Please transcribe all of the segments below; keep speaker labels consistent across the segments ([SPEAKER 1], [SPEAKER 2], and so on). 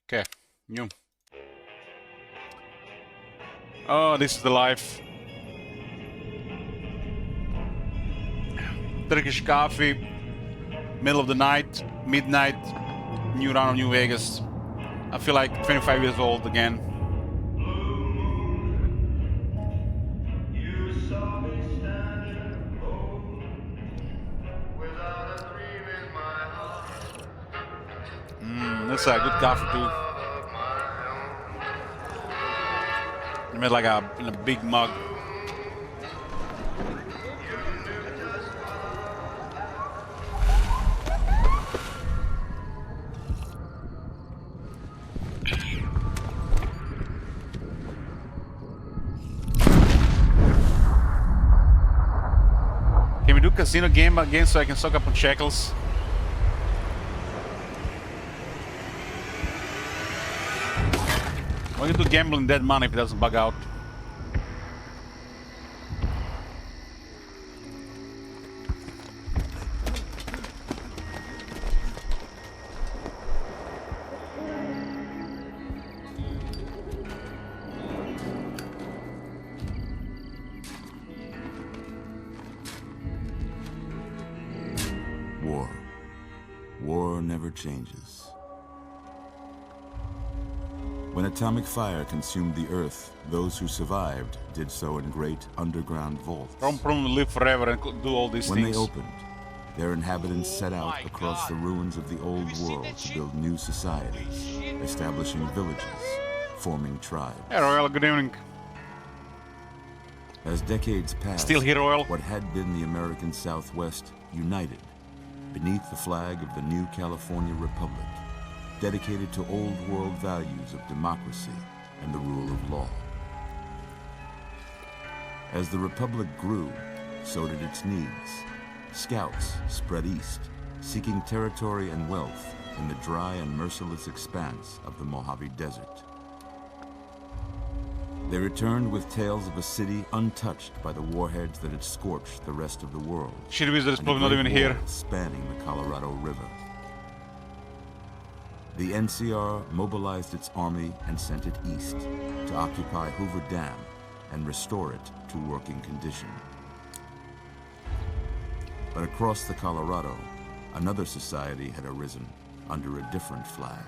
[SPEAKER 1] Okay, new. Oh, this is the life. Turkish coffee, middle of the night, midnight, new round of New Vegas. I feel like 25 years old again. That's a good coffee too. Made like in a big mug. Can we do casino game again so I can stock up on shekels? Why do gambling dead money if it doesn't bug out?
[SPEAKER 2] War. War never changes. When atomic fire consumed the Earth, those who survived did so in great underground vaults.
[SPEAKER 1] Don't probably live forever and do all these
[SPEAKER 2] When
[SPEAKER 1] things.
[SPEAKER 2] they opened, their inhabitants set out across the ruins of the old world to build new societies, establishing villages, forming tribes.
[SPEAKER 1] Hey Royal, good evening.
[SPEAKER 2] As decades passed,
[SPEAKER 1] Still here, Royal?
[SPEAKER 2] what had been the American Southwest united beneath the flag of the new California Republic, dedicated to old world values of democracy and the rule of law. As the Republic grew, so did its needs. Scouts spread east, seeking territory and wealth in the dry and merciless expanse of the Mojave Desert. They returned with tales of a city untouched by the warheads that had scorched the rest of the world.
[SPEAKER 1] Shit Wizard's
[SPEAKER 2] and a
[SPEAKER 1] probably not
[SPEAKER 2] great
[SPEAKER 1] even here.
[SPEAKER 2] wall spanning the Colorado River. The NCR mobilized its army and sent it east to occupy Hoover Dam and restore it to working condition. But across the Colorado, another society had arisen under a different flag.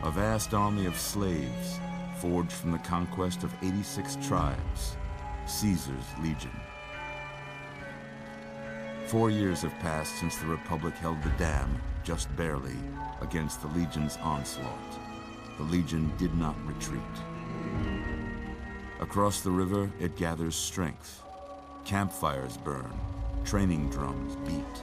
[SPEAKER 2] A vast army of slaves forged from the conquest of 86 tribes, Caesar's Legion. 4 years have passed since the Republic held the dam, just barely, against the Legion's onslaught. The Legion did not retreat. Across the river, it gathers strength. Campfires burn, training drums beat.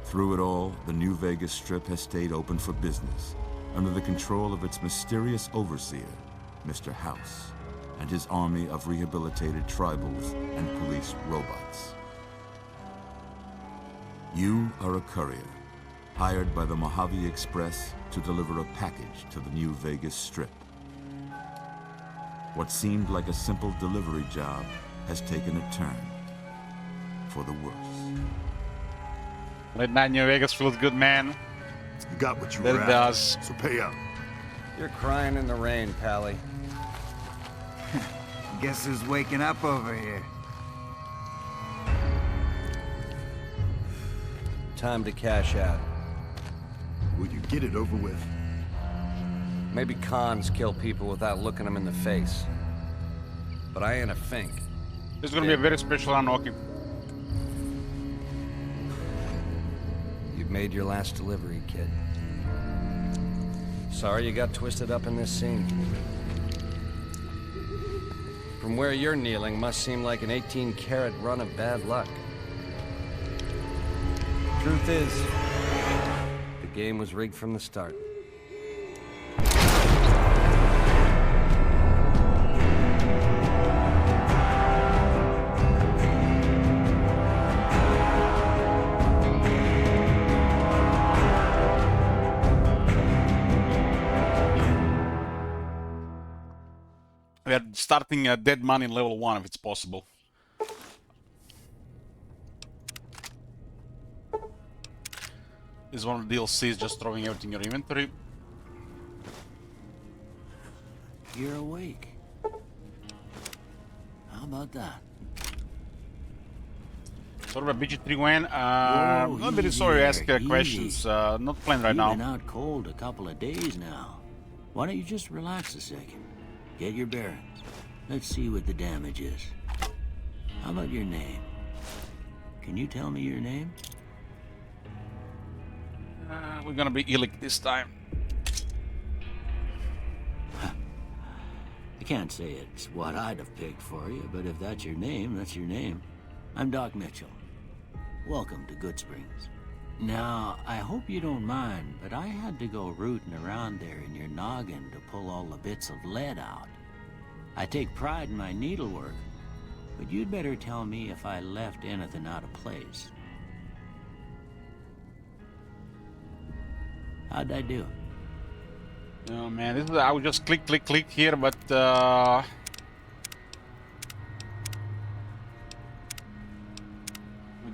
[SPEAKER 2] Through it all, the New Vegas Strip has stayed open for business, under the control of its mysterious overseer, Mr. House, and his army of rehabilitated tribals and police robots. You are a courier, hired by the Mojave Express to deliver a package to the New Vegas Strip. What seemed like a simple delivery job has taken a turn for the worse.
[SPEAKER 1] Late night New Vegas feels good, man.
[SPEAKER 3] You got what you
[SPEAKER 1] That
[SPEAKER 3] were
[SPEAKER 1] it
[SPEAKER 3] after,
[SPEAKER 1] does.
[SPEAKER 3] so pay up.
[SPEAKER 4] You're crying in the rain, Pally.
[SPEAKER 5] Guess who's waking up over here?
[SPEAKER 4] Time to cash out.
[SPEAKER 3] Will you get it over with?
[SPEAKER 4] Maybe cons kill people without looking them in the face. But I ain't a fink.
[SPEAKER 1] This is gonna be a very special unlocking.
[SPEAKER 4] You've made your last delivery, kid. Sorry you got twisted up in this scene. From where you're kneeling must seem like an 18-carat run of bad luck. Truth is, the game was rigged from the start.
[SPEAKER 1] We are starting dead money in level 1 if it's possible. is one of the DLCs, just throwing everything in your inventory.
[SPEAKER 6] You're awake. How about that?
[SPEAKER 1] Sorry about BG3 Wen. I'm not very sorry to ask questions. Not playing right
[SPEAKER 6] You've
[SPEAKER 1] now.
[SPEAKER 6] been out cold a couple of days now. Why don't you just relax a second? Get your bearings. Let's see what the damage is. How about your name? Can you tell me your name?
[SPEAKER 1] We're gonna be Illic this time.
[SPEAKER 6] I can't say it's what I'd have picked for you, but if that's your name, that's your name. I'm Doc Mitchell. Welcome to Goodsprings. Now, I hope you don't mind, but I had to go rooting around there in your noggin to pull all the bits of lead out. I take pride in my needlework, but you'd better tell me if I left anything out of place. How'd I do?
[SPEAKER 1] Oh man, this is, I would just click here, but we're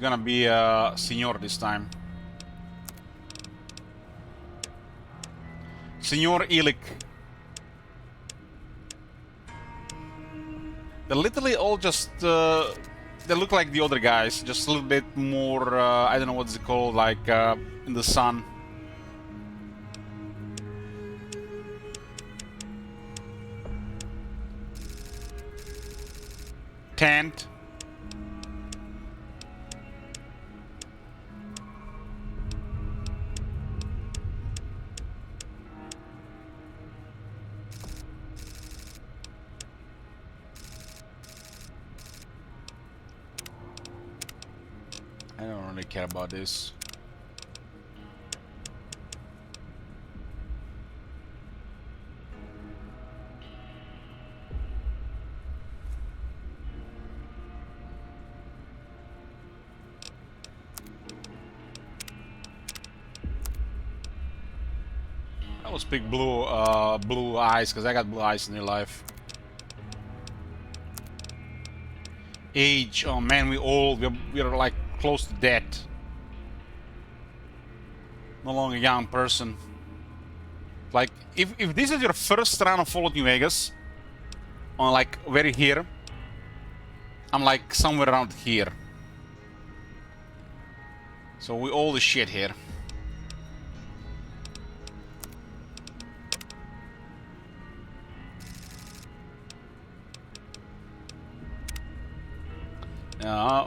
[SPEAKER 1] gonna be Senor this time. Senor Illic. They're literally all just they look like the other guys, just a little bit more I don't know what's it called, like in the sun. Tanned. I don't really care about this. I will speak blue eyes because I got blue eyes in real life. Age, oh man, we old. We're like close to death. No longer a young person. Like if this is your first round of Fallout New Vegas, on like very here, I'm like somewhere around here. So we all the shit here.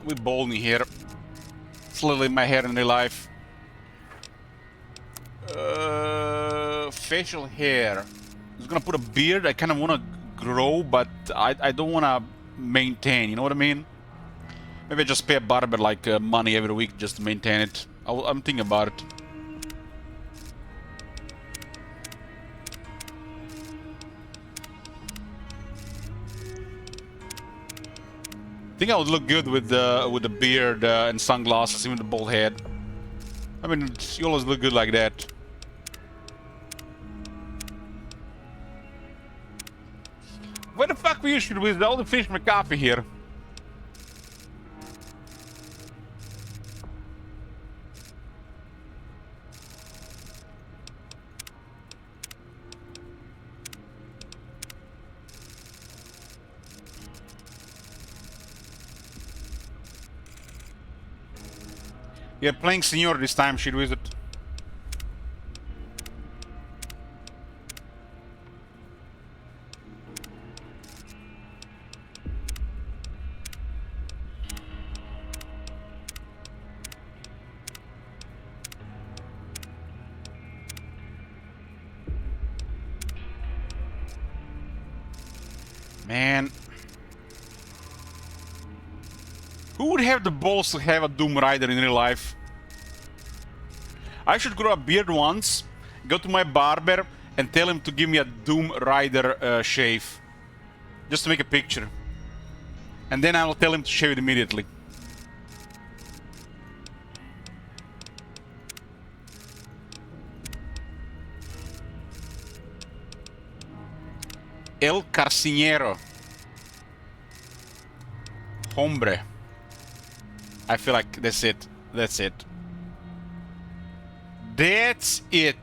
[SPEAKER 1] We balding here. Slowly my hair in real life. Facial hair. I was gonna put a beard. I kind of want to grow, but I don't want to maintain. You know what I mean? Maybe I just pay a barber like money every week just to maintain it. I'm thinking about it. I think I would look good with the beard and sunglasses, even the bald head. I mean, you always look good like that. Where the fuck were you, shit with? I only finished my coffee here. Yeah, playing Senor this time, shit wizard. Man. Who would have the balls to have a Doom Rider in real life? I should grow a beard once, go to my barber, and tell him to give me a Doom Rider shave. Just to make a picture. And then I will tell him to shave it immediately. El Carcinero. Hombre. I feel like that's it. That's it. That's it.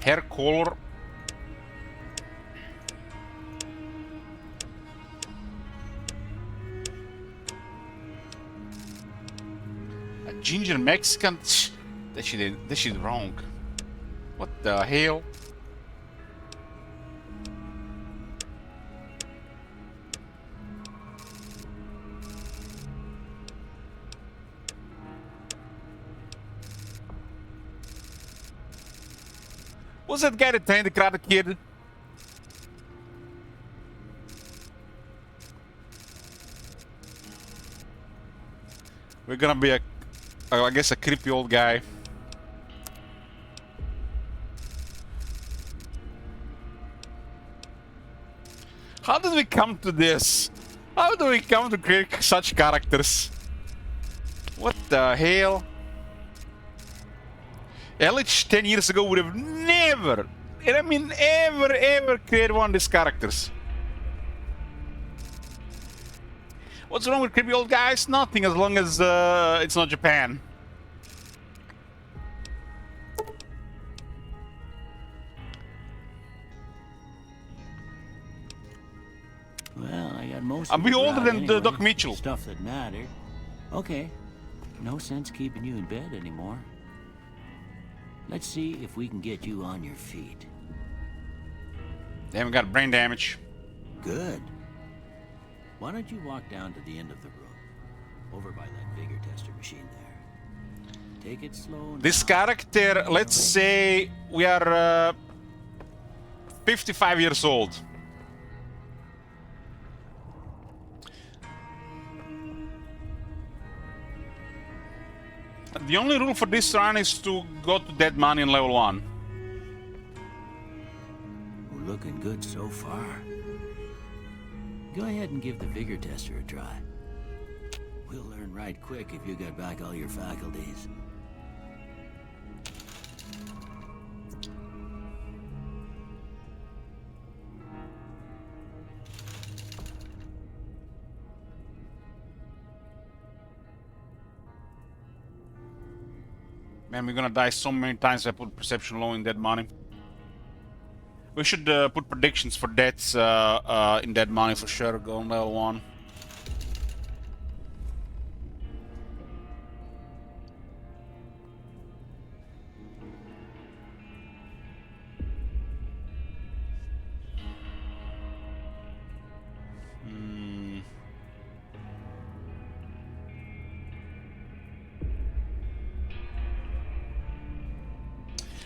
[SPEAKER 1] Hair color. A ginger Mexican. That shit wrong. What the hell? Was that guy that trained the Karate Kid? We're gonna be I guess a creepy old guy. How did we come to this? How do we come to create such characters? What the hell? Ellich 10 years ago would have never, and I mean ever created one of these characters. What's wrong with creepy old guys? Nothing, as long as it's not Japan.
[SPEAKER 6] Well, I got most
[SPEAKER 1] I'm
[SPEAKER 6] of it
[SPEAKER 1] older
[SPEAKER 6] right
[SPEAKER 1] than
[SPEAKER 6] anyway.
[SPEAKER 1] Doc Mitchell.
[SPEAKER 6] Stuff that mattered. Okay. No sense keeping you in bed anymore. Let's see if we can get you on your feet.
[SPEAKER 1] They haven't got brain damage.
[SPEAKER 6] Good. Why don't you walk down to the end of the room? Over by that vigor tester machine there. Take it slow.
[SPEAKER 1] This
[SPEAKER 6] now.
[SPEAKER 1] character, let's say we are 55 years old. The only rule for this run is to go to dead money in level 1.
[SPEAKER 6] We're looking good so far. Go ahead and give the vigor tester a try. We'll learn right quick if you got back all your faculties.
[SPEAKER 1] Man, we're gonna die so many times if I put perception low in dead money. We should put predictions for deaths in dead money for sure. Go on level 1.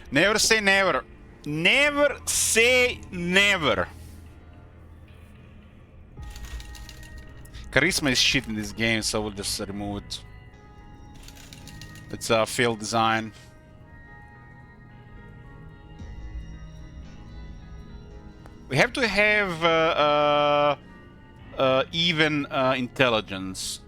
[SPEAKER 1] Never say never. Never say never. Charisma is shit in this game, so we'll just remove it. It's a failed design. We have to have even intelligence.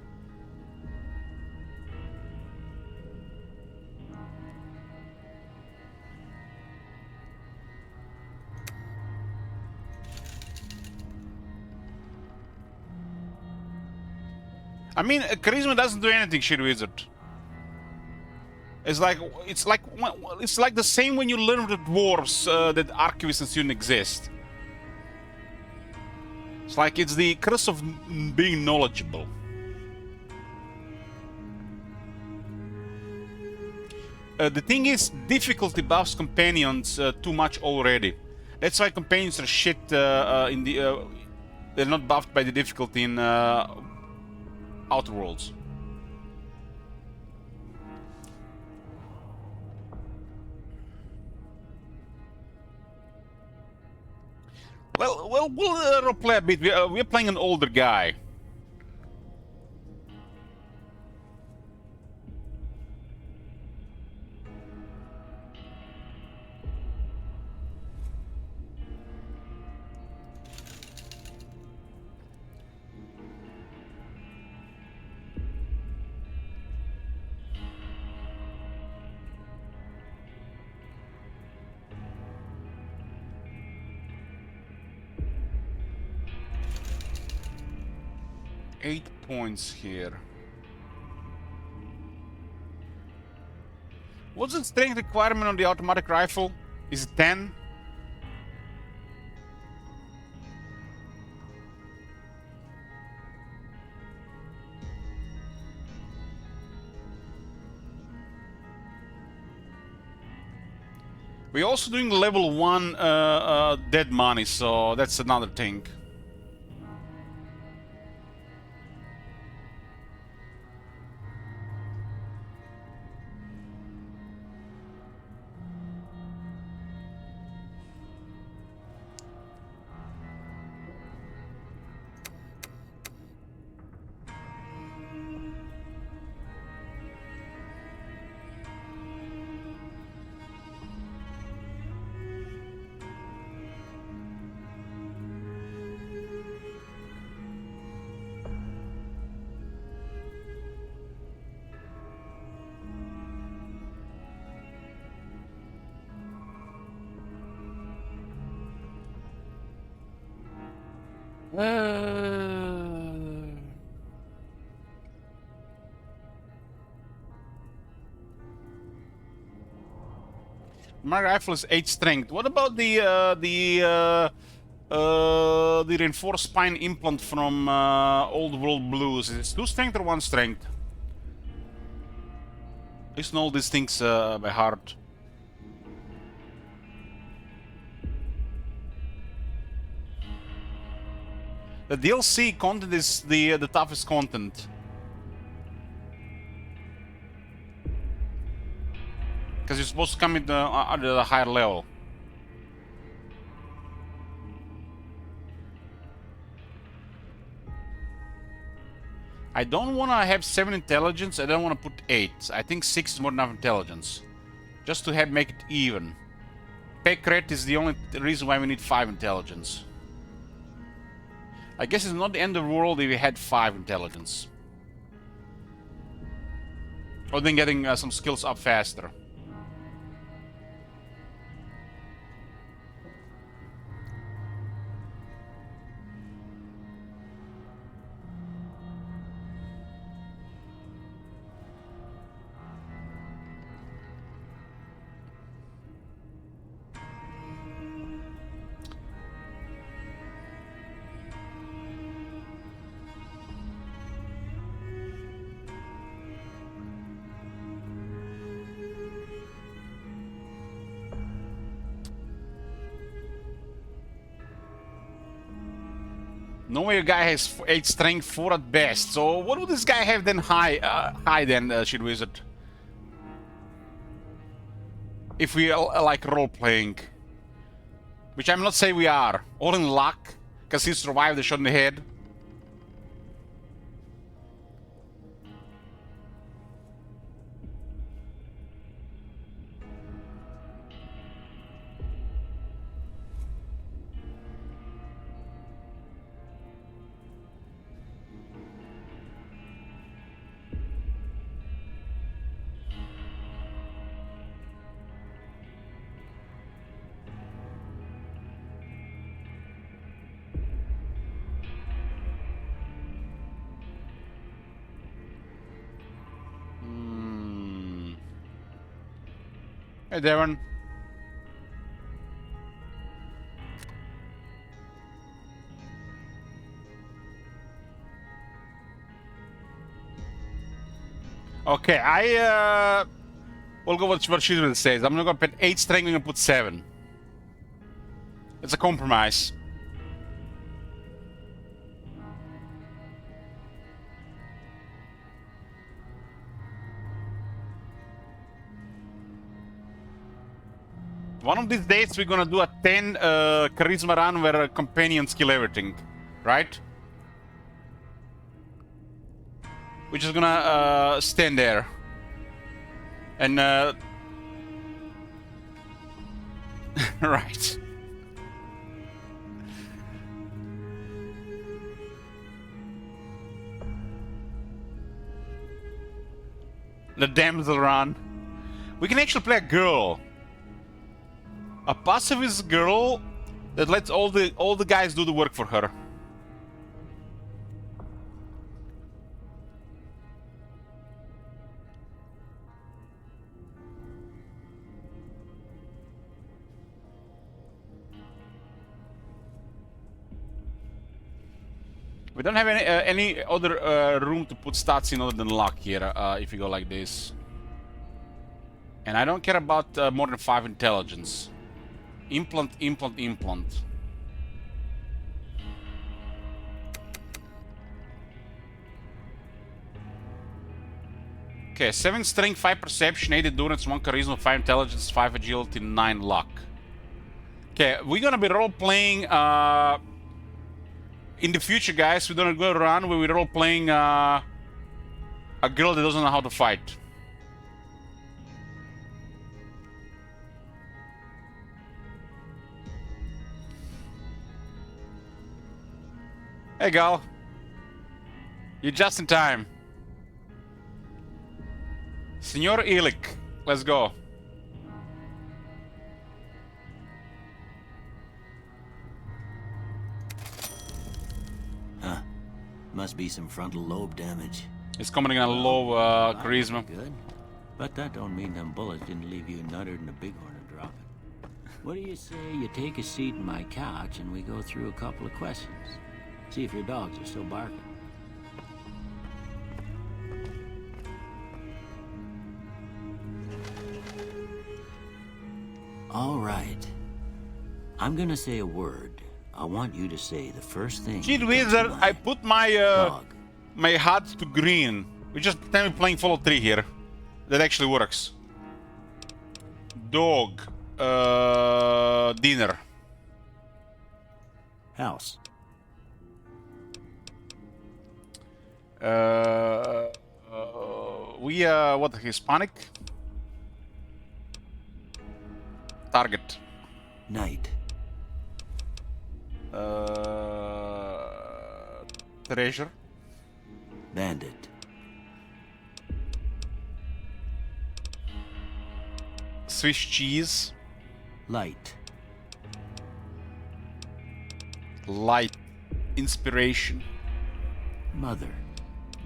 [SPEAKER 1] I mean, charisma doesn't do anything, shit wizard. It's like the same when you learn the dwarves that archivists and students exist. It's like it's the curse of being knowledgeable. The thing is, difficulty buffs companions too much already. That's why companions are shit in the. They're not buffed by the difficulty in Outer Worlds. Well, we'll roleplay a bit. We're playing an older guy. 8 points here. What's the strength requirement on the automatic rifle? Is it 10? We're also doing level 1 dead money, so that's another thing. My rifle is 8 strength. What about the reinforced spine implant from Old World Blues? Is it 2 strength or 1 strength? I used to know all these things by heart. The DLC content is the toughest content. Because you're supposed to come at a higher level. I don't want to have 7 intelligence, I don't want to put 8. I think 6 is more than enough intelligence. Just to make it even. Pekret is the only reason why we need 5 intelligence. I guess it's not the end of the world if we had 5 intelligence. Or then getting some skills up faster. No way a guy has 8 strength, 4 at best. So what would this guy have then high then, Shield Wizard? If we like role-playing. Which I'm not saying we are. All in luck. Because he survived the shot in the head. Hey, Devon. Okay, we'll go with what Shield says. I'm not gonna put 8 strength, I'm gonna put 7. It's a compromise. One of these days we're gonna do a 10 charisma run where companions kill everything, right? We're just gonna stand there and right. The damsel run. We can actually play a girl. A pacifist girl that lets all the guys do the work for her. We don't have any other room to put stats in other than luck here, if you go like this. And I don't care about more than 5 intelligence. Implant, implant, implant. Okay, 7 strength, 5 perception, 8 endurance, 1 charisma, 5 intelligence, 5 agility, 9 luck. Okay, we're gonna be role-playing in the future, guys. We're gonna go around where we're role-playing a girl that doesn't know how to fight. Hey, gal. You're just in time. Senor Illick, let's go.
[SPEAKER 6] Huh. Must be some frontal lobe damage.
[SPEAKER 1] It's coming in a low charisma.
[SPEAKER 6] Good. But that don't mean them bullets didn't leave you nuttered and a bighorn a dropping. What do you say you take a seat in my couch and we go through a couple of questions? See if your dogs are still barking. All right. I'm gonna say a word. I want you to say the first thing.
[SPEAKER 1] Gee
[SPEAKER 6] that
[SPEAKER 1] whiz,
[SPEAKER 6] comes to
[SPEAKER 1] I
[SPEAKER 6] mind.
[SPEAKER 1] put my
[SPEAKER 6] Dog.
[SPEAKER 1] my hat to green. We just pretend we're playing Fallout 3 here. That actually works. Dog. Dinner.
[SPEAKER 6] House.
[SPEAKER 1] We what, Hispanic? Target.
[SPEAKER 6] Night.
[SPEAKER 1] Treasure.
[SPEAKER 6] Bandit.
[SPEAKER 1] Swiss cheese.
[SPEAKER 6] Light.
[SPEAKER 1] Light. Inspiration.
[SPEAKER 6] Mother.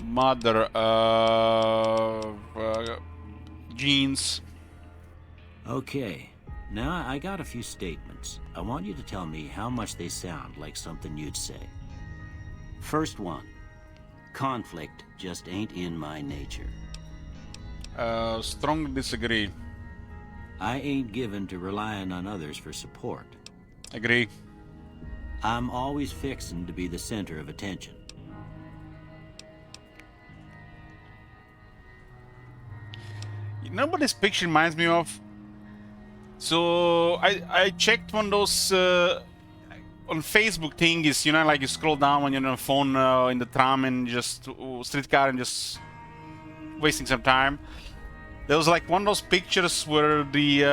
[SPEAKER 1] Mother. Jeans.
[SPEAKER 6] Okay. Now I got a few statements. I want you to tell me how much they sound like something you'd say. First one. Conflict just ain't in my nature.
[SPEAKER 1] Strongly disagree.
[SPEAKER 6] I ain't given to relying on others for support.
[SPEAKER 1] Agree.
[SPEAKER 6] I'm always fixin' to be the center of attention.
[SPEAKER 1] You know what this picture reminds me of? So I checked one of those on Facebook thingies, you know, like you scroll down when you're on a phone in the tram and just streetcar and just wasting some time. There was like one of those pictures where the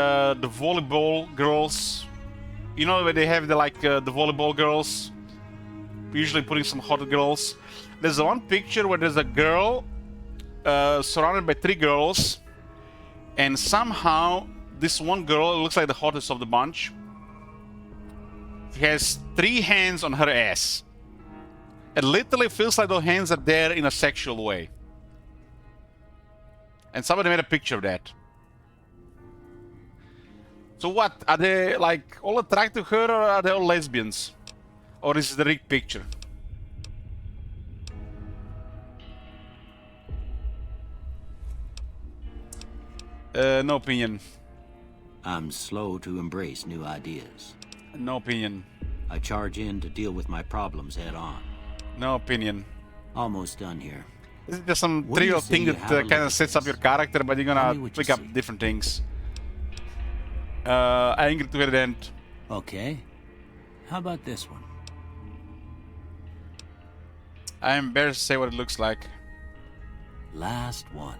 [SPEAKER 1] volleyball girls, you know, where they have the the volleyball girls, usually putting some hot girls. There's one picture where there's a girl surrounded by 3 girls, and somehow this one girl looks like the hottest of the bunch. She has 3 hands on her ass. It literally feels like those hands are there in a sexual way. And somebody made a picture of that. So what? Are they like all attracted to her, or are they all lesbians? Or is it the rigged picture? No opinion.
[SPEAKER 6] I'm slow to embrace new ideas.
[SPEAKER 1] No opinion.
[SPEAKER 6] I charge in to deal with my problems head on.
[SPEAKER 1] No opinion.
[SPEAKER 6] Almost done here.
[SPEAKER 1] This is just some
[SPEAKER 6] What do you
[SPEAKER 1] trivial
[SPEAKER 6] say
[SPEAKER 1] thing
[SPEAKER 6] you
[SPEAKER 1] that
[SPEAKER 6] have a look
[SPEAKER 1] kind of
[SPEAKER 6] at
[SPEAKER 1] sets up
[SPEAKER 6] this?
[SPEAKER 1] your character, but you're
[SPEAKER 6] Tell
[SPEAKER 1] gonna
[SPEAKER 6] me what you
[SPEAKER 1] pick up
[SPEAKER 6] see.
[SPEAKER 1] different things. Angry to the end.
[SPEAKER 6] Okay. How about this one?
[SPEAKER 1] I'm embarrassed to say what it looks like.
[SPEAKER 6] Last one.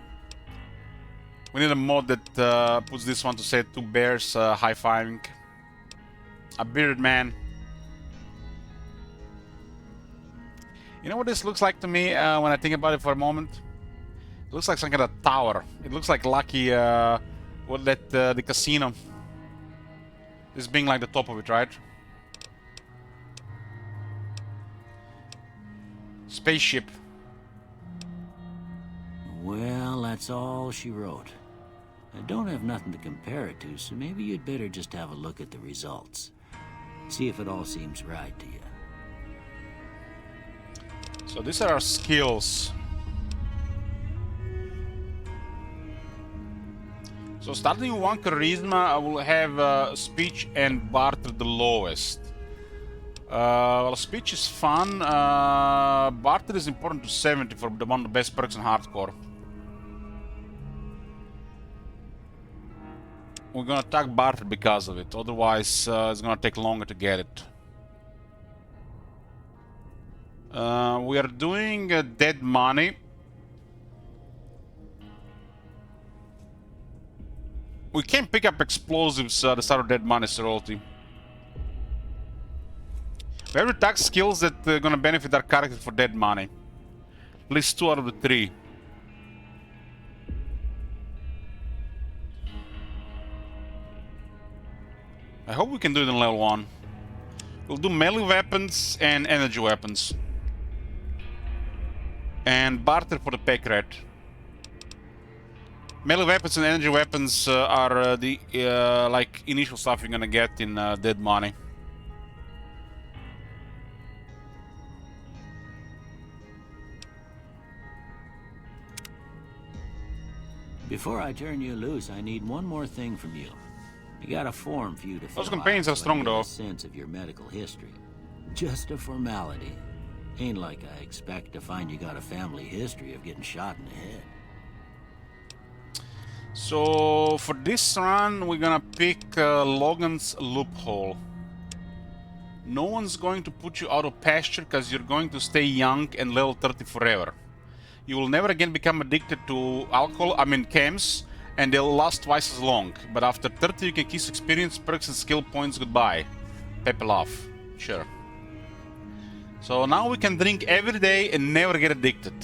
[SPEAKER 1] We need a mod that puts this one to say 2 bears high-fiving. A bearded man. You know what this looks like to me when I think about it for a moment? It looks like some kind of tower. It looks like Lucky, what that the casino. This being like the top of it, right? Spaceship.
[SPEAKER 6] Well, that's all she wrote. I don't have nothing to compare it to, so maybe you'd better just have a look at the results. See if it all seems right to you.
[SPEAKER 1] So these are our skills. So starting with 1 charisma, I will have speech and barter the lowest. Well, speech is fun. Barter is important to 70 for one of the best perks in hardcore. We're gonna attack barter because of it. Otherwise, it's gonna take longer to get it. We are doing dead money. We can pick up explosives at the start of dead money royalty. We have to attack skills that are gonna benefit our character for dead money. At least 2 out of the 3. I hope we can do it in level 1. We'll do melee weapons and energy weapons. And barter for the pack rat. Melee weapons and energy weapons are the like initial stuff you're gonna get in dead money.
[SPEAKER 6] Before I turn you loose, I need one more thing from you. I got a form for you to fill
[SPEAKER 1] Those companions are
[SPEAKER 6] out so I
[SPEAKER 1] strong,
[SPEAKER 6] get
[SPEAKER 1] though.
[SPEAKER 6] a sense of your medical history. Just a formality. Ain't like I expect to find you got a family history of getting shot in the head.
[SPEAKER 1] So for this run, we're gonna pick Logan's Loophole. No one's going to put you out of pasture because you're going to stay young and level 30 forever. You will never again become addicted to chems, and they'll last twice as long. But after 30, you can kiss experience, perks, and skill points goodbye. Pepelov. Sure. So now we can drink every day and never get addicted.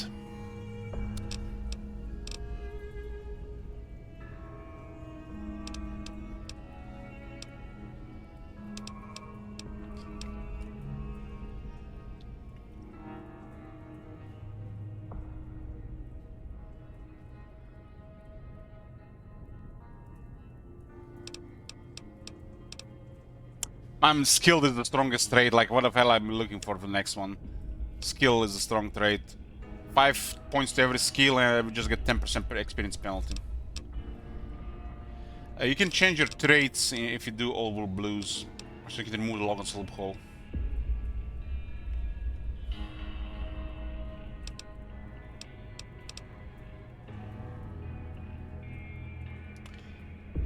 [SPEAKER 1] I'm skilled is the strongest trait. Like, what the hell I'm looking for the next one? Skill is a strong trait. 5 points to every skill, and we just get 10% per experience penalty. You can change your traits if you do all wool blues, so you can remove the Logan's Loophole.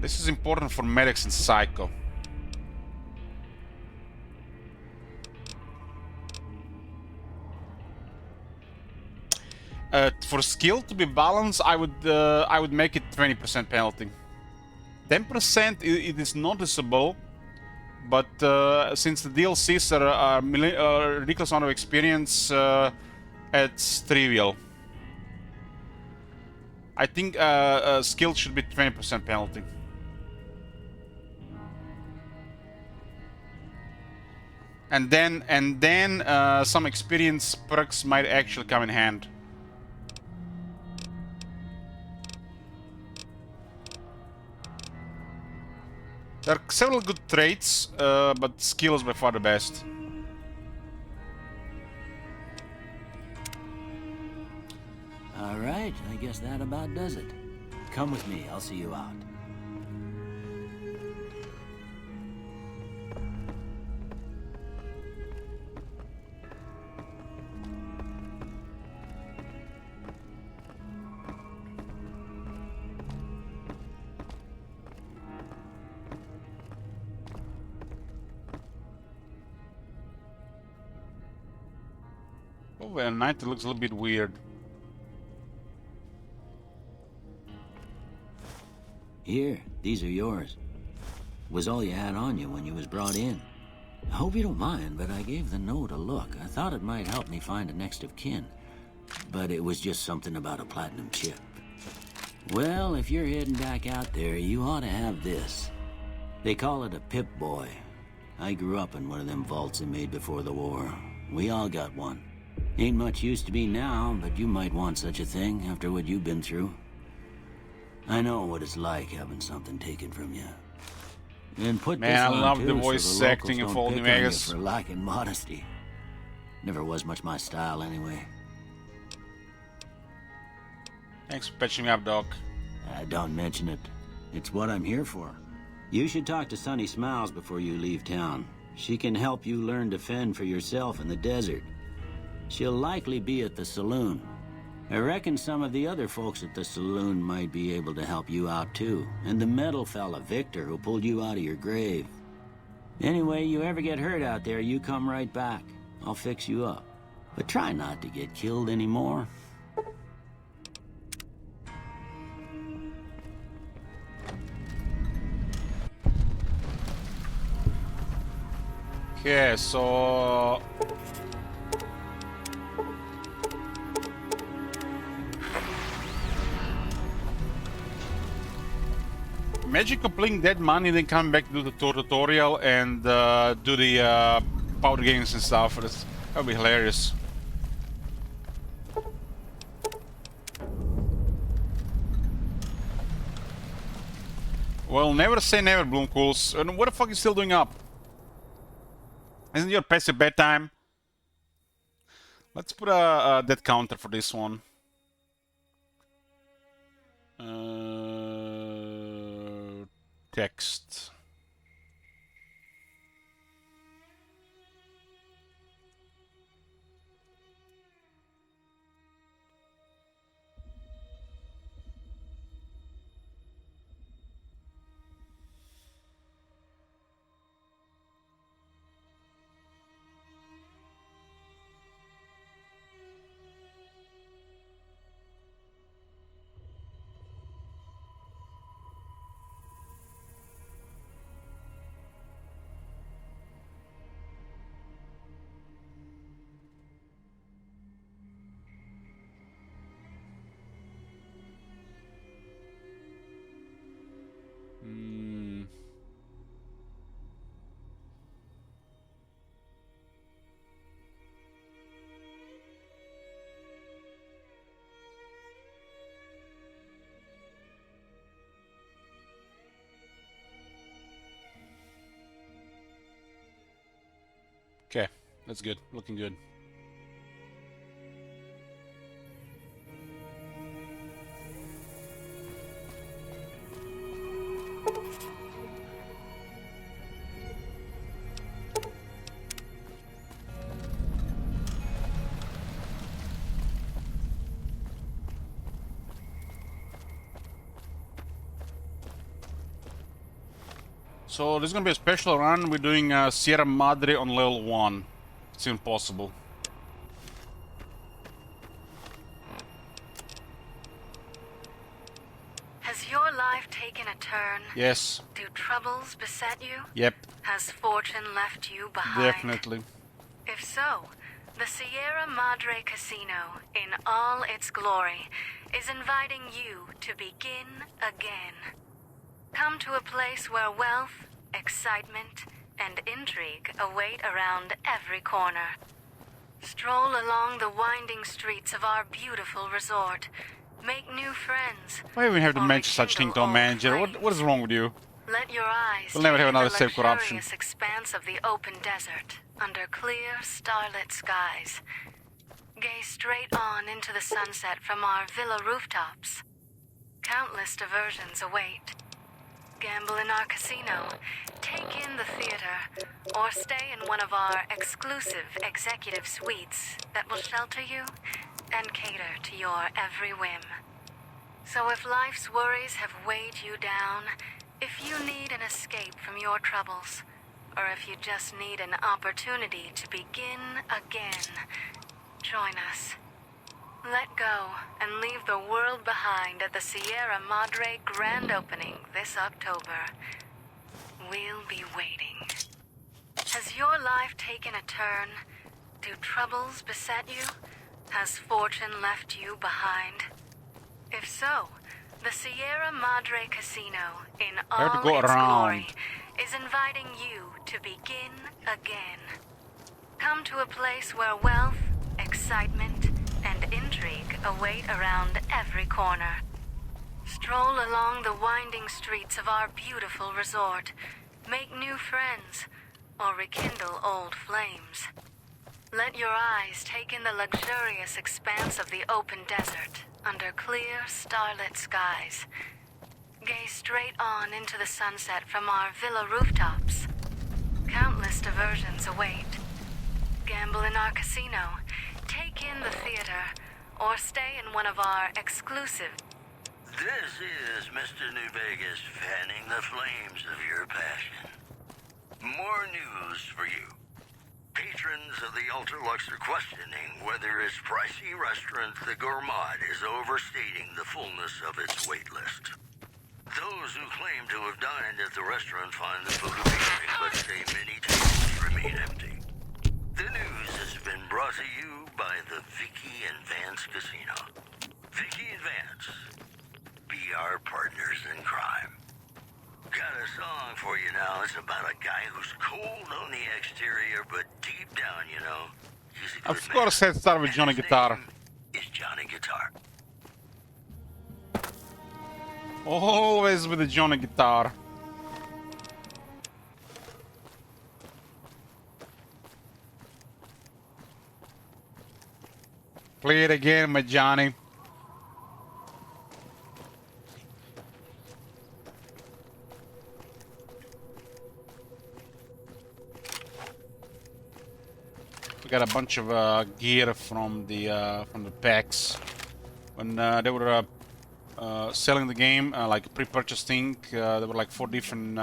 [SPEAKER 1] This is important for medics and psycho. For skill to be balanced, I would make it 20% penalty. 10% it is noticeable, but since the DLCs are ridiculous amount of experience, it's trivial. I think skill should be 20% penalty. And then some experience perks might actually come in hand. There are several good traits, but skill is by far the best.
[SPEAKER 6] Alright, I guess that about does it. Come with me, I'll see you out.
[SPEAKER 1] Oh, at night it looks a little bit weird.
[SPEAKER 6] Here, these are yours. Was all you had on you when you was brought in. I hope you don't mind, but I gave the note a look. I thought it might help me find a next of kin. But it was just something about a platinum chip. Well, if you're heading back out there, you ought to have this. They call it a Pip-Boy. I grew up in one of them vaults they made before the war. We all got one. Ain't much use to me now, but you might want such a thing after what you've been through. I know what it's like having something taken from you. And put
[SPEAKER 1] Man,
[SPEAKER 6] this
[SPEAKER 1] I
[SPEAKER 6] on
[SPEAKER 1] love
[SPEAKER 6] too,
[SPEAKER 1] the
[SPEAKER 6] so
[SPEAKER 1] voice
[SPEAKER 6] the
[SPEAKER 1] acting in
[SPEAKER 6] locals
[SPEAKER 1] Fallout
[SPEAKER 6] don't
[SPEAKER 1] New
[SPEAKER 6] pick on you
[SPEAKER 1] Vegas.
[SPEAKER 6] for lacking modesty. Never was much my style anyway.
[SPEAKER 1] Thanks for patching me up, Doc.
[SPEAKER 6] Don't mention it. It's what I'm here for. You should talk to Sunny Smiles before you leave town. She can help you learn to fend for yourself in the desert. She'll likely be at the saloon. I reckon some of the other folks at the saloon might be able to help you out too. And the metal fella, Victor, who pulled you out of your grave. Anyway, you ever get hurt out there, you come right back. I'll fix you up. But try not to get killed anymore.
[SPEAKER 1] Okay, so... Imagine completing that money, then come back to do the tutorial and do the powder games and stuff. That would be hilarious. Well, never say never, Bloomcools. And what the fuck are you still doing up? Isn't your passive bedtime? Let's put a death counter for this one. Text. Okay, that's good. Looking good. So this is gonna be a special run. We're doing Sierra Madre on level 1. It's impossible.
[SPEAKER 7] Has your life taken a turn?
[SPEAKER 1] Yes.
[SPEAKER 7] Do troubles beset you?
[SPEAKER 1] Yep.
[SPEAKER 7] Has fortune left you behind?
[SPEAKER 1] Definitely.
[SPEAKER 7] If so, the Sierra Madre Casino, in all its glory, is inviting you to begin again. Come to a place where wealth, excitement, and intrigue await around every corner. Stroll along the winding streets of our beautiful resort. Make new friends.
[SPEAKER 1] Why even have to
[SPEAKER 7] or
[SPEAKER 1] mention such thing to a
[SPEAKER 7] rekindle old
[SPEAKER 1] manager?
[SPEAKER 7] flames.
[SPEAKER 1] What is wrong with you?
[SPEAKER 7] Let your eyes
[SPEAKER 1] We'll never
[SPEAKER 7] take
[SPEAKER 1] have
[SPEAKER 7] in
[SPEAKER 1] another
[SPEAKER 7] the
[SPEAKER 1] safe corruption.
[SPEAKER 7] luxurious expanse of the open desert under clear, starlit skies. Gaze straight on into the sunset from our villa rooftops. Countless diversions await. Gamble in our casino, take in the theater, or stay in one of our exclusive executive suites that will shelter you and cater to your every whim. So if life's worries have weighed you down, if you need an escape from your troubles, or if you just need an opportunity to begin again, join us. Let go and leave the world behind at the Sierra Madre grand opening this October. We'll be waiting. Has your life taken a turn? Do troubles beset you? Has fortune left you behind? If so, the Sierra Madre Casino, in
[SPEAKER 1] have to
[SPEAKER 7] all
[SPEAKER 1] go
[SPEAKER 7] its
[SPEAKER 1] around.
[SPEAKER 7] glory, is inviting you to begin again. Come to a place where wealth, excitement, and intrigue await around every corner. Stroll along the winding streets of our beautiful resort. Make new friends, or rekindle old flames. Let your eyes take in the luxurious expanse of the open desert under clear, starlit skies. Gaze straight on into the sunset from our villa rooftops. Countless diversions await. Gamble in our casino, take in the theater, or stay in one of our exclusive...
[SPEAKER 8] This is Mr. New Vegas fanning the flames of your passion. More news for you. Patrons of the Ultralux are questioning whether its pricey restaurant, the Gourmand, is overstating the fullness of its wait list. Those who claim to have dined at the restaurant find the food appealing, but say many tables remain empty. The news has been brought to you by the Vicky and Vance Casino. Vicky and Vance, be our partners in crime. Got a song for you now. It's about a guy who's cold on the exterior, but deep down, you know, he's a good
[SPEAKER 1] Of course,
[SPEAKER 8] man.
[SPEAKER 1] let's start with Johnny
[SPEAKER 8] His
[SPEAKER 1] Guitar.
[SPEAKER 8] name is Johnny Guitar.
[SPEAKER 1] Always with the Johnny Guitar. Play it again, my Johnny. We got a bunch of gear from the packs when they were selling the game, like pre-purchase thing. There were like 4 different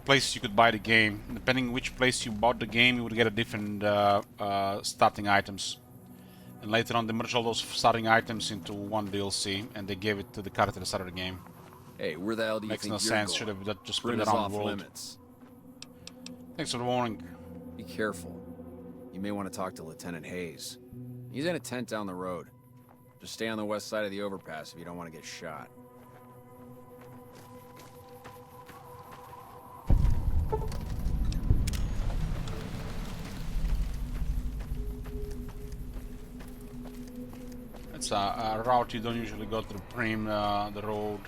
[SPEAKER 1] places you could buy the game. Depending which place you bought the game, you would get a different starting items. And later on, they merged all those starting items into one DLC, and they gave it to the character at the start of the game.
[SPEAKER 9] Hey, where the hell do you
[SPEAKER 1] Makes
[SPEAKER 9] think
[SPEAKER 1] no
[SPEAKER 9] you're
[SPEAKER 1] sense.
[SPEAKER 9] going?
[SPEAKER 1] Should have just put
[SPEAKER 9] Brim
[SPEAKER 1] it
[SPEAKER 9] is
[SPEAKER 1] around
[SPEAKER 9] off
[SPEAKER 1] the world.
[SPEAKER 9] limits.
[SPEAKER 1] Thanks for the warning.
[SPEAKER 9] Be careful. You may want to talk to Lieutenant Hayes. He's in a tent down the road. Just stay on the west side of the overpass if you don't want to get shot.
[SPEAKER 1] It's a route you don't usually go through Prim, the road.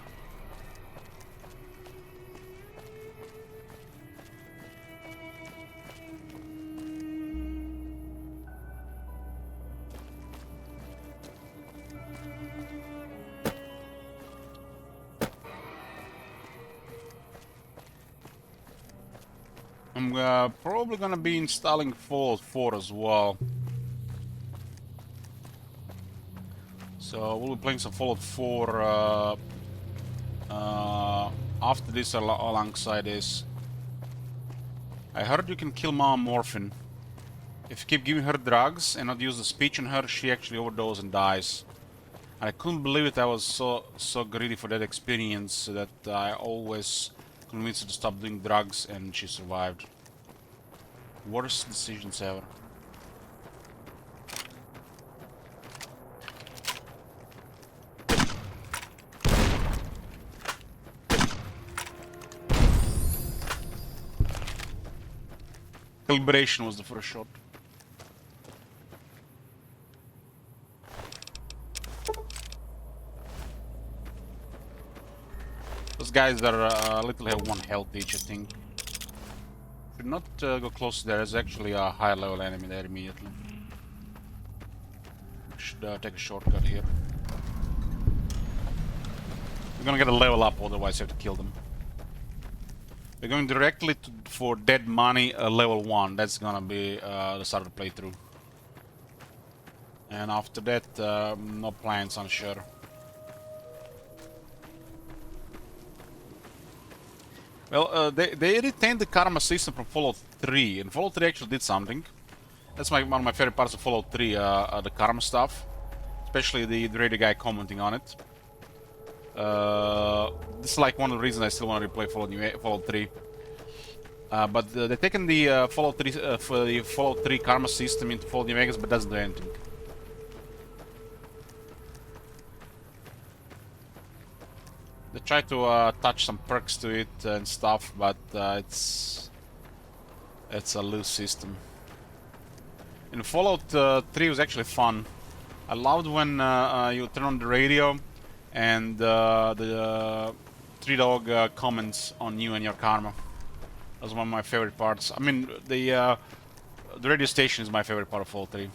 [SPEAKER 1] I'm probably gonna be installing Fallout 4 as well. So we'll be playing some Fallout 4 after this alongside this. I heard you can kill Mom Morphin. If you keep giving her drugs and not use the speech on her, she actually overdoses and dies. And I couldn't believe it. I was so greedy for that experience that I always convinced her to stop doing drugs, and she survived. Worst decisions ever. Calibration was the first shot. Those guys are little have 1 health each, I think. Should not go close there. There's actually a higher level enemy there immediately. Should take a shortcut here. We're gonna get a level up, otherwise you have to kill them. We're going directly for Dead Money level 1. That's gonna be the start of the playthrough. And after that, no plans, I'm sure. Well, they retained the karma system from Fallout 3, and Fallout 3 actually did something. That's one of my favorite parts of Fallout 3, the karma stuff. Especially the radio guy commenting on it. This is like one of the reasons I still want to replay Fallout 3. But they've taken the Fallout 3 karma system into Fallout New Vegas, but doesn't do anything. They try to attach some perks to it and stuff, but it's a loose system. In Fallout 3 was actually fun. I loved when you turn on the radio and the Tree Dog comments on you and your karma. That was one of my favorite parts. I mean, the the radio station is my favorite part of Fallout 3.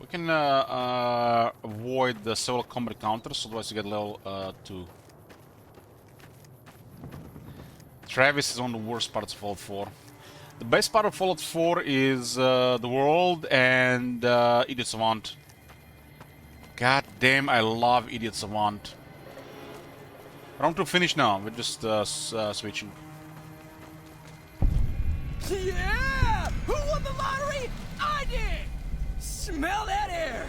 [SPEAKER 1] We can avoid the several combat counters, otherwise you get level 2. Travis is one of the worst parts of Fallout 4. The best part of Fallout 4 is the world and Idiot Savant. God damn, I love Idiot Savant. Round 2 finished now, we're just switching.
[SPEAKER 10] Yeah! Who won the lottery? I did! Smell that air!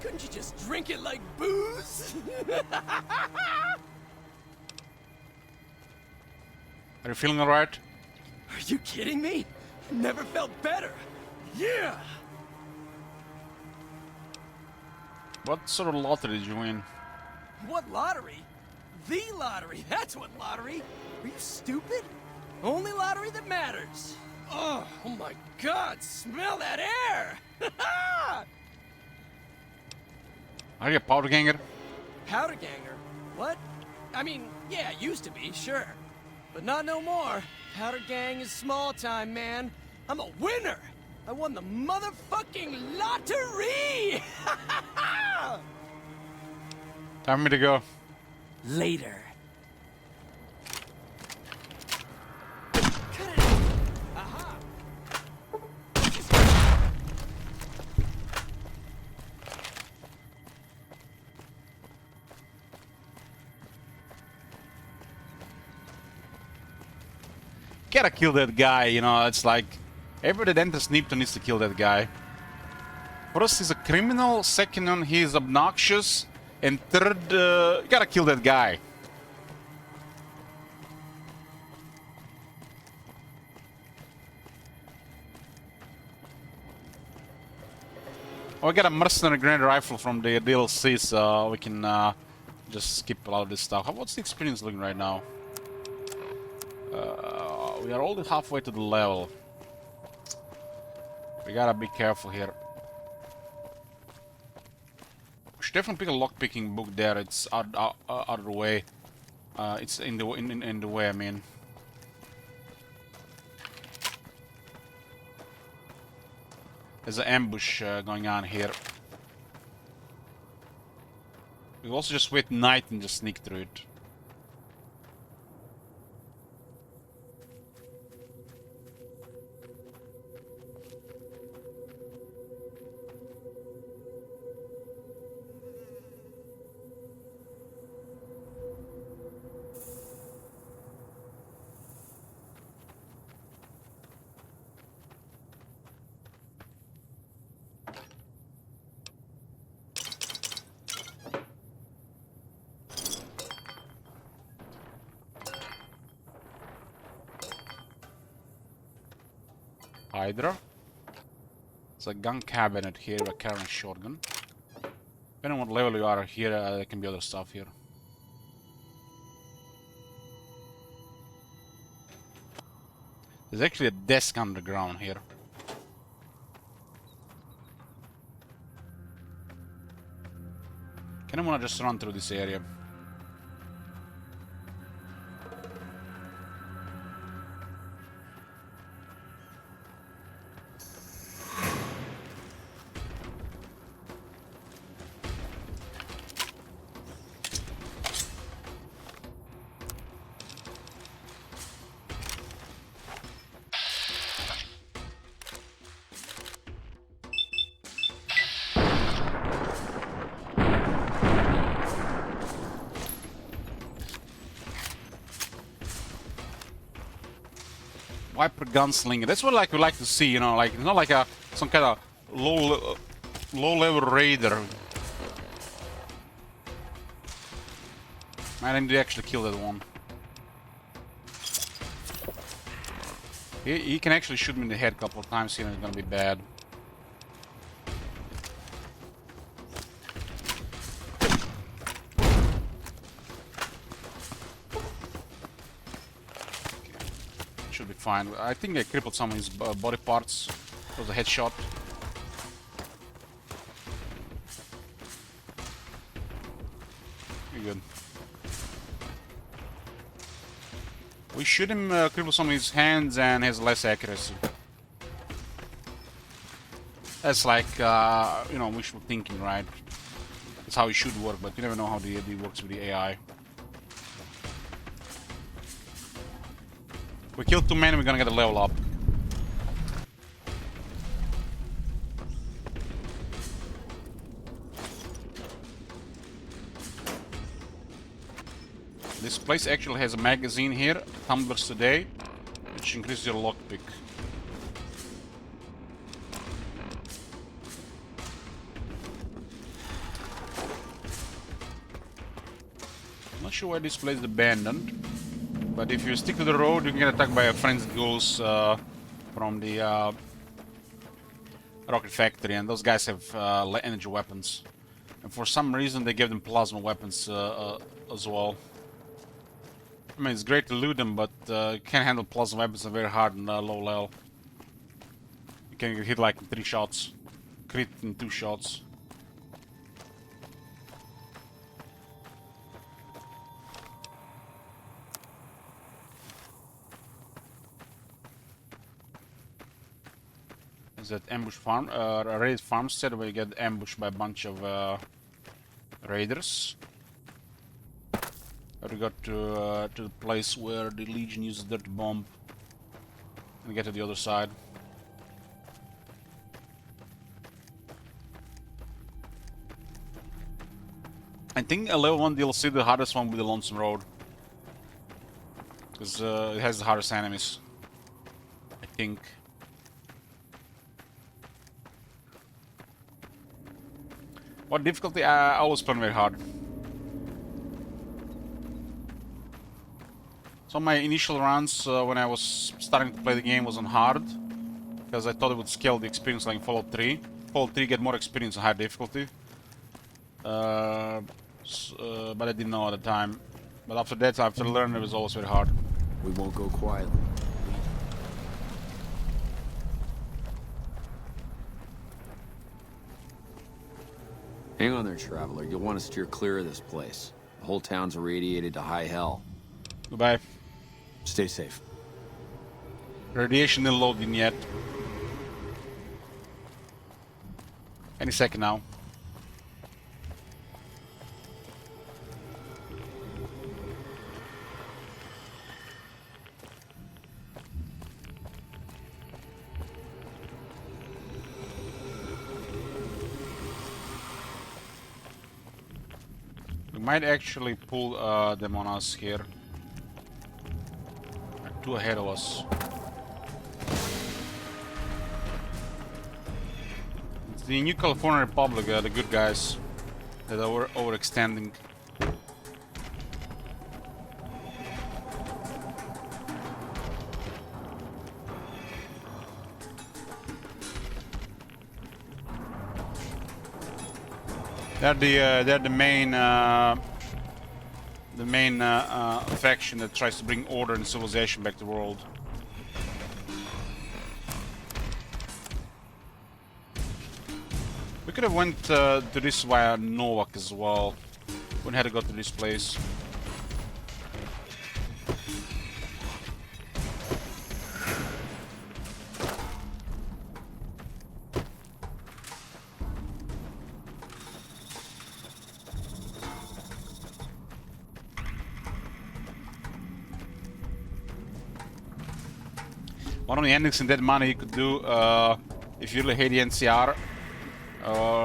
[SPEAKER 10] Couldn't you just drink it like booze?
[SPEAKER 1] Are you feeling alright?
[SPEAKER 10] Are you kidding me? Never felt better. Yeah!
[SPEAKER 1] What sort of lottery did you win?
[SPEAKER 10] What lottery? The lottery, that's what lottery. Are you stupid? Only lottery that matters. Oh my god, smell that air!
[SPEAKER 1] Are you a powder ganger?
[SPEAKER 10] Powder ganger? What? I mean, yeah, used to be, sure. But not no more. Powder gang is small time, man. I'm a winner! I won the motherfucking lottery!
[SPEAKER 1] Time for me to go.
[SPEAKER 10] Later.
[SPEAKER 1] Gotta kill that guy, you know, it's like everybody that enters Nipton needs to kill that guy. First, he's a criminal, second one, he's obnoxious, and third, you gotta kill that guy. Oh, I got a mercenary grenade rifle from the DLC, so we can just skip a lot of this stuff. What's the experience looking right now? We are already halfway to the level. We gotta be careful here. We should definitely pick a lockpicking book there. It's out of the way. It's in the way. I mean. There's an ambush going on here. We also just wait night and just sneak through it. Hydra. There's a gun cabinet here, a carrying shotgun. Depending on what level you are here, there can be other stuff here. There's actually a desk underground here. Kinda wanna just run through this area. Viper gunslinger. That's what we like to see, you know, like it's not like some kind of low level raider. Man, I need to actually kill that one. He can actually shoot me in the head a couple of times here and it's gonna be bad. should be fine. I think I crippled some of his body parts. It was a headshot. You're good. We shoot him, cripple some of his hands and has less accuracy. That's like, you know, wishful thinking, right? That's how it should work, but you never know how it works with the AI. We killed 2 men, we're gonna get a level up. This place actually has a magazine here, tumblers today, which increases your lockpick. I'm not sure why this place is abandoned, but if you stick to the road, you can get attacked by a friend's ghouls from the rocket factory, and those guys have energy weapons. And for some reason, they give them plasma weapons as well. I mean, it's great to loot them, but you can't handle plasma weapons. Are very hard and low level. You can get hit like in 3 shots, crit in 2 shots. Is that ambush farm? A raid farmstead where you get ambushed by a bunch of raiders. We got to the place where the Legion uses dirty bomb and get to the other side. I think a level 1 DLC, the hardest one, will be the Lonesome Road, because it has the hardest enemies, I think. What difficulty? I always play very hard. So my initial runs when I was starting to play the game was on hard, because I thought it would scale the experience like in Fallout 3. Fallout 3 get more experience on high difficulty, but I didn't know at the time. But after that, after learning, it was always very hard.
[SPEAKER 9] We won't go quietly. Hang on there, traveler. You'll want to steer clear of this place. The whole town's irradiated to high hell.
[SPEAKER 1] Goodbye.
[SPEAKER 9] Stay safe.
[SPEAKER 1] Radiation didn't load in yet. Any second now. We might actually pull them on us here. They're 2 ahead of us. It's the New California Republic, the good guys that are overextending. They're the main faction that tries to bring order and civilization back to the world. We could have went to this via Novak as well. Wouldn't have to go to this place. One of the endings in Dead Money you could do, if you really hate the NCR,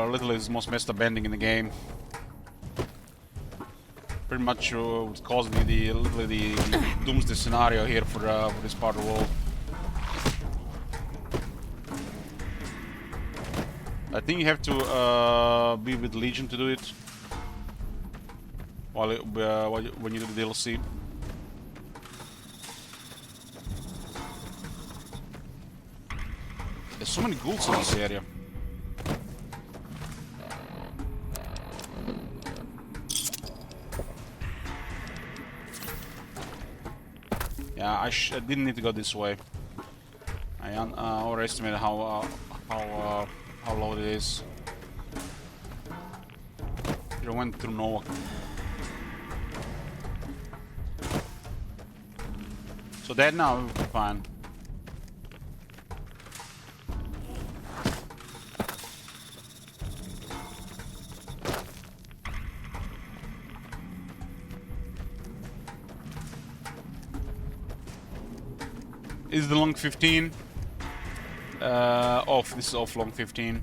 [SPEAKER 1] literally is the most messed up ending in the game. Pretty much would cause literally the doomsday scenario here for this part of the world. I think you have to be with Legion to do it when you do the DLC. There's so many ghouls in this area. Yeah, I didn't need to go this way. I overestimated how low it is. I went through Novak. So that now we'll be fine. Is the long 15? Off. This is off long 15.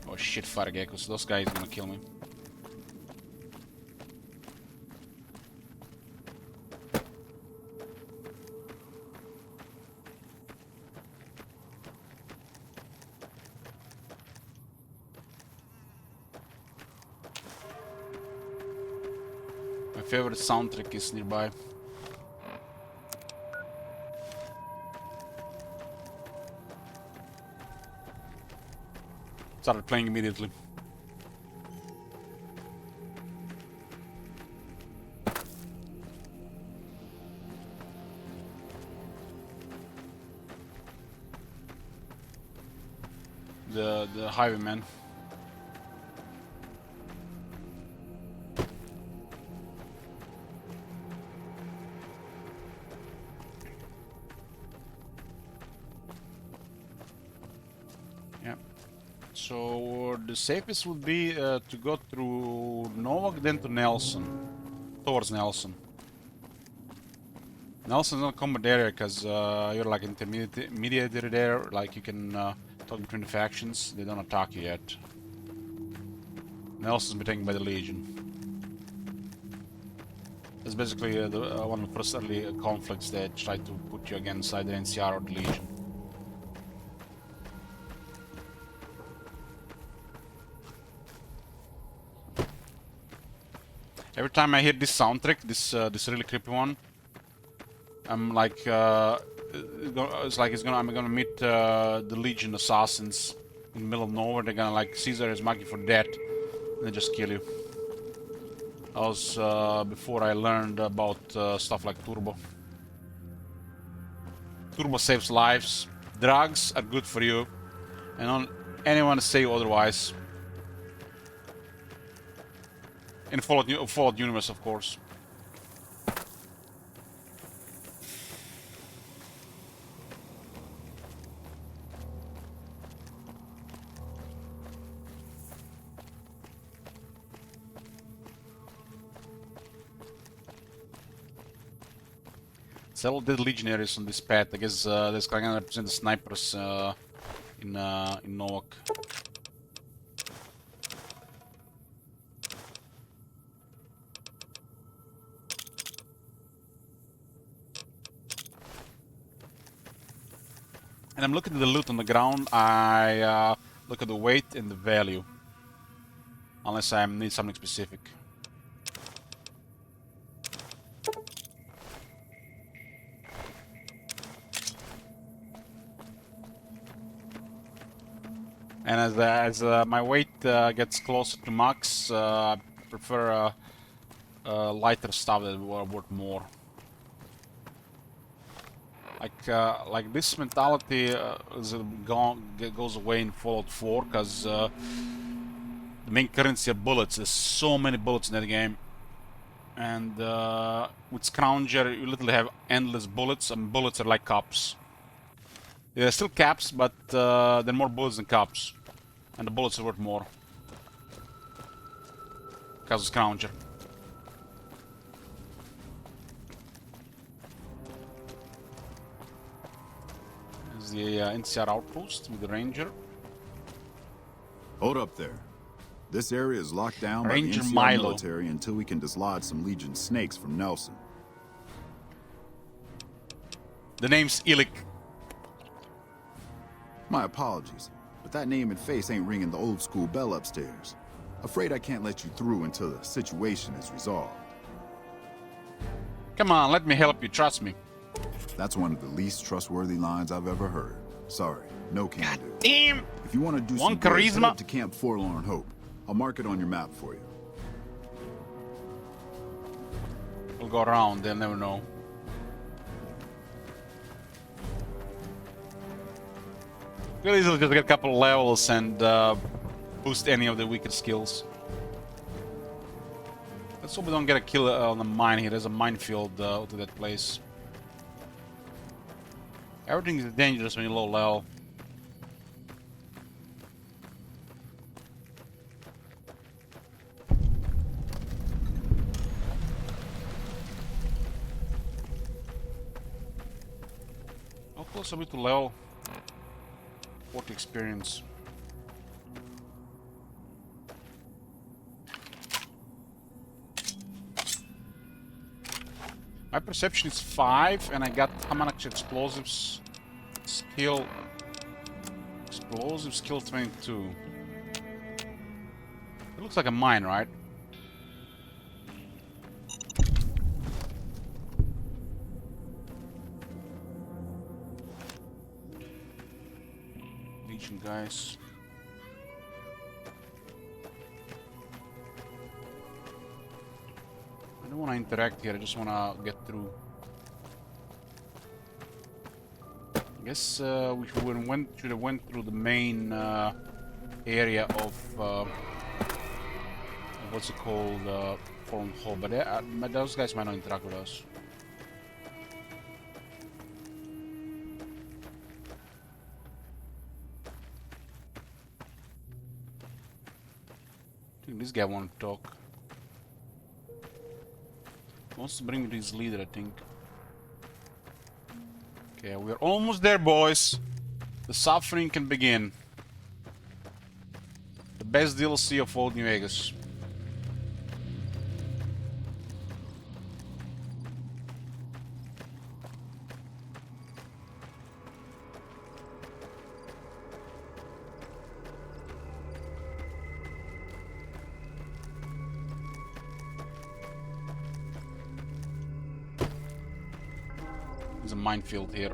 [SPEAKER 1] Oh shit, fire geckos. Those guys are gonna kill me. My favorite soundtrack is nearby. Started playing immediately. The highwayman. Yeah. So the safest would be to go through Novak, then to Nelson, towards Nelson. Nelson's not a combat area because you're like intermediary there, like you can talk between the factions. They don't attack you yet. Nelson's been taken by the Legion. It's basically one of the first early conflicts that try to put you against either NCR or the Legion. Every time I hear this soundtrack, this really creepy one, I'm like, I'm gonna meet the Legion assassins in the middle of nowhere. They're gonna like Caesar is marking for death, and they just kill you. That was before I learned about stuff like Turbo. Turbo saves lives. Drugs are good for you, and don't anyone say otherwise. In Fallout universe, of course. Several dead legionaries on this path. I guess there's kind of represent the snipers in Novak. And I'm looking at the loot on the ground. I look at the weight and the value, unless I need something specific. And as my weight gets closer to max, I prefer lighter stuff that are worth more. Like this mentality goes away in Fallout 4 because the main currency are bullets. There's so many bullets in that game, and with Scrounger you literally have endless bullets, and bullets are like cups. They're still caps, but they're more bullets than cups, and the bullets are worth more because of Scrounger. The NCR outpost with the Ranger.
[SPEAKER 3] Hold up there. This area is locked down by the
[SPEAKER 1] Ranger
[SPEAKER 3] NCR
[SPEAKER 1] Milo.
[SPEAKER 3] military until we can dislodge some Legion snakes from Nelson.
[SPEAKER 1] The name's Illik.
[SPEAKER 3] My apologies, but that name and face ain't ringing the old school bell upstairs. Afraid I can't let you through until the situation is resolved.
[SPEAKER 1] Come on, let me help you, trust me.
[SPEAKER 3] That's one of the least trustworthy lines I've ever heard. Sorry, no can do.
[SPEAKER 1] Damn!
[SPEAKER 3] If you want to do
[SPEAKER 1] One
[SPEAKER 3] some good, head
[SPEAKER 1] charisma.
[SPEAKER 3] up to Camp Forlorn Hope. I'll mark it on your map for you.
[SPEAKER 1] We'll go around, they'll never know. We'll easily just get a couple levels and boost any of the weaker skills. Let's hope we don't get a kill on the mine here. There's a minefield to that place. Everything is dangerous when you're low level. How close are we to level 40 experience? My perception is 5, and I got how much explosives? Skill. Explosive skill 22. It looks like a mine, right? Legion guys. I don't want to interact here, I just want to get through. I guess we should have went through the main area of what's it called, Forlorn Hope, but those guys might not interact with us. I think this guy wants to talk. Wants to bring me to his leader, I think. Okay, we're almost there, boys. The suffering can begin. The best DLC of old New Vegas. There's a minefield here.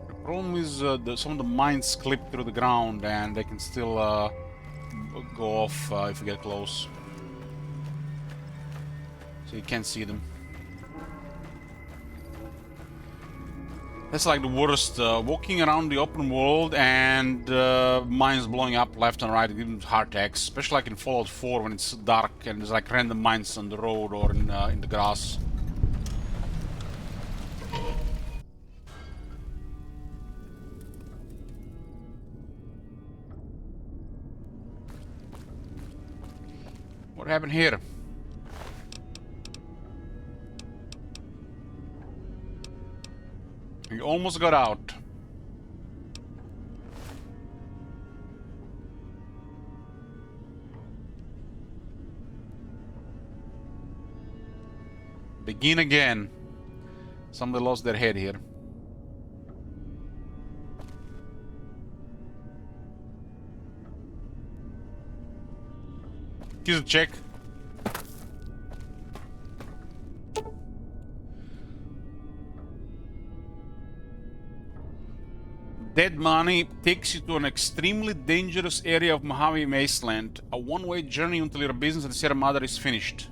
[SPEAKER 1] The problem is some of the mines clip through the ground and they can still go off if you get close. So you can't see them. That's like the worst, walking around the open world and mines blowing up left and right, it gives them heart attacks, especially like in Fallout 4 when it's dark and there's like random mines on the road or in the grass. What happened here? We almost got out. Begin again. Somebody lost their head here. Here's a check. Dead money takes you to an extremely dangerous area of Mojave Wasteland, a one-way journey until your business at the Sierra Madre is finished.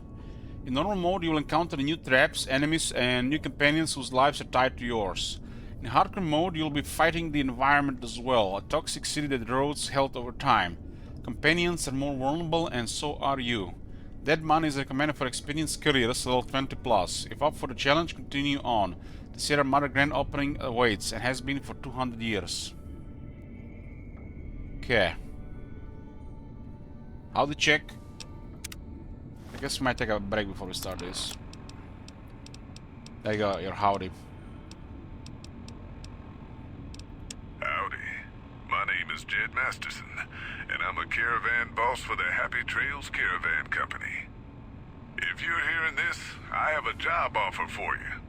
[SPEAKER 1] In normal mode, you will encounter new traps, enemies, and new companions whose lives are tied to yours. In hardcore mode, you'll be fighting the environment as well, a toxic city that erodes health over time. Companions are more vulnerable, and so are you. Dead money is recommended for experienced careers, level 20+. If up for the challenge, continue on. The Sierra Madre grand opening awaits and has been for 200 years. Okay. Howdy check. I guess we might take a break before we start this. There you go, your howdy.
[SPEAKER 11] Howdy. My name is Jed Masterson, and I'm a caravan boss for the Happy Trails Caravan Company. If you're hearing this, I have a job offer for you.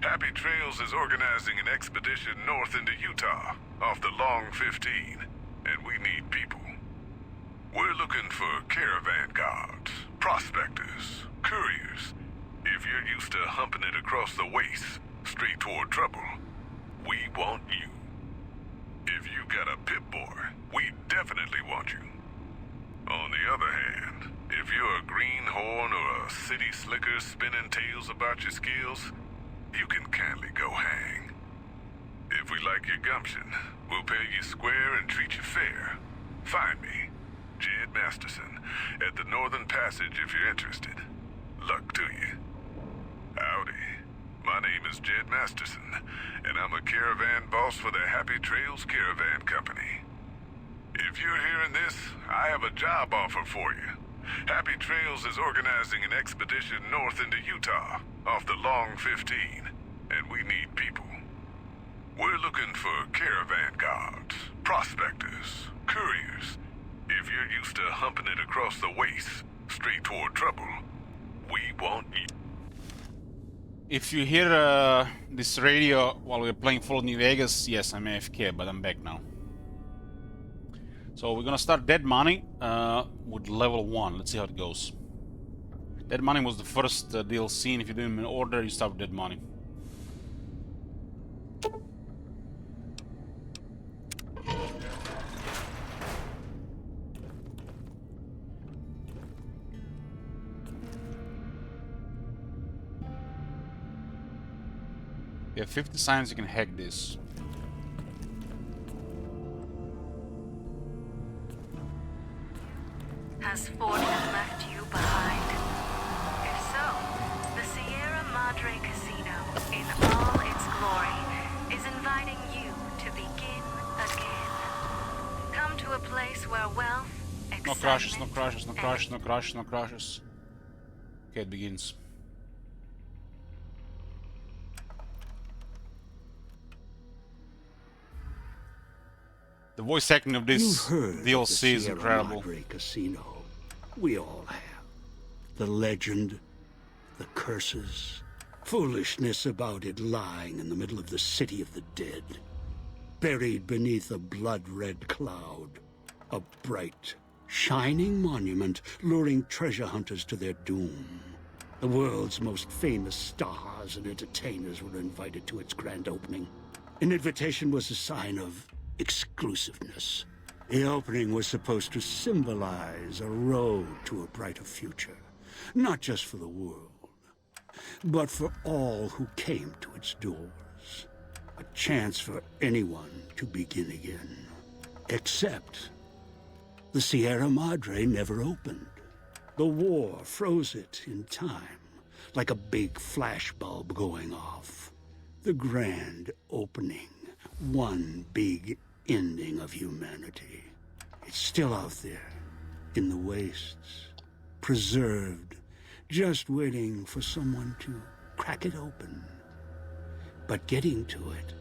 [SPEAKER 11] Happy Trails is organizing an expedition north into Utah, off the Long 15, and we need people. We're looking for caravan guards, prospectors, couriers. If you're used to humping it across the waste, straight toward trouble, we want you. If you got a Pip-Boy, we definitely want you. On the other hand, if you're a greenhorn or a city slicker spinning tales about your skills, you can kindly go hang. If we like your gumption, we'll pay you square and treat you fair. Find me, Jed Masterson, at the Northern Passage if you're interested. Luck to you. Howdy. My name is Jed Masterson, and I'm a caravan boss for the Happy Trails Caravan Company. If you're hearing this, I have a job offer for you. Happy Trails is organizing an expedition north into Utah, off the Long 15, and we need people. We're looking for caravan guards, prospectors, couriers. If you're used to humping it across the waste, straight toward trouble, we want you.
[SPEAKER 1] If you hear this radio while we're playing Fallout New Vegas, yes, I'm AFK, but I'm back now. So we're gonna start Dead Money with level 1. Let's see how it goes. Dead Money was the first DLC, and if you do them in order, you start with Dead Money. You have 50 signs you can hack this.
[SPEAKER 7] Has fortune left you behind? If so, the Sierra Madre Casino, in all its glory, is inviting you to begin again. Come to a place where wealth,
[SPEAKER 1] No crashes, no crashes, no crashes, no crashes, no crashes. Okay, it begins. The voice acting of this DLC is incredible.
[SPEAKER 12] Madre Casino. We all have. The legend, the curses, foolishness about it lying in the middle of the city of the dead, buried beneath a blood-red cloud, a bright, shining monument luring treasure hunters to their doom. The world's most famous stars and entertainers were invited to its grand opening. An invitation was a sign of exclusiveness. The opening was supposed to symbolize a road to a brighter future, not just for the world, but for all who came to its doors. A chance for anyone to begin again. Except the Sierra Madre never opened. The war froze it in time, like a big flashbulb going off. The grand opening, one big ending of humanity. It's still out there, in the wastes, preserved, just waiting for someone to crack it open. But getting to it,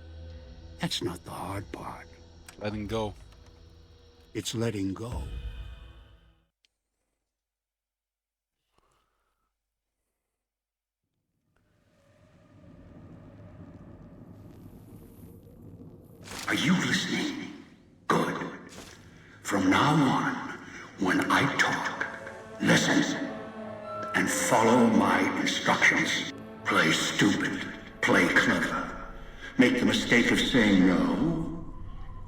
[SPEAKER 12] that's not the hard part.
[SPEAKER 1] Letting go.
[SPEAKER 12] It's letting go. Are you listening? Good. From now on, when I talk, listen and follow my instructions. Play stupid. Play clever. Make the mistake of saying no.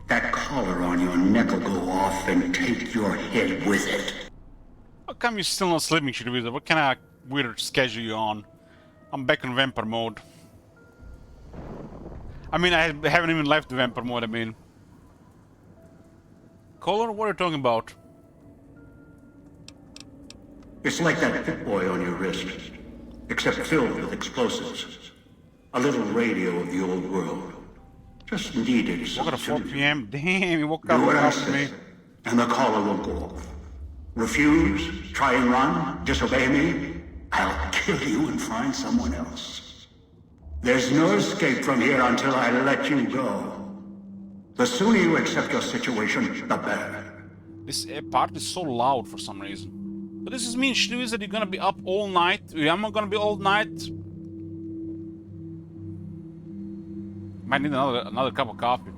[SPEAKER 12] That collar on your neck will go off and take your head with it.
[SPEAKER 1] How come you're still not sleeping, Shirvisa? What kind of weird schedule you on? I'm back in vampire mode. I mean, I haven't even left the vampire mode, I mean. Color? What are you talking about?
[SPEAKER 12] It's like that Pip-Boy on your wrist, except filled with explosives. A little radio of the old world. Just needed some.
[SPEAKER 1] Woke up at 4 p.m. Damn, you woke up
[SPEAKER 12] Do what I
[SPEAKER 1] after me.
[SPEAKER 12] say, and the collar won't go off. Refuse, try and run, disobey me, I'll kill you and find someone else. There's no escape from here until I let you go. The sooner you accept your situation, the better.
[SPEAKER 1] This part is so loud for some reason. But this is mean, Shirvisa, that you're gonna be up all night. I'm not gonna be all night. Might need another cup of coffee.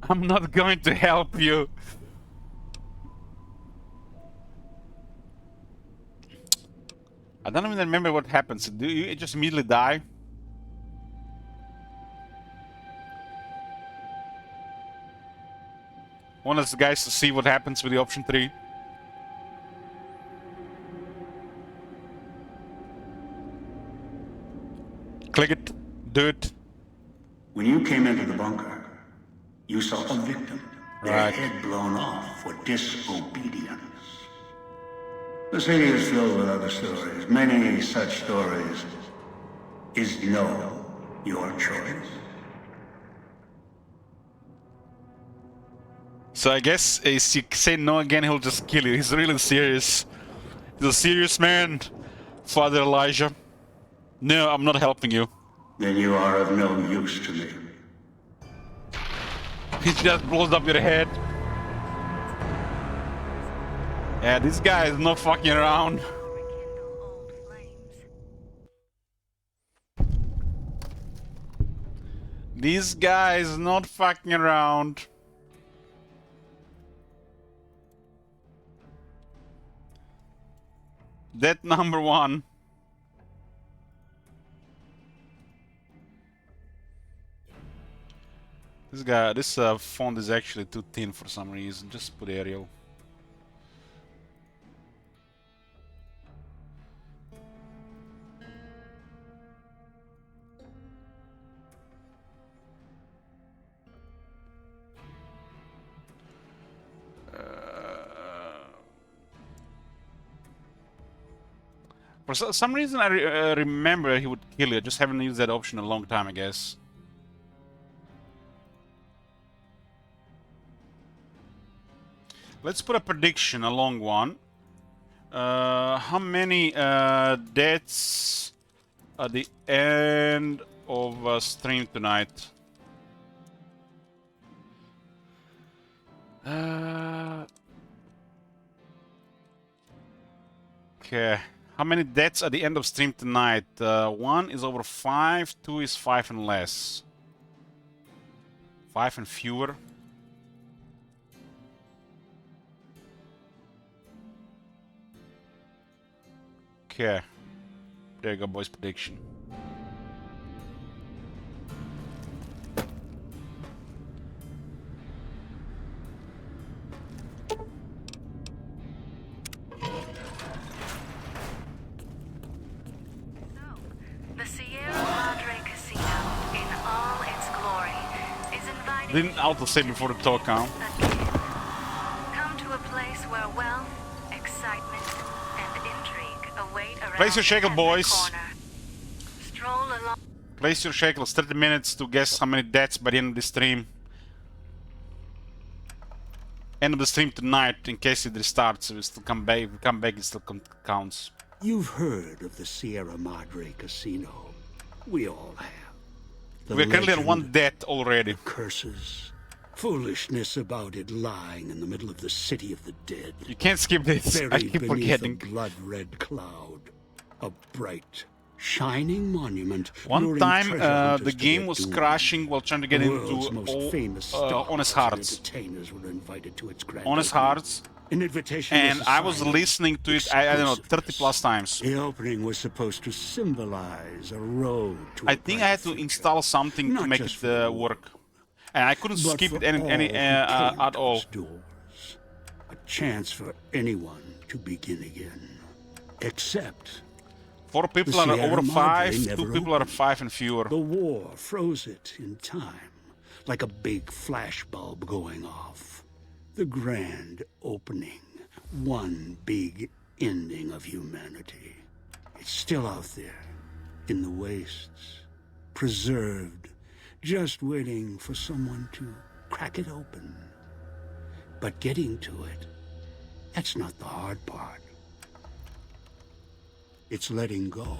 [SPEAKER 1] I'm not going to help you. I don't even remember what happens. Do you just immediately die? Want us guys to see what happens with the option 3? Click it. Do it.
[SPEAKER 12] When you came into the bunker, you saw a victim, their head blown off for disobedience. The city is filled with other stories, many such stories. Is no your choice?
[SPEAKER 1] So I guess if you say no again, he'll just kill you. He's really serious. He's a serious man, Father Elijah. No, I'm not helping you.
[SPEAKER 12] Then you are of no use to me.
[SPEAKER 1] He just blows up your head. Yeah, this guy is not fucking around. This guy is not fucking around. Death number 1. This font is actually too thin for some reason. Just put Arial. For some reason, I remember he would kill you. I just haven't used that option in a long time, I guess. Let's put a prediction, a long one. How many deaths at the end of stream tonight? Okay. How many deaths at the end of stream tonight? 1 is over 5, 2 is 5 and less. 5 and fewer. Okay. There you go, boys. Prediction.
[SPEAKER 7] The Sierra Madre Casino, in all its glory, is inviting
[SPEAKER 1] Didn't auto-save before the talk, huh?
[SPEAKER 7] come to a place where wealth, excitement, and intrigue await around
[SPEAKER 1] Place your shackle,
[SPEAKER 7] every
[SPEAKER 1] boys.
[SPEAKER 7] corner. Stroll along.
[SPEAKER 1] Place your shackles. 30 minutes to guess how many deaths by the end of the stream. End of the stream tonight, in case it restarts. We still come back. If we come back, it still counts.
[SPEAKER 12] You've heard of the Sierra Madre Casino. We all have.
[SPEAKER 1] We're currently on 1 death already.
[SPEAKER 12] Curses. Foolishness about it lying in the middle of the city of the dead.
[SPEAKER 1] You can't skip this. I
[SPEAKER 12] Buried
[SPEAKER 1] keep
[SPEAKER 12] beneath
[SPEAKER 1] forgetting.
[SPEAKER 12] a blood-red cloud. A bright, shining monument.
[SPEAKER 1] One
[SPEAKER 12] luring
[SPEAKER 1] time,
[SPEAKER 12] treasure
[SPEAKER 1] the
[SPEAKER 12] hunters to
[SPEAKER 1] game
[SPEAKER 12] their
[SPEAKER 1] was
[SPEAKER 12] doom.
[SPEAKER 1] crashing while trying to get
[SPEAKER 12] The
[SPEAKER 1] into
[SPEAKER 12] world's most famous stars
[SPEAKER 1] Honest
[SPEAKER 12] and
[SPEAKER 1] Hearts.
[SPEAKER 12] entertainers were invited to its grand
[SPEAKER 1] Honest
[SPEAKER 12] opening.
[SPEAKER 1] Hearts.
[SPEAKER 12] An invitation
[SPEAKER 1] And
[SPEAKER 12] was a
[SPEAKER 1] I was
[SPEAKER 12] sign of
[SPEAKER 1] listening to it, I don't know, 30 plus times.
[SPEAKER 12] The opening was supposed to symbolize a road to
[SPEAKER 1] I think I had to install something to
[SPEAKER 12] Not
[SPEAKER 1] make
[SPEAKER 12] just
[SPEAKER 1] it work. And I couldn't
[SPEAKER 12] but
[SPEAKER 1] skip
[SPEAKER 12] for
[SPEAKER 1] it any
[SPEAKER 12] all who came
[SPEAKER 1] at
[SPEAKER 12] to
[SPEAKER 1] all.
[SPEAKER 12] its doors. A chance for anyone to begin again. Except
[SPEAKER 1] 4 people
[SPEAKER 12] the
[SPEAKER 1] are
[SPEAKER 12] Sierra
[SPEAKER 1] over
[SPEAKER 12] Madre
[SPEAKER 1] 5, 2
[SPEAKER 12] never
[SPEAKER 1] people are
[SPEAKER 12] opened.
[SPEAKER 1] 5 and fewer.
[SPEAKER 12] The war froze it in time, like a big flashbulb going off. The grand opening. One big ending of humanity. It's still out there, in the wastes, preserved, just waiting for someone to crack it open. But getting to it, that's not the hard part. It's letting go.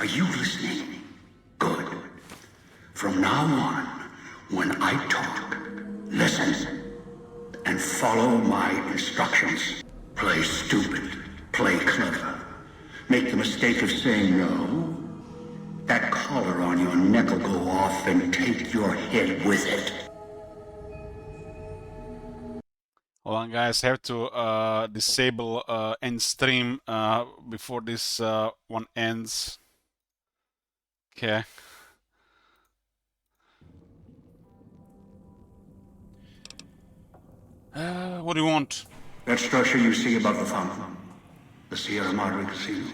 [SPEAKER 12] Are you listening? Good. From now on, when I talk, listen and follow my instructions. Play stupid. Play clever. Make the mistake of saying no. That collar on your neck will go off and take your head with it.
[SPEAKER 1] Hold on, guys. I have to disable end stream before this one ends. Okay. What do you want?
[SPEAKER 12] That structure you see above the fountain, the Sierra Madre Casino.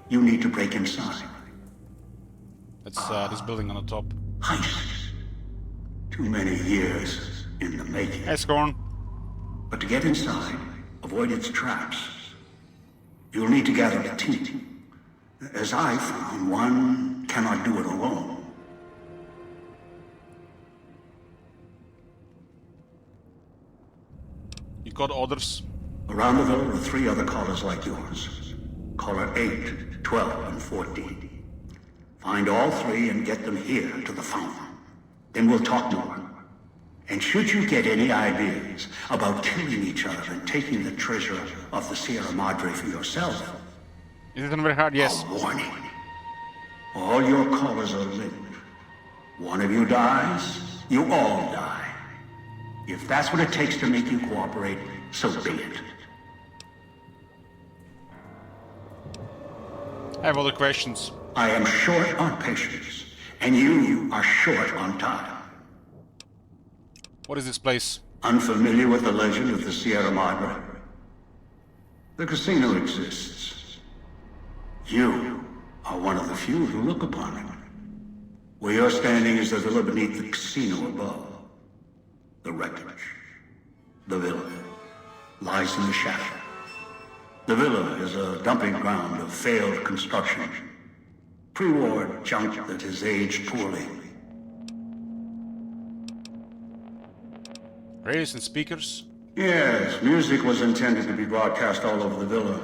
[SPEAKER 12] You need to break inside.
[SPEAKER 1] It's this building on the top.
[SPEAKER 12] Heist. Too many years in the making.
[SPEAKER 1] Hey, Scorn.
[SPEAKER 12] But to get inside, avoid its traps. You'll need to gather a team. As I found, one cannot do it alone.
[SPEAKER 1] You got orders?
[SPEAKER 12] Around the villa are 3 other collars like yours. Collar 8, 12, and 14. Find all 3 and get them here to the fountain. Then we'll talk more. And should you get any ideas about killing each other and taking the treasure of the Sierra Madre for yourself...
[SPEAKER 1] Is it very hard? Yes.
[SPEAKER 12] A warning. All your collars are linked. One of you dies, you all die. If that's what it takes to make you cooperate, so be it.
[SPEAKER 1] I have other questions.
[SPEAKER 12] I am short on patience, and you are short on time.
[SPEAKER 1] What is this place?
[SPEAKER 12] Unfamiliar with the legend of the Sierra Madre? The casino exists. You are one of the few who look upon it. Where you're standing is the villa beneath the casino above. The wreckage. The villa lies in the shadow. The villa is a dumping ground of failed construction. Pre-war junk that has aged poorly.
[SPEAKER 1] Radios and speakers?
[SPEAKER 12] Yes, music was intended to be broadcast all over the villa.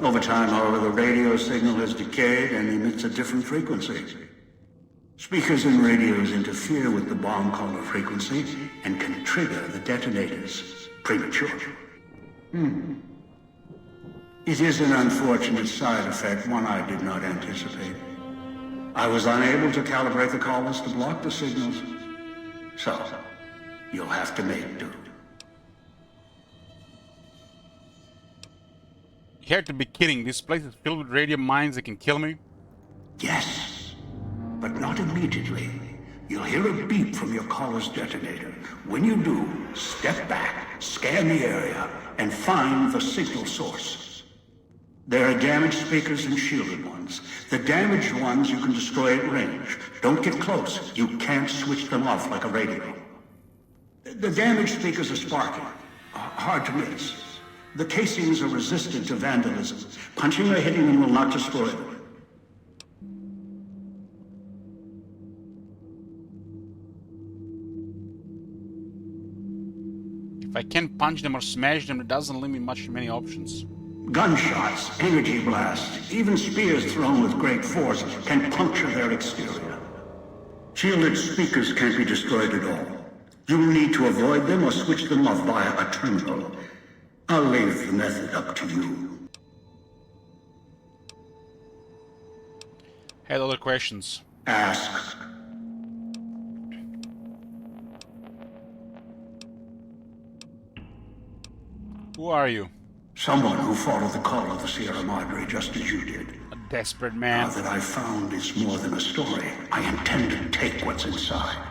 [SPEAKER 12] Over time, however, the radio signal has decayed and emits a different frequency. Speakers and radios interfere with the bomb caller frequency and can trigger the detonators prematurely. It is an unfortunate side effect, one I did not anticipate. I was unable to calibrate the collars to block the signals. So, you'll have to make do.
[SPEAKER 1] You have to be kidding. This place is filled with radio mines that can kill me.
[SPEAKER 12] Yes, but not immediately. You'll hear a beep from your collar's detonator. When you do, step back, scan the area, and find the signal source. There are damaged speakers and shielded ones. The damaged ones you can destroy at range. Don't get close. You can't switch them off like a radio. The damaged speakers are sparking. Hard to miss. The casings are resistant to vandalism. Punching or hitting them will not destroy them.
[SPEAKER 1] If I can't punch them or smash them, it doesn't leave me many options.
[SPEAKER 12] Gunshots, energy blasts, even spears thrown with great force can puncture their exterior. Shielded speakers can't be destroyed at all. You'll need to avoid them or switch them off via a terminal. I'll leave the method up to you.
[SPEAKER 1] Had other questions.
[SPEAKER 12] Ask.
[SPEAKER 1] Who are you?
[SPEAKER 12] Someone who followed the call of the Sierra Madre just as you did.
[SPEAKER 1] A desperate man.
[SPEAKER 12] Now that I've found it's more than a story, I intend to take what's inside.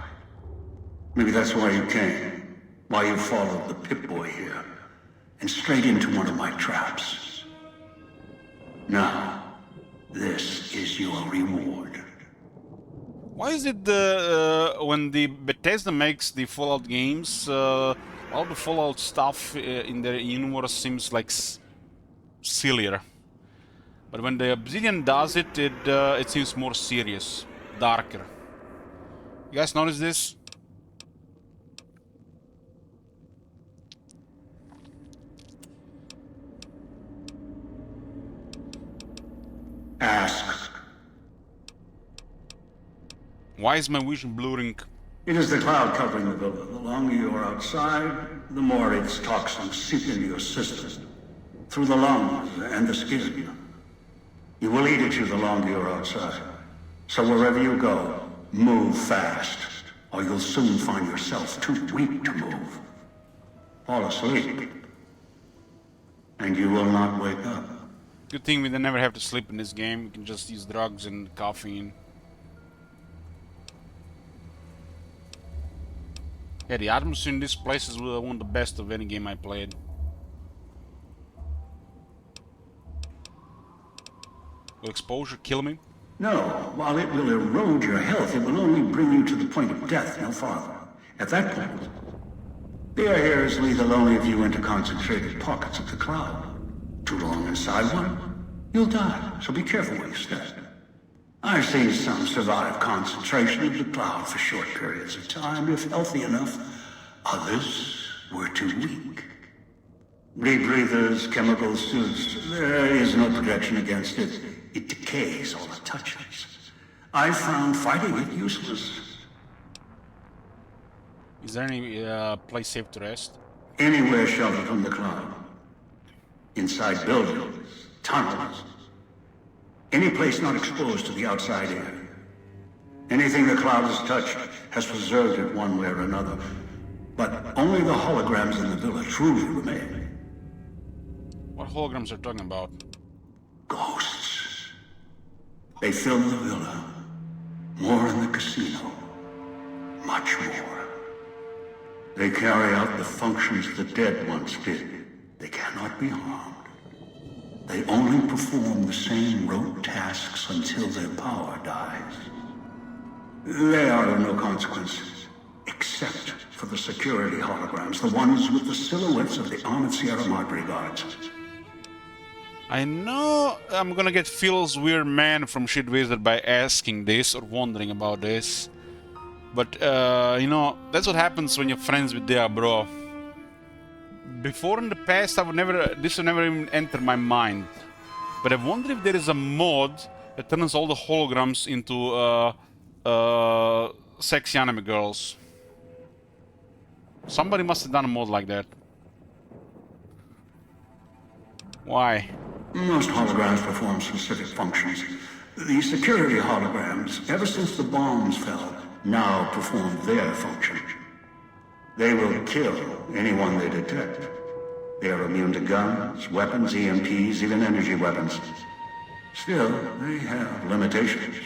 [SPEAKER 12] Maybe that's why you came. Why you followed the Pip-Boy here. And straight into one of my traps. Now, this is your reward.
[SPEAKER 1] Why is it when the Bethesda makes the Fallout games, all the Fallout stuff in their universe seems like sillier, but when the Obsidian does it, it seems more serious, darker. You guys notice this?
[SPEAKER 12] Ask.
[SPEAKER 1] Why is my vision blurring?
[SPEAKER 12] It is the cloud covering the villa. The longer you are outside, the more its toxins seep into your system, through the lungs and the skin. You will eat at you the longer you're outside. So wherever you go, move fast, or you'll soon find yourself too weak to move. Fall asleep, and you will not wake up.
[SPEAKER 1] Good thing we never have to sleep in this game. We can just use drugs and caffeine. Yeah, the atmosphere in this place is one of the best of any game I played. Will exposure kill me?
[SPEAKER 12] No, while it will erode your health, it will only bring you to the point of death, no farther. At that point, the air is lethal only if you enter concentrated pockets of the cloud. Too long inside one, you'll die, so be careful where you step. I've seen some survive concentration of the cloud for short periods of time, if healthy enough. Others were too weak. Rebreathers, chemical suits, there is no protection against it. It decays all it touches. I found fighting it useless.
[SPEAKER 1] Is there any place safe to rest?
[SPEAKER 12] Anywhere sheltered from the cloud. Inside buildings, tunnels. Any place not exposed to the outside air. Anything the cloud has touched has preserved it one way or another. But only the holograms in the villa truly remain.
[SPEAKER 1] What holograms are you talking about?
[SPEAKER 12] Ghosts. They fill the villa. More in the casino. Much more. They carry out the functions the dead once did. They cannot be harmed. They only perform the same rote tasks until their power dies. They are of no consequence, except for the security holograms, the ones with the silhouettes of the armored Sierra Madre guards.
[SPEAKER 1] I know I'm gonna get Phil's weird man from Shit Wizard by asking this or wondering about this. But, you know, that's what happens when you're friends with Dea, bro. Before in the past, this would never even enter my mind. But I wonder if there is a mod that turns all the holograms into sexy anime girls. Somebody must have done a mod like that. Why?
[SPEAKER 12] Most holograms perform specific functions. The security holograms, ever since the bombs fell, now perform their function. They will kill anyone they detect. They are immune to guns, weapons, EMPs, even energy weapons. Still, they have limitations.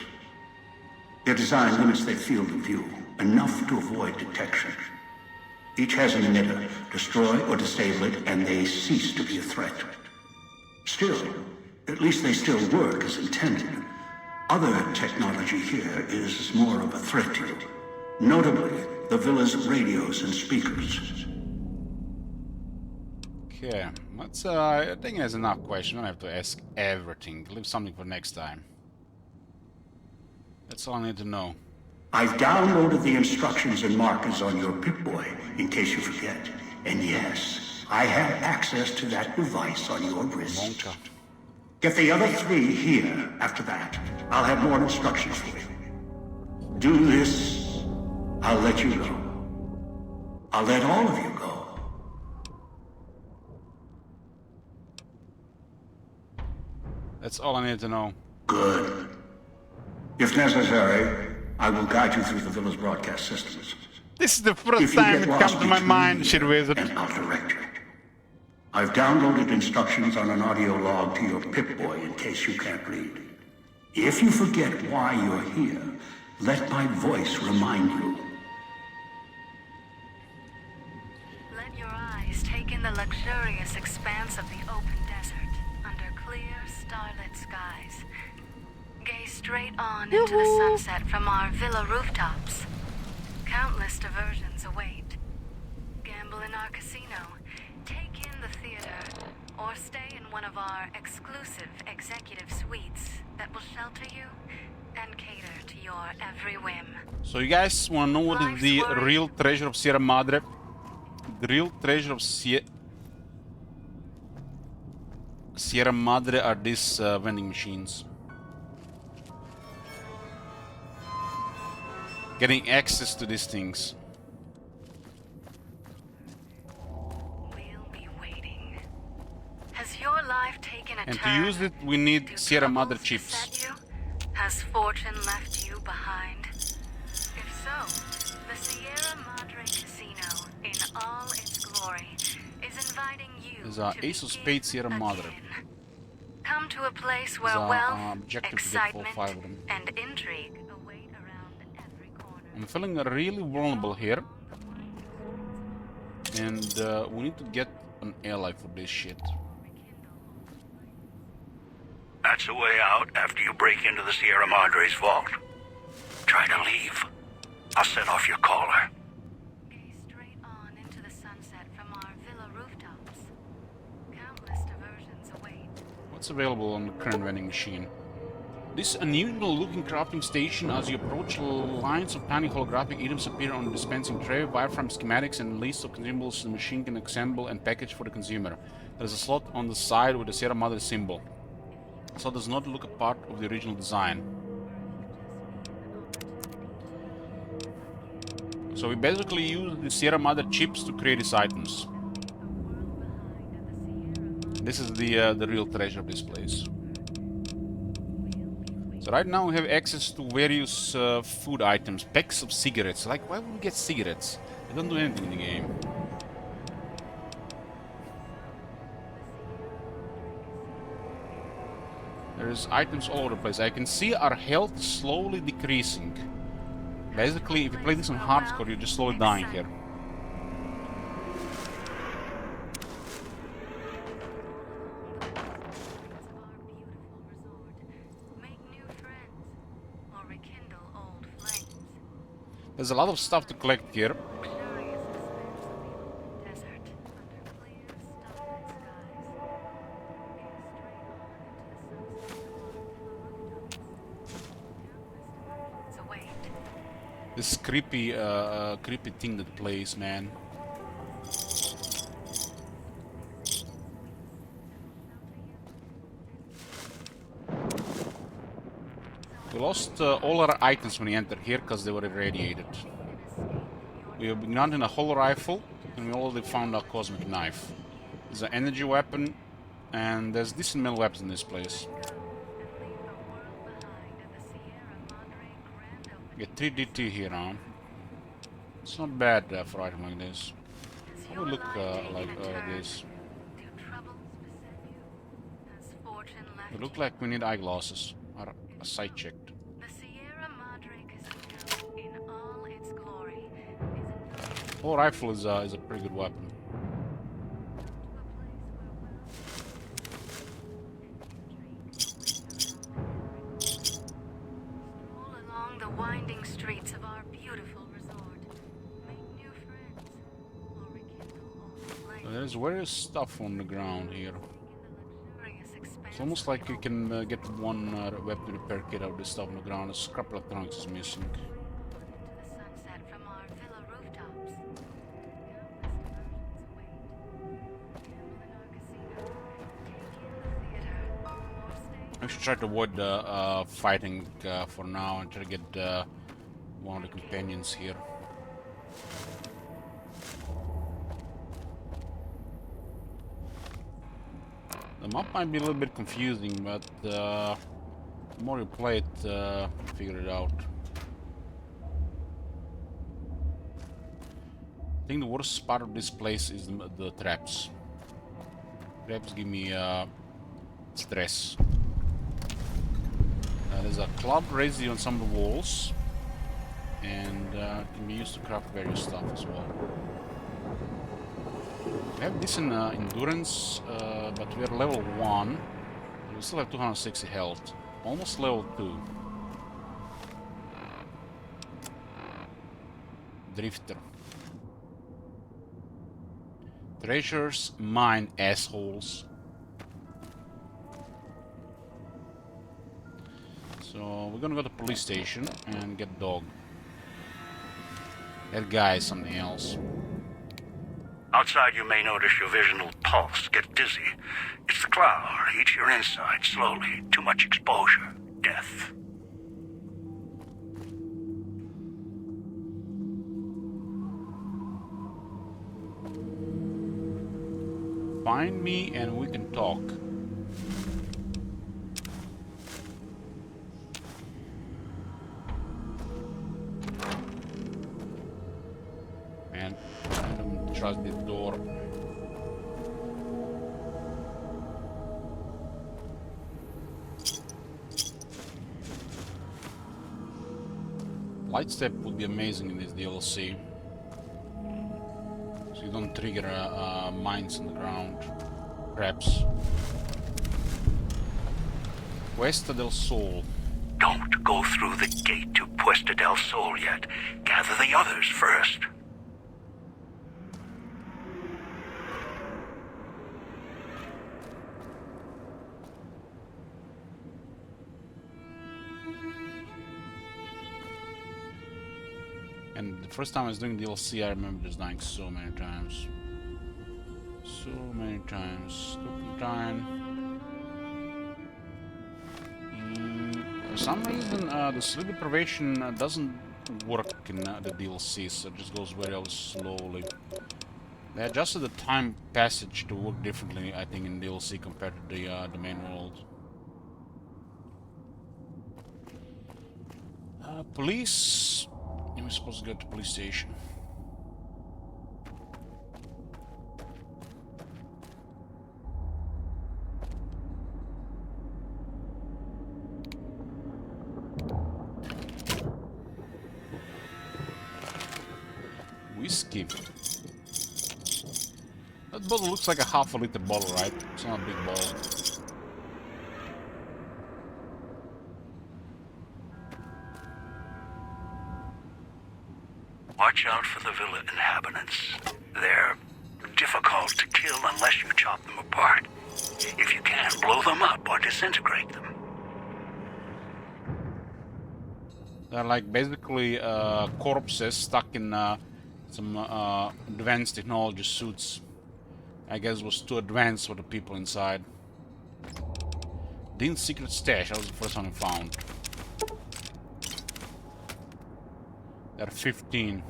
[SPEAKER 12] Their design limits their field of view, enough to avoid detection. Each has an emitter. Destroy or disable it, and they cease to be a threat. Still, at least they still work as intended. Other technology here is more of a threat to you. Notably, the villa's radios and speakers.
[SPEAKER 1] Okay, let's, I think that's enough question. I don't have to ask everything. Leave something for next time. That's all I need to know.
[SPEAKER 12] I've downloaded the instructions and markers on your Pip-Boy, in case you forget. And yes, I have access to that device on your wrist.
[SPEAKER 1] Monka.
[SPEAKER 12] Get the other 3 here after that. I'll have more instructions for you. Do this, I'll let you go. I'll let all of you go.
[SPEAKER 1] That's all I need to know.
[SPEAKER 12] Good. If necessary, I will guide you through the villa's broadcast systems.
[SPEAKER 1] This is the first time it comes to my mind, Shit Wizard.
[SPEAKER 12] And I'll direct you. I've downloaded instructions on an audio log to your Pip-Boy in case you can't read. If you forget why you're here, let my voice remind you.
[SPEAKER 7] Let your eyes take in the luxurious expanse of the open desert under clear, starlit skies. Gaze straight on into the sunset from our villa rooftops. Countless diversions await. Gamble in our casino, take in the theater, or stay in one of our exclusive executive suites that will shelter you and cater to your every whim.
[SPEAKER 1] So you guys want to know what is the real treasure of Sierra Madre? The real treasure of Sierra Madre are these vending machines. getting access to these things.
[SPEAKER 7] We'll be waiting. Has your life taken a
[SPEAKER 1] And to
[SPEAKER 7] turn?
[SPEAKER 1] use it, we need
[SPEAKER 7] Do
[SPEAKER 1] Sierra Madre
[SPEAKER 7] troubles
[SPEAKER 1] chips.
[SPEAKER 7] beset you? Has fortune left you behind? If so, the Sierra Madre Casino, in all its glory, is inviting you
[SPEAKER 1] There's
[SPEAKER 7] to
[SPEAKER 1] Ace of
[SPEAKER 7] begin
[SPEAKER 1] Spades Sierra Madre.
[SPEAKER 7] again. Come to a place where
[SPEAKER 1] There's a,
[SPEAKER 7] wealth,
[SPEAKER 1] objective to get full
[SPEAKER 7] excitement,
[SPEAKER 1] 5 of them.
[SPEAKER 7] and intrigue await around every corner.
[SPEAKER 1] I'm feeling really vulnerable here. And we need to get an ally for this shit.
[SPEAKER 12] That's the way out after you break into the Sierra Madre's vault. Try to leave. I'll set off your caller.
[SPEAKER 7] Gaze straight on into the sunset from our villa rooftops. Countless diversions await.
[SPEAKER 1] What's available on the current vending machine? This unusual looking crafting station. As you approach, lines of tiny holographic items appear on the dispensing tray. Wireframe schematics and lists of consumables the machine can assemble and package for the consumer. There's a slot on the side with the Sierra Madre symbol. So it does not look a part of the original design. So we basically use the Sierra Madre chips to create these items. This is the real treasure of this place. So right now we have access to various food items, packs of cigarettes. Like, why would we get cigarettes? They don't do anything in the game. There's items all over the place. I can see our health slowly decreasing. Basically, if you play this on hardcore, you're just slowly dying here. There's a lot of stuff to collect here. This creepy, creepy thing that plays, man. We lost all our items when we entered here because they were irradiated. We have been granted a hollow rifle, and we already found a cosmic knife. There's an energy weapon, and there's decent metal weapons in this place. Get 3 DT here now. It's not bad for an item like this. How would look like this? It look like we need eyeglasses. Or a sight checked. Oh, rifle is a pretty good weapon.
[SPEAKER 7] Winding streets of our beautiful resort. Make new friends or rekindle old flames.
[SPEAKER 1] There's various stuff on the ground here. It's almost like you can get one weapon repair kit out of this stuff on the ground. A scrap electronics is missing. I should try to avoid fighting for now and try to get one of the companions here. The map might be a little bit confusing, but the more you play it, you figure it out. I think the worst part of this place is the traps. Traps give me stress. There's a cloud residue on some of the walls, and can be used to craft various stuff as well. We have decent endurance, but we are level 1. We still have 260 health. Almost level 2. Drifter. Treasures, mine, assholes. So we're gonna go to the police station and get dog. That guy is something else.
[SPEAKER 12] Outside, you may notice your vision will pulse, get dizzy. It's the cloud. Eats your inside slowly. Too much exposure. Death.
[SPEAKER 1] Find me and we can talk. Man, I don't trust this door. Light step would be amazing in this DLC. So you don't trigger mines on the ground. Traps. Puesta del Sol.
[SPEAKER 12] Don't go through the gate to Puesta del Sol yet. Gather the others first.
[SPEAKER 1] And the first time I was doing DLC, I remember just dying so many times. So many times. Turpentine. For some reason, the sleep deprivation doesn't work in the DLC, so it just goes very slowly. They adjusted the time passage to work differently, I think, in DLC compared to the main world. Police. We're supposed to go to police station. Whiskey. That bottle looks like a half-a-liter bottle, right? It's not a big bottle.
[SPEAKER 12] Watch out for the villa inhabitants. They're difficult to kill unless you chop them apart. If you can, blow them up or disintegrate them.
[SPEAKER 1] They're like basically corpses stuck in some advanced technology suits. I guess it was too advanced for the people inside. Dean's secret stash, that was the first one I found. There are 15.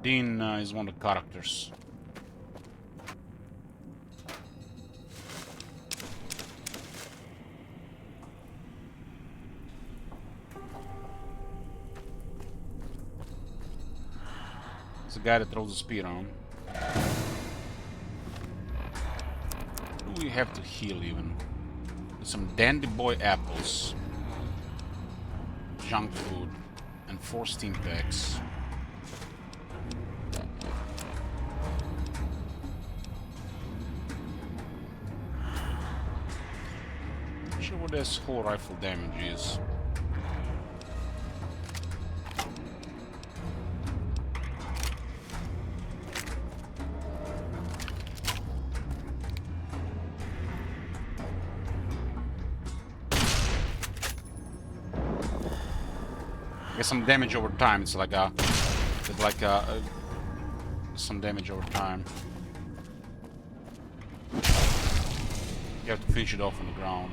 [SPEAKER 1] Dean is one of the characters. It's the guy that throws the spear on. What do we have to heal even? Some Dandy Boy apples, junk food, and 4 steam packs. Not sure what this whole rifle damage is. Get some damage over time. It's like some damage over time. You have to finish it off on the ground.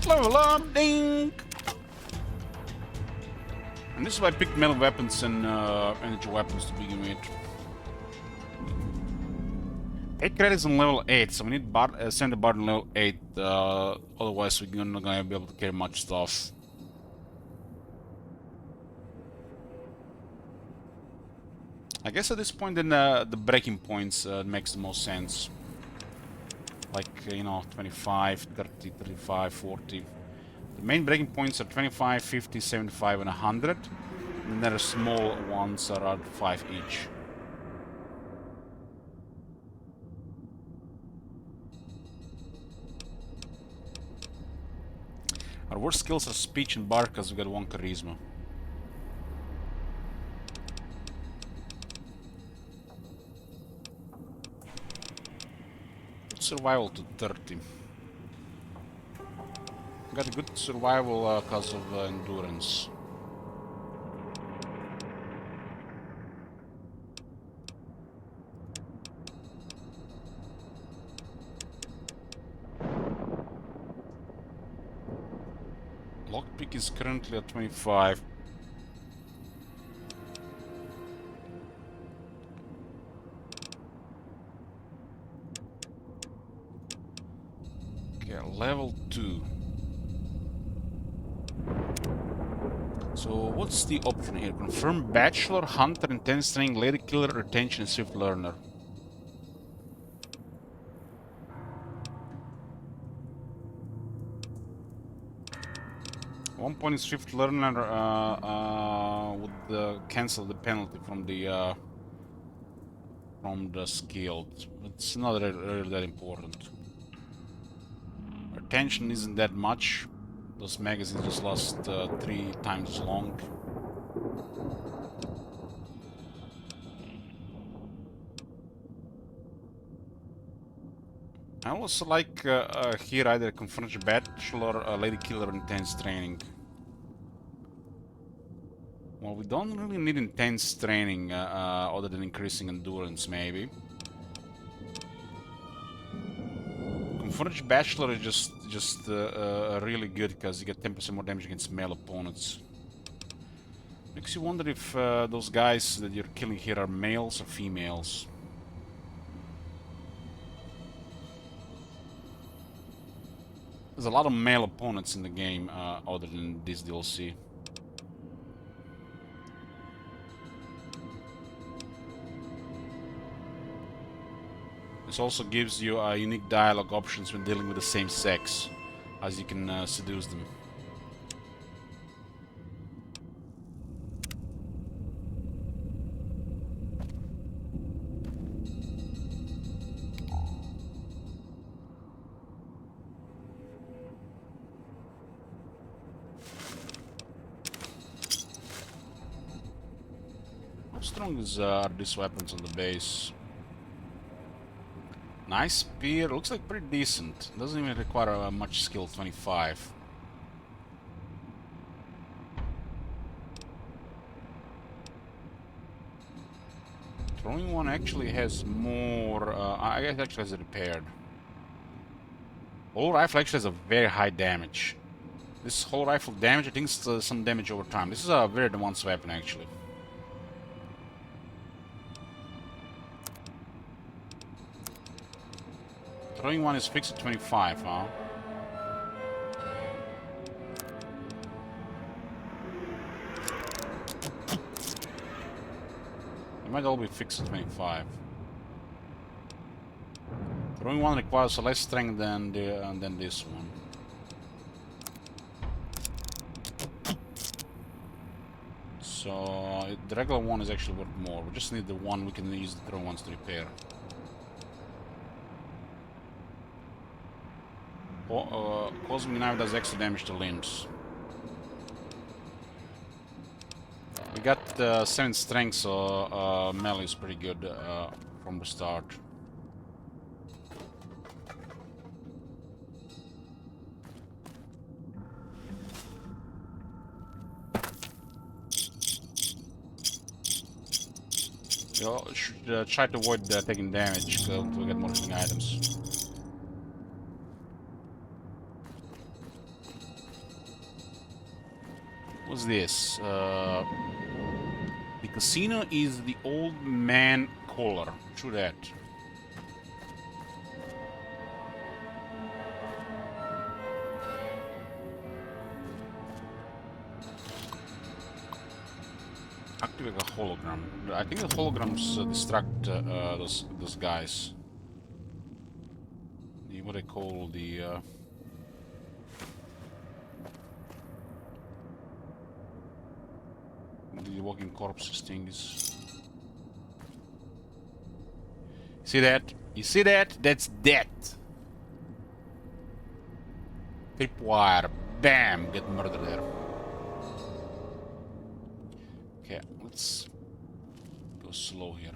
[SPEAKER 1] Level up, ding! And this is why I picked metal weapons and energy weapons to begin with. 8 credits on level 8, so we need send the bard on level 8, otherwise we're not gonna be able to carry much stuff. I guess at this point then the breaking points makes the most sense. Like, you know, 25, 30, 35, 40. The main breaking points are 25, 50, 75 and 100. And then there are small ones around 5 each. Our worst skills are speech and bar because we got 1 charisma. Good survival to 30. Got a good survival because of endurance. Lockpick is currently at 25. Okay, level 2. So what's the option here? Confirm Bachelor, Hunter, Intense Training, Lady Killer, Retention, Swift Learner. One point is Swift Learner would cancel the penalty from the skilled. It's not really that important. Retention isn't that much. Those magazines just last 3 times as long. I also like here either Confront Bachelor or Lady Killer Intense Training. Well, we don't really need intense training other than increasing endurance, maybe. Confront Bachelor is just really good because you get 10% more damage against male opponents. Makes you wonder if those guys that you're killing here are males or females. There's a lot of male opponents in the game other than this DLC. This also gives you unique dialogue options when dealing with the same sex, as you can seduce them. How strong are these weapons on the base? Nice spear, looks like pretty decent. Doesn't even require much skill, 25. Throwing one actually has more, I guess it actually has it repaired. Whole rifle actually has a very high damage. This whole rifle damage, I think it's some damage over time. This is a very advanced weapon actually. Throwing one is fixed at 25, huh? They might all be fixed at 25. Throwing one requires less strength than this one. So the regular one is actually worth more. We just need the one we can use the throwing ones to repair. Cosmic Knife does extra damage to limbs. We got 7 strength, so melee is pretty good from the start. You should try to avoid taking damage to get more healing items. What's this? The casino is the old man collar. True that. Activate a hologram. I think the holograms distract those guys. What they call the walking corpses things. See that? You see that? That's death. Tripwire. Bam! Get murdered there. Okay, let's go slow here.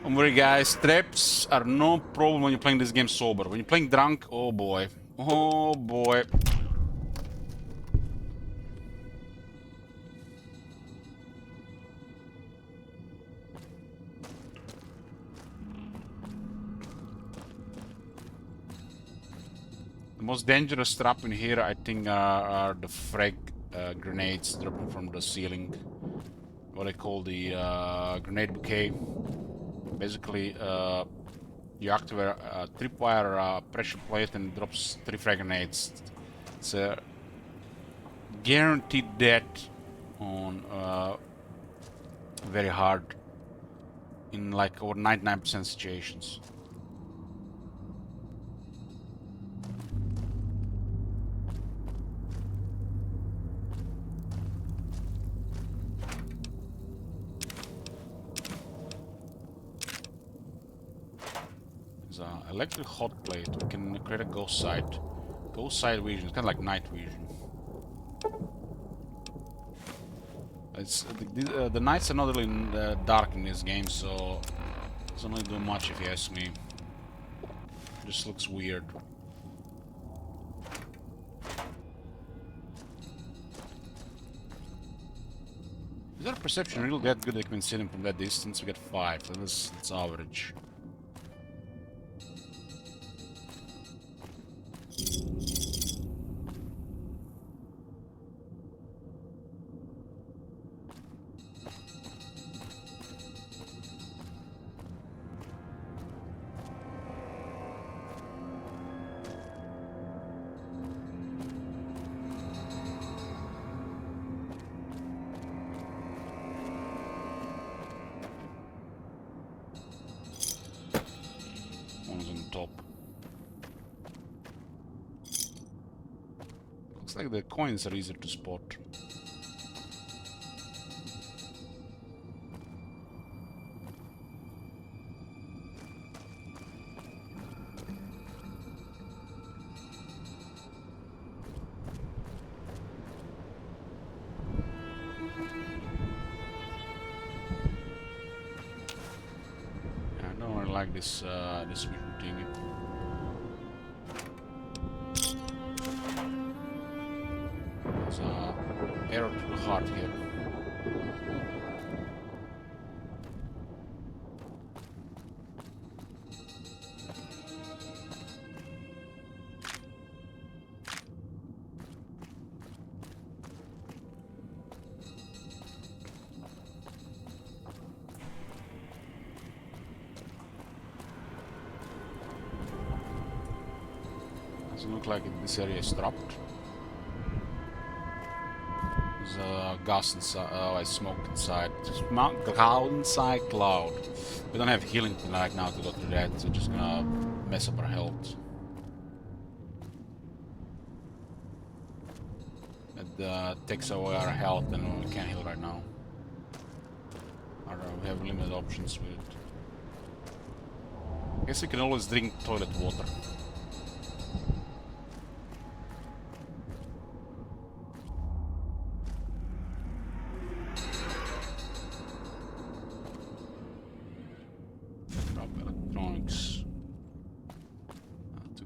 [SPEAKER 1] Don't worry guys, traps are no problem when you're playing this game sober. When you're playing drunk, oh boy. Oh boy. The most dangerous trap in here, I think, are the frag grenades dropping from the ceiling. What I call the grenade bouquet. Basically, you activate a tripwire pressure plate and it drops 3 frag grenades. It's a guaranteed death on very hard in like over 99% situations. There's an electric hot plate. We can create a ghost sight. Ghost sight vision. It's kind of like night vision. It's the nights are not really dark in this game, so it doesn't really do much if you ask me. It just looks weird. Is our perception really that good that we can see them from that distance? We get 5, so that's average. Looks like the coins are easier to spot. I don't really like this this vision thingy. Arrow to the heart here. Doesn't look like this area is trapped. Gas inside, smoke inside. Cloud inside cloud. We don't have healing right now to go through that, so just gonna mess up our health. It takes away our health and we can't heal right now. Or we have limited options with it. I guess we can always drink toilet water.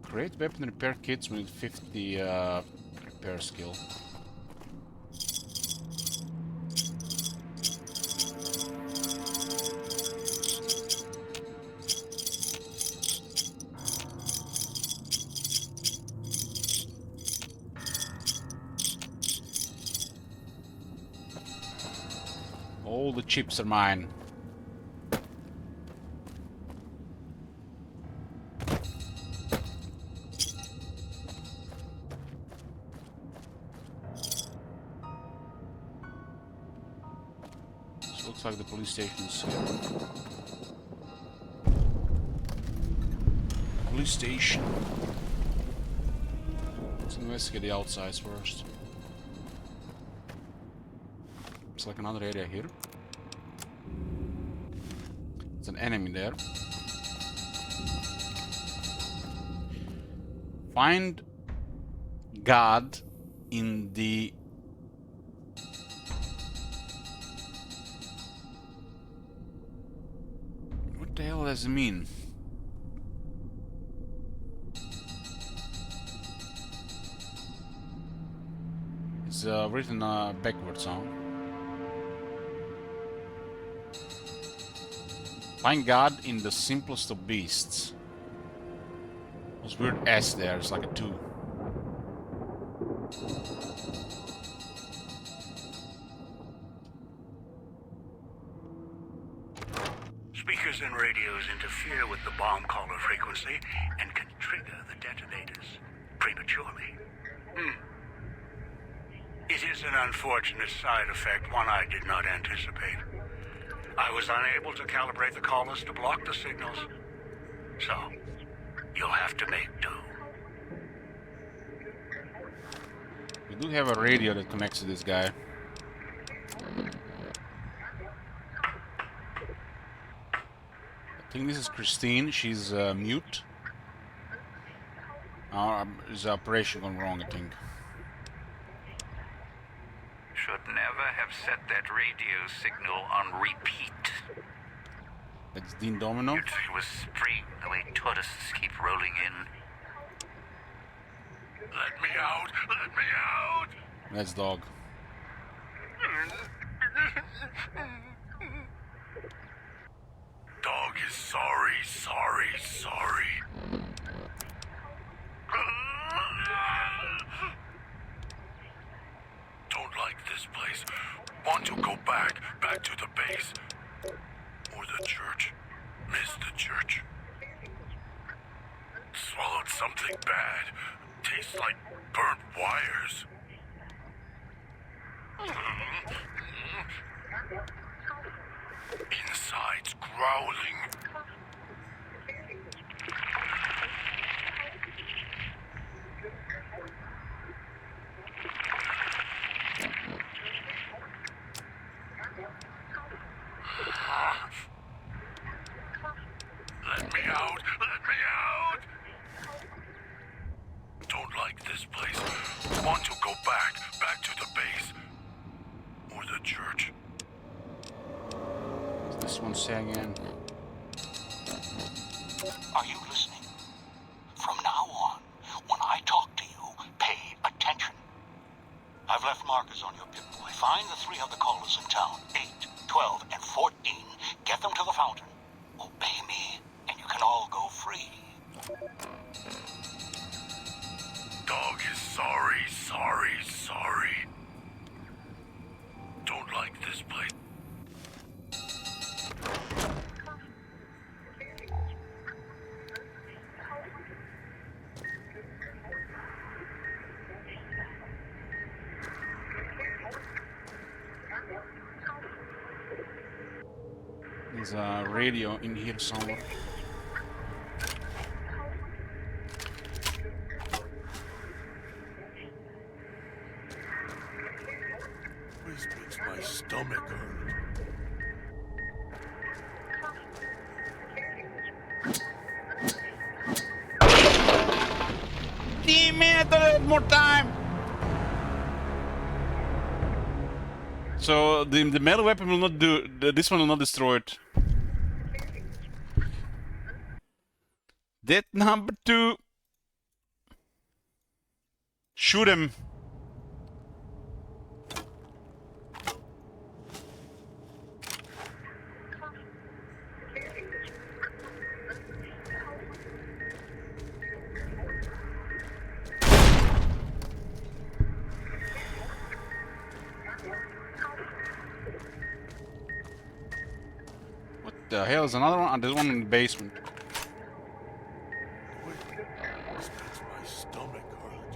[SPEAKER 1] Create weapon repair kits with 50 repair skill. All the chips are mine. Looks like the police station is here. Police station. Let's investigate the outsides first. It's like another area here. There's an enemy there. Find God in the What the hell does it mean? It's written backwards, huh? Find God in the simplest of beasts. Those weird S there, it's like a 2.
[SPEAKER 12] Speakers and radios interfere with the bomb caller frequency and can trigger the detonators prematurely. It is an unfortunate side effect, one I did not anticipate. I was unable to calibrate the callers to block the signals, so you'll have to make do.
[SPEAKER 1] We do have a radio that connects to this guy. I think this is Christine. She's mute. Is the operation gone wrong, I think.
[SPEAKER 13] Should never have set that radio signal on repeat.
[SPEAKER 1] That's Dean Domino.
[SPEAKER 13] It was spring the way tourists keep rolling in.
[SPEAKER 11] Let me out! Let me out!
[SPEAKER 1] That's Dog.
[SPEAKER 11] Dog is sorry, sorry, sorry. Don't like this place. Want to go back to the base. Or the church. Miss the church. Swallowed something bad. Tastes like burnt wires. Inside's growling. Let me out! Let me out! Don't like this place. Want to go back to the base. Or the church.
[SPEAKER 1] What's this one saying again?
[SPEAKER 12] Are you listening? From now on, when I talk to you, pay attention. I've left markers on your Pip-Boy. Find the 3 other callers in town, 8, 12, and 14. Get them to the fountain. Obey me, and you can all go free.
[SPEAKER 11] Dog is sorry, sorry, sorry. Don't like this place.
[SPEAKER 1] There's a radio in here somewhere.
[SPEAKER 11] This makes my stomach hurt.
[SPEAKER 1] Damn it, a little more time! So the metal weapon will not do. This one will not destroy it. Death number 2. Shoot him. What the hell is another one? There's one in the basement.
[SPEAKER 11] This makes my stomach hurt.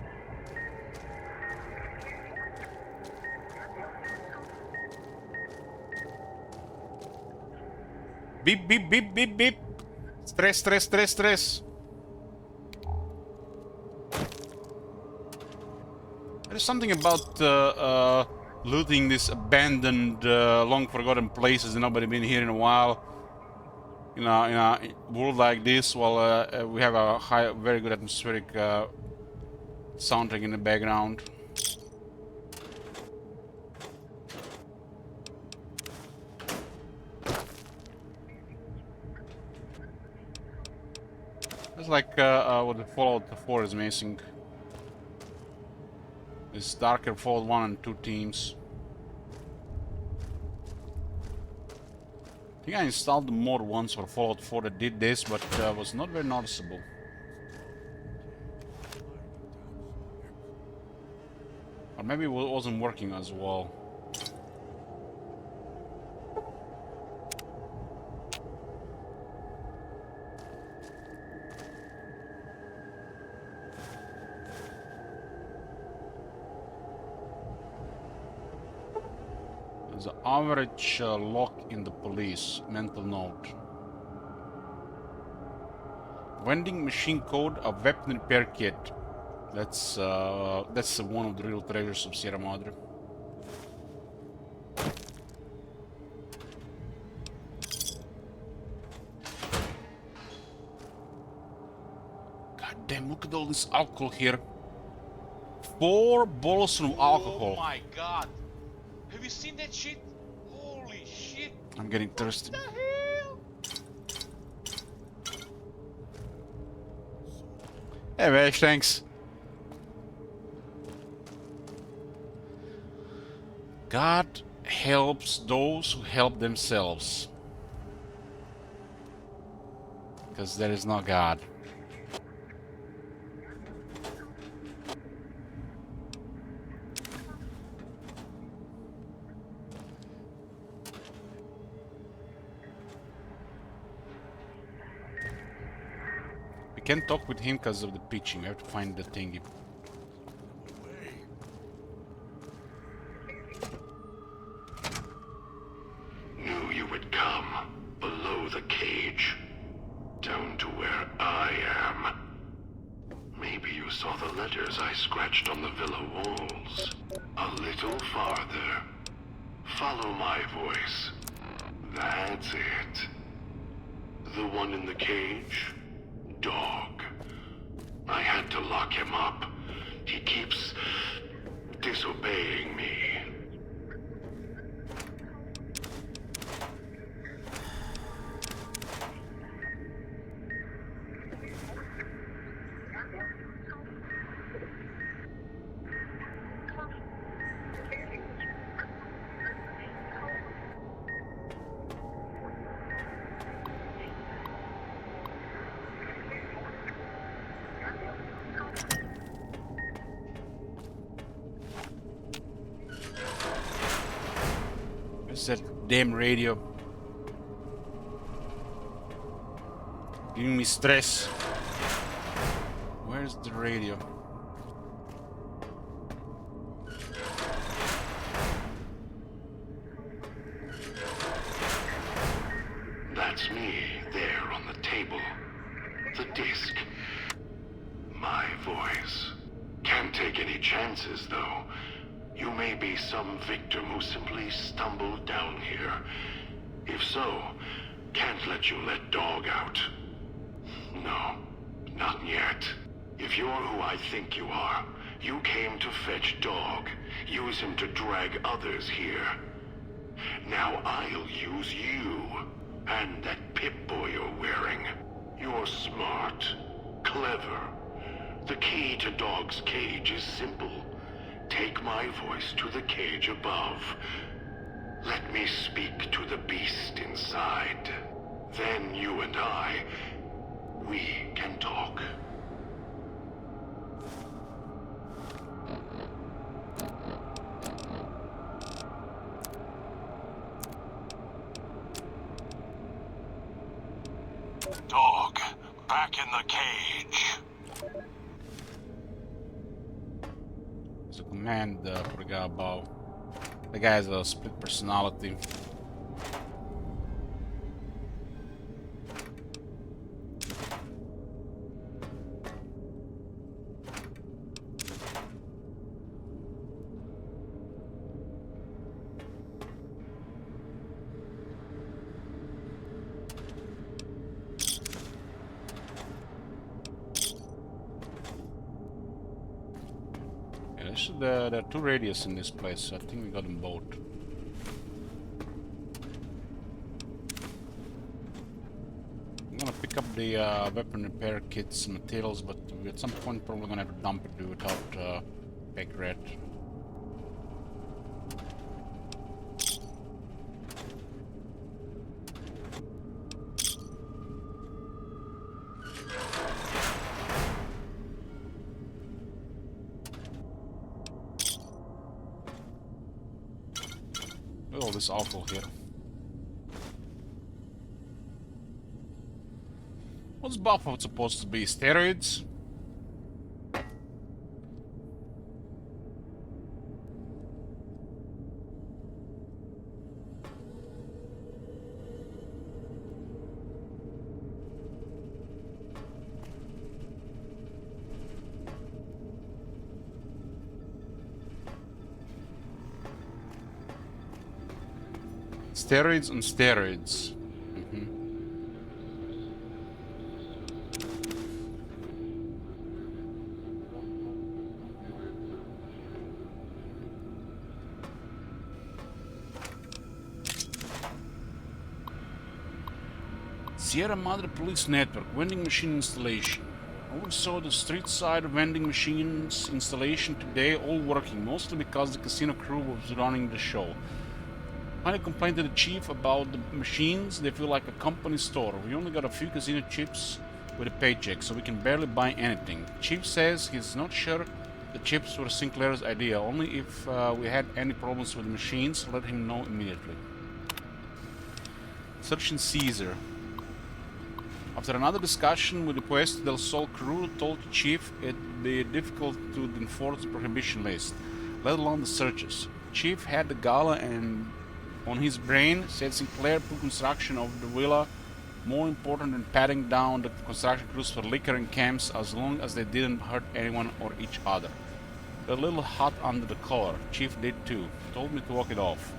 [SPEAKER 1] Beep, beep, beep, beep, beep. Stress, stress, stress, stress. There's something about looting these abandoned, long-forgotten places and nobody been here in a while. In a world like this, while we have a very good atmospheric soundtrack in the background. It's like what the Fallout 4 is missing. It's darker Fallout 1 and 2 teams. I think I installed the mod once for Fallout 4 that did this, but was not very noticeable. Or maybe it wasn't working as well. The average lock in the police. Mental note. Vending machine code, a weapon repair kit. That's one of the real treasures of Sierra Madre. God damn, look at all this alcohol here. 4 bottles of alcohol.
[SPEAKER 14] Oh my god. Have you seen that shit? Holy shit.
[SPEAKER 1] I'm getting thirsty.
[SPEAKER 14] What the hell?
[SPEAKER 1] Hey, Vash, thanks. God helps those who help themselves. Because there is no God. We can't talk with him because of the pitching. We have to find the thingy.
[SPEAKER 15] Knew you would come. Below the cage. Down to where I am. Maybe you saw the letters I scratched on the villa walls. A little farther. Follow my voice. That's it. The one in the cage? Dog. I had to lock him up. He keeps disobeying me.
[SPEAKER 1] Where's that damn radio? Giving me stress. Where's the radio?
[SPEAKER 15] That's me, there on the table. The disc. My voice. Can't take any chances, though. You may be some victim who simply stumbled down here. If so, can't let you let Dog out. No, not yet. If you're who I think you are, you came to fetch Dog. Use him to drag others here. Now I'll use you. And that Pip-Boy you're wearing. You're smart. Clever. The key to Dog's cage is simple. Take my voice to the cage above. Let me speak to the beast inside. Then you and I, we can talk. Dog, back in the cage.
[SPEAKER 1] There's a command for the guy above. The guy has a split personality. There are 2 radios in this place, so I think we got them both. I'm gonna pick up the weapon repair kits and materials, but at some point probably gonna have to dump it without Peg Rat. Look at all this alcohol here. What's Buffalo supposed to be? Steroids? Steroids on steroids. Sierra Madre Police Network, vending machine installation. Oversaw the street side vending machines installation today, all working, mostly because the casino crew was running the show. Finally complained to the chief about the machines. They feel like a company store. We only got a few casino chips with a paycheck, so we can barely buy anything. Chief says he's not sure the chips were Sinclair's idea. Only if we had any problems with the machines, let him know immediately. Search and Caesar. After another discussion with the Puesto del Sol crew, told the chief it'd be difficult to enforce the prohibition list, let alone the searches. Chief had the gala and on his brain said Sinclair put construction of the villa more important than patting down the construction crews for liquor and camps as long as they didn't hurt anyone or each other. They're a little hot under the collar. Chief did too. Told me to walk it off.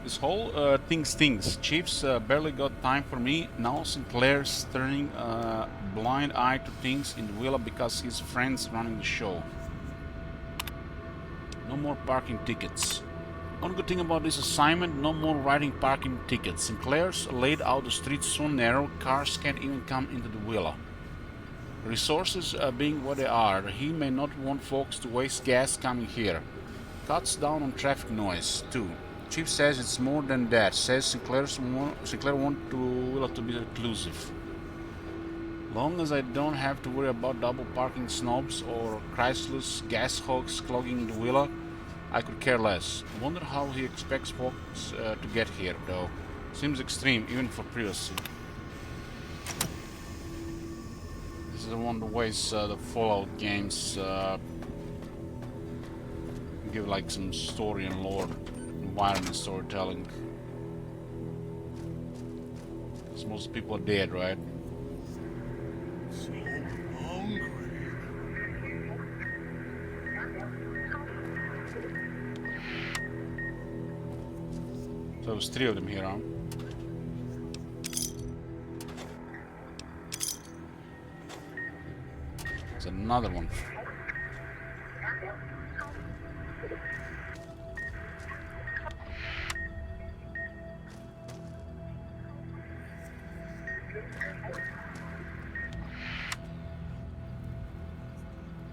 [SPEAKER 1] This whole thing stinks. Chief's barely got time for me. Now Sinclair's turning a blind eye to things in the villa because his friend's running the show. No more parking tickets. One good thing about this assignment, no more writing parking tickets. Sinclair's laid out the streets so narrow, cars can't even come into the villa. Resources being what they are, he may not want folks to waste gas coming here. Cuts down on traffic noise, too. Chief says it's more than that. Says Sinclair wants the villa to be reclusive. Long as I don't have to worry about double parking snobs or Chrysler's gas hogs clogging the villa, I could care less. Wonder how he expects folks to get here, though. Seems extreme, even for privacy. This is one of the ways the Fallout games give like some story and lore, environment storytelling. Because most people are dead, right?
[SPEAKER 12] So hungry.
[SPEAKER 1] So there's 3 of them here, huh? There's another one.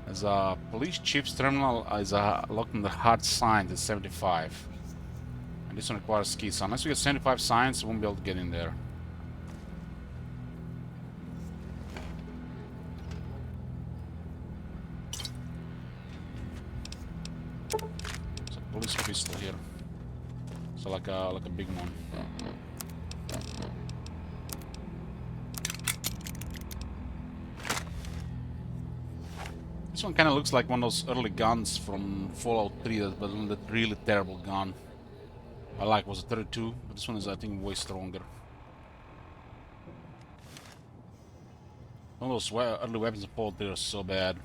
[SPEAKER 1] There's a police chief's terminal is locked on the hard signs at 75. And this one requires keys. So unless we get 75 signs, we won't be able to get in there. There's a police pistol here. So like a big one. This one kind of looks like one of those early guns from Fallout 3, but that really terrible gun. I like was a 32, but this one is I think way stronger. One of those early weapons of Fallout 3 are so bad.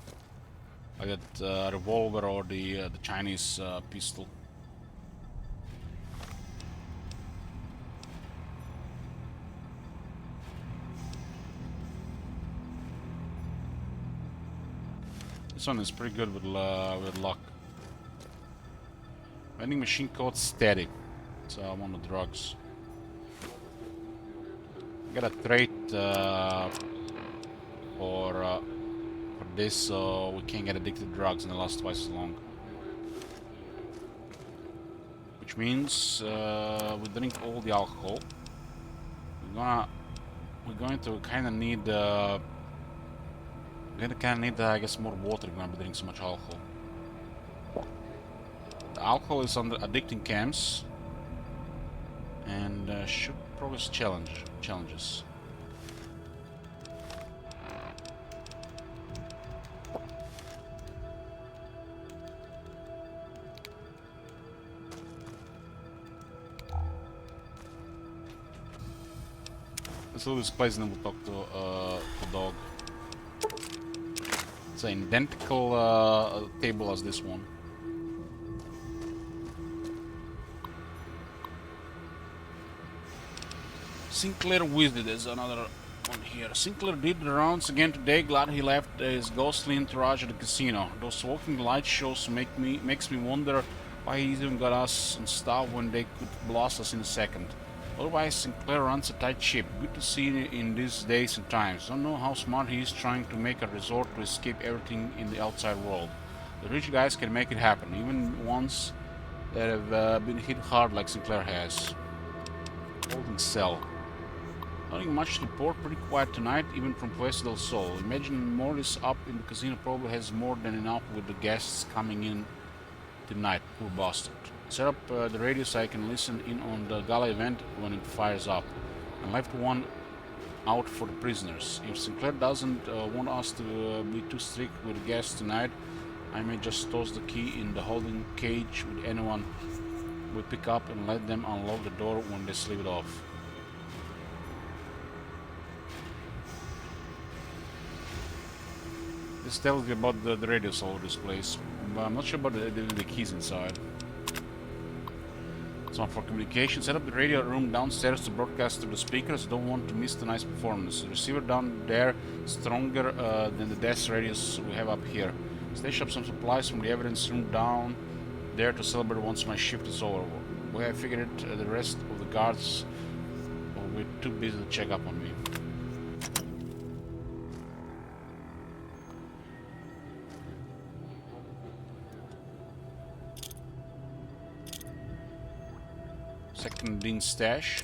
[SPEAKER 1] Like that revolver or the Chinese pistol. This one is pretty good with luck. Vending machine code steady. So I'm on the drugs. I got a trait for this, so we can't get addicted to drugs and it lasts twice as long. Which means we drink all the alcohol. We're going to kind of need. We're gonna kind of need, I guess, more water. We're gonna be drinking so much alcohol. Alcohol is under addicting camps. And should progress challenges. Let's leave this place and then we'll talk to the dog. It's an identical table as this one. Sinclair Wizard is another one here. Sinclair did the rounds again today. Glad he left his ghostly entourage at the casino. Those walking light shows makes me wonder why he even got us and stuff when they could blast us in a second. Otherwise, Sinclair runs a tight ship. Good to see in these days and times. Don't know how smart he is trying to make a resort to escape everything in the outside world. The rich guys can make it happen, even ones that have been hit hard like Sinclair has. Holding cell. Nothing much to report, pretty quiet tonight, even from Puesta del Sol. Imagine Morris up in the casino probably has more than enough with the guests coming in tonight, poor bastard. Set up the radio so I can listen in on the gala event when it fires up. And left one out for the prisoners. If Sinclair doesn't want us to be too strict with the guests tonight, I may just toss the key in the holding cage with anyone we pick up and let them unlock the door when they sleep it off. This tells you about the radios all over this place, but I'm not sure about the keys inside. So for communication, set up the radio room downstairs to broadcast to the speakers. Don't want to miss the nice performance. The receiver down there is stronger than the desk radios we have up here. Stash up some supplies from the evidence room down there to celebrate once my shift is over. We have figured it, the rest of the guards were too busy to check up on me. Second Dean stash.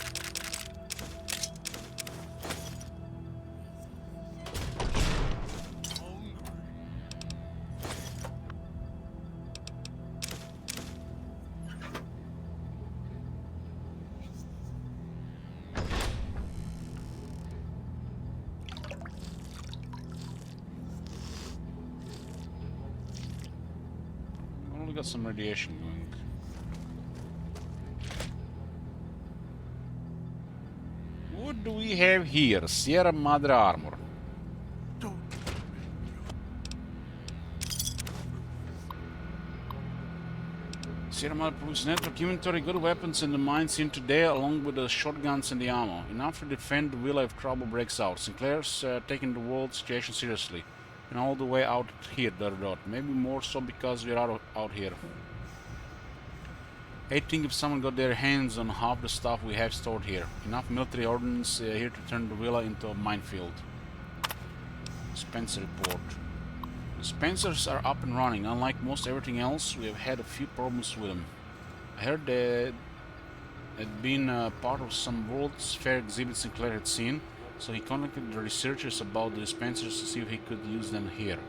[SPEAKER 1] Only got some radiation going. What do we have here? Sierra Madre armor. Sierra Madre Police Network inventory, good weapons in the mines in today, along with the shotguns and the ammo. Enough to defend the villa if trouble breaks out. Sinclair's taking the world situation seriously. And all the way out here, maybe more so because we're out here. I think if someone got their hands on half the stuff we have stored here. Enough military ordnance here to turn the villa into a minefield. Spencer report. The Spencers are up and running. Unlike most everything else, we have had a few problems with them. I heard they had been part of some World's Fair exhibit Sinclair had seen, so he contacted the researchers about the dispensers to see if he could use them here.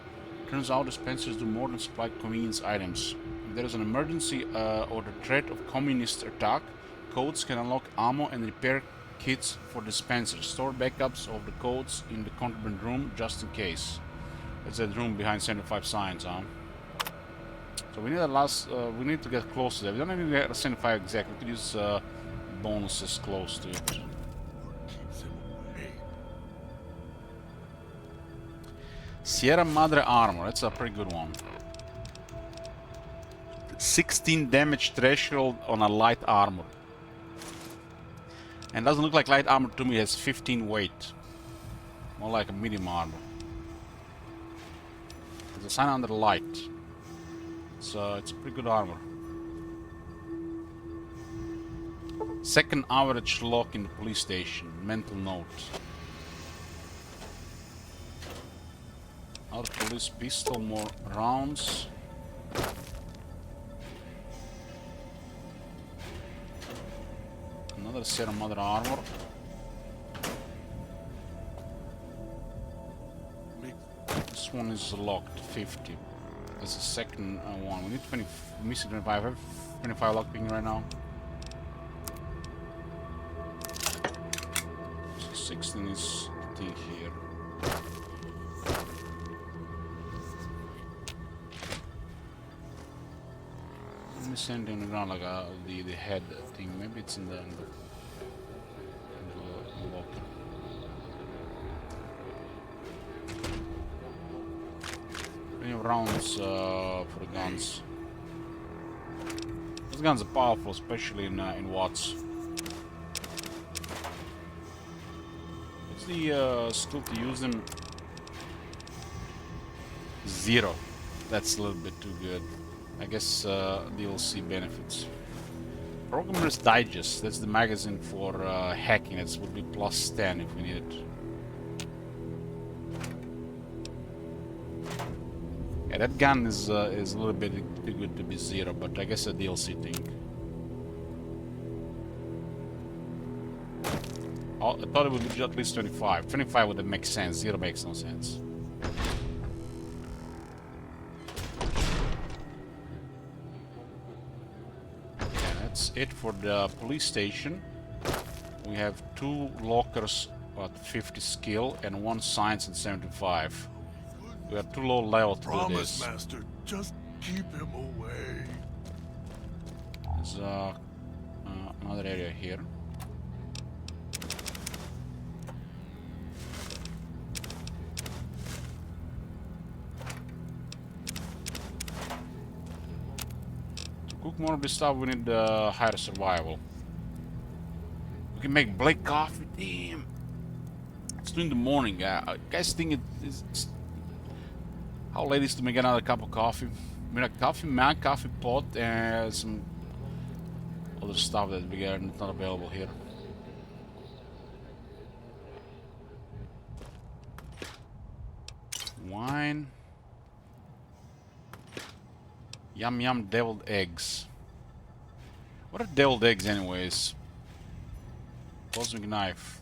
[SPEAKER 1] Turns out dispensers do more than supply convenience items. If there is an emergency or the threat of communist attack, codes can unlock ammo and repair kits for dispensers. Store backups of the codes in the contraband room just in case. That's that room behind 75 signs, huh? So we need a last. We need to get close to that. We don't even get 75 exactly. We could use bonuses close to it. Sierra Madre armor. That's a pretty good one. 16 damage threshold on a light armor. And doesn't look like light armor to me. It has 15 weight. More like a medium armor. There's a sign under the light. So it's a pretty good armor. Second average lock in the police station. Mental note. Out of police pistol, more rounds. Another Sierra Madre armor. This one is locked, 50. That's the second one. We need 20. We're missing 25. I have 25 lockpicking right now. So 16 is the thing here. Let me send him around like the head thing. Maybe it's in the locker. Plenty of rounds for the guns. Those guns are powerful, especially in watts. What's the skill to use them? 0. That's a little bit too good. I guess DLC benefits. Programmer's Digest. That's the magazine for hacking. It would be plus 10 if we need it. Yeah, that gun is a little bit too good to be 0, but I guess a DLC thing. Oh, I thought it would be at least 25. 25 would make sense. 0 makes no sense. Yeah, that's it for the police station. We have 2 lockers at 50 skill and 1 science at 75. We are too low level to do this.
[SPEAKER 11] Master, just keep him away.
[SPEAKER 1] There's another area here. To cook more of this stuff, we need higher survival. We can make black coffee. Damn. It's 2 in the morning. Guys think it's how late is to make another cup of coffee? I mean, a coffee mat, coffee pot, and some other stuff that we are not available here. Wine. Yum yum deviled eggs. What are deviled eggs anyways? Cosmic knife.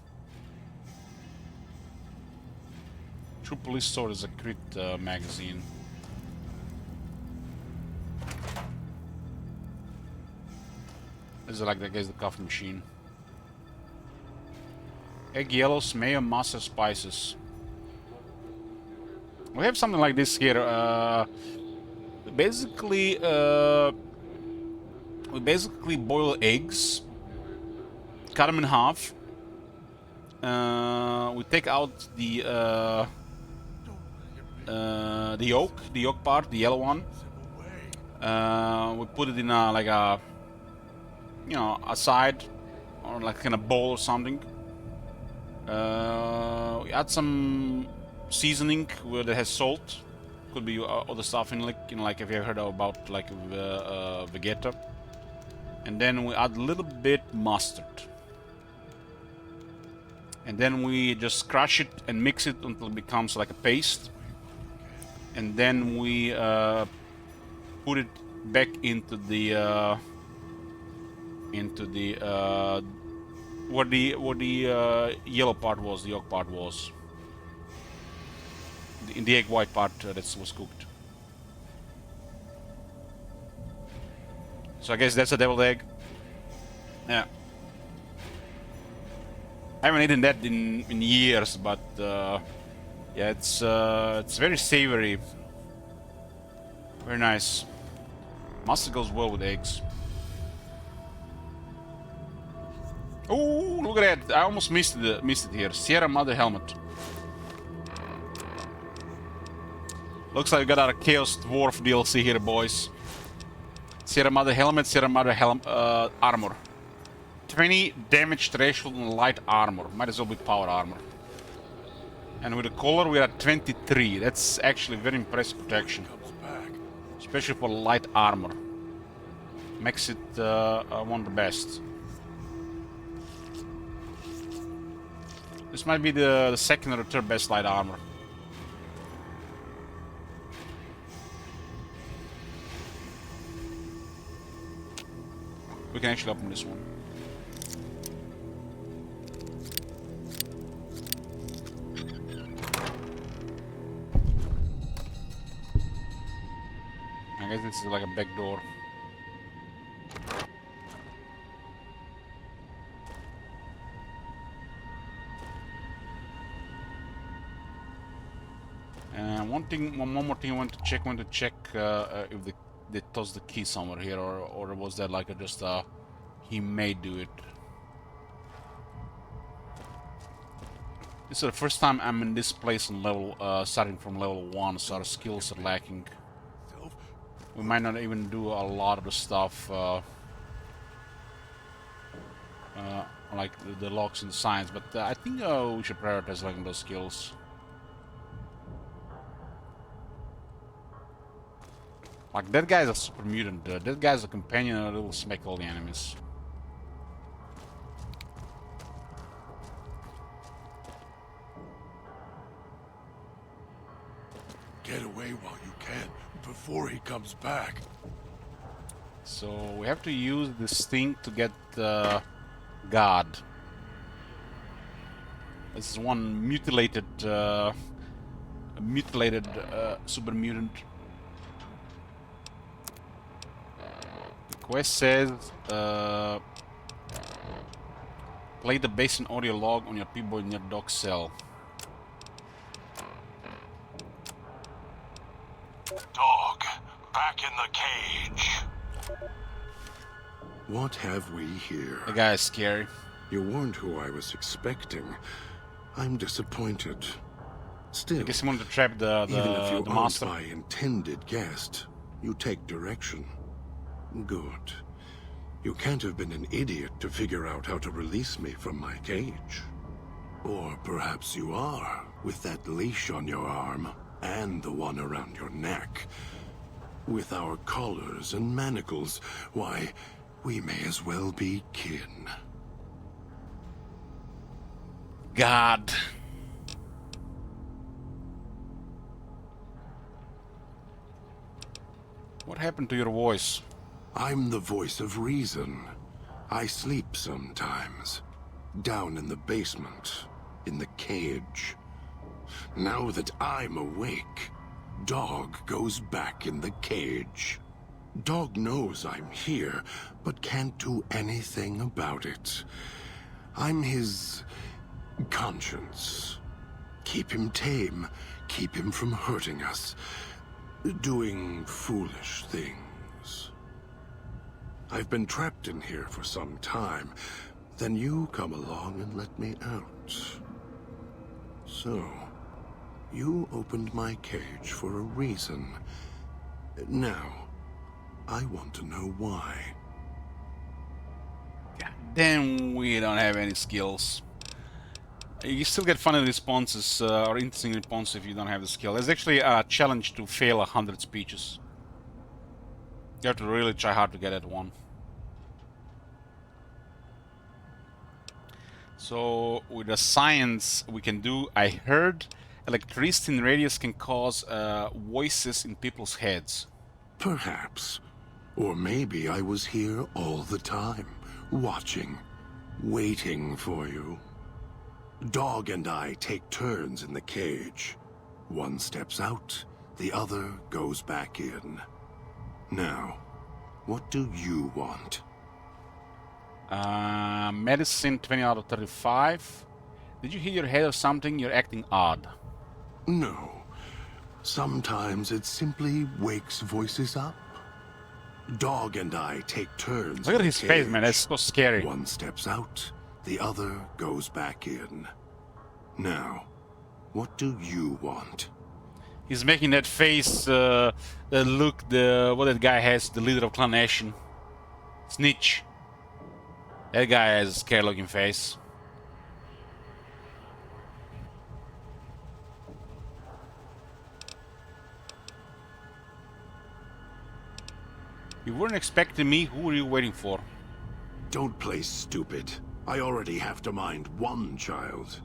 [SPEAKER 1] True Police Sword is a crit magazine. This is like, I guess, the coffee machine. Egg yellows, mayo, mustard, spices. We have something like this here. Basically, we basically boil eggs, cut them in half. We take out the yolk part, the yellow one. We put it in a, like a, you know, a side or like in a bowl or something. We add some seasoning where it has salt. Could be other stuff in, like, you know, like if you ever heard about like Vegeta. And then we add a little bit mustard. And then we just crush it and mix it until it becomes like a paste. And then we put it back into the where the yellow part was, the yolk part was, in the egg white part that was cooked. So I guess that's a deviled egg. Yeah. I haven't eaten that in years, but yeah, it's very savory, very nice. Mustard goes well with eggs. Oh, look at that! I almost missed it here. Sierra Mother helmet. Looks like we got our Chaos Dwarf DLC here, boys. Sierra Mother helmet, Sierra Mother armor. 20 damage threshold on light armor. Might as well be power armor. And with the collar we are at 23. That's actually very impressive protection. Especially for light armor. Makes it one of the best. This might be the second or third best light armor. We can actually open this one. I guess this is like a back door. And one more thing I want to check. If they tossed the key somewhere here, or was that like just he may do it. This is the first time I'm in this place on level, starting from level 1, so our skills are lacking. We might not even do a lot of the stuff, like the locks and the signs, but I think we should prioritize like those skills. Like that guy's a super mutant. That guy's a companion and it will smack all the enemies.
[SPEAKER 16] Get away while you can, before he comes back.
[SPEAKER 1] So we have to use this thing to get God. This is one mutilated super mutant. The quest says play the basin audio log on your P-boy in your dog cell.
[SPEAKER 12] Dog, back in the cage.
[SPEAKER 15] What have we here?
[SPEAKER 1] The guy is scary.
[SPEAKER 15] You weren't who I was expecting. I'm disappointed. Still,
[SPEAKER 1] I guess he wanted to trap the
[SPEAKER 15] even if you aren't
[SPEAKER 1] monster.
[SPEAKER 15] my intended guest, you take direction. Good. You can't have been an idiot to figure out how to release me from my cage. Or perhaps you are, with that leash on your arm, and the one around your neck. With our collars and manacles, why, we may as well be kin.
[SPEAKER 1] God. What happened to your voice?
[SPEAKER 15] I'm the voice of reason. I sleep sometimes. Down in the basement. In the cage. Now that I'm awake, Dog goes back in the cage. Dog knows I'm here, but can't do anything about it. I'm his conscience. Keep him tame, keep him from hurting us, doing foolish things. I've been trapped in here for some time. Then you come along and let me out. So, you opened my cage for a reason. Now, I want to know why.
[SPEAKER 1] Then we don't have any skills. You still get funny responses or interesting responses if you don't have the skill. There's actually a challenge to fail 100 speeches. You have to really try hard to get that one. So with the science we can do, I heard electricity in radius can cause voices in people's heads.
[SPEAKER 15] Perhaps. Or maybe I was here all the time, watching, waiting for you. Dog and I take turns in the cage. One steps out, the other goes back in. Now, what do you want?
[SPEAKER 1] Medicine 20 out of 35. Did you hit your head or something? You're acting odd.
[SPEAKER 15] No. Sometimes it simply wakes voices up. Dog and I take turns.
[SPEAKER 1] Look at his face, man. That's so scary.
[SPEAKER 15] One steps out, the other goes back in. Now, what do you want?
[SPEAKER 1] He's making that face, the look, what that guy has, the leader of Clan Ashen. Snitch. That guy has a scary looking face. You weren't expecting me? Who were you waiting for?
[SPEAKER 15] Don't play stupid. I already have to mind one child.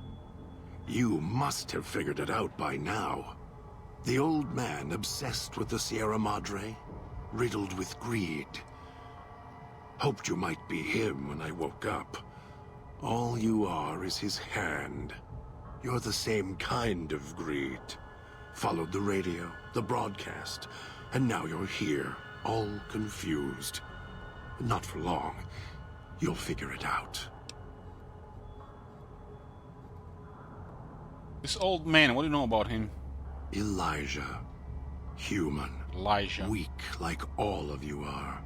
[SPEAKER 15] You must have figured it out by now. The old man obsessed with the Sierra Madre, riddled with greed. Hoped you might be him when I woke up. All you are is his hand. You're the same kind of greed.
[SPEAKER 12] followed the radio, the broadcast, and now you're here, all confused. Not for long. You'll figure it out.
[SPEAKER 1] This old man, what do you know about him?
[SPEAKER 12] Elijah. Human.
[SPEAKER 1] Elijah.
[SPEAKER 12] Weak like all of you are.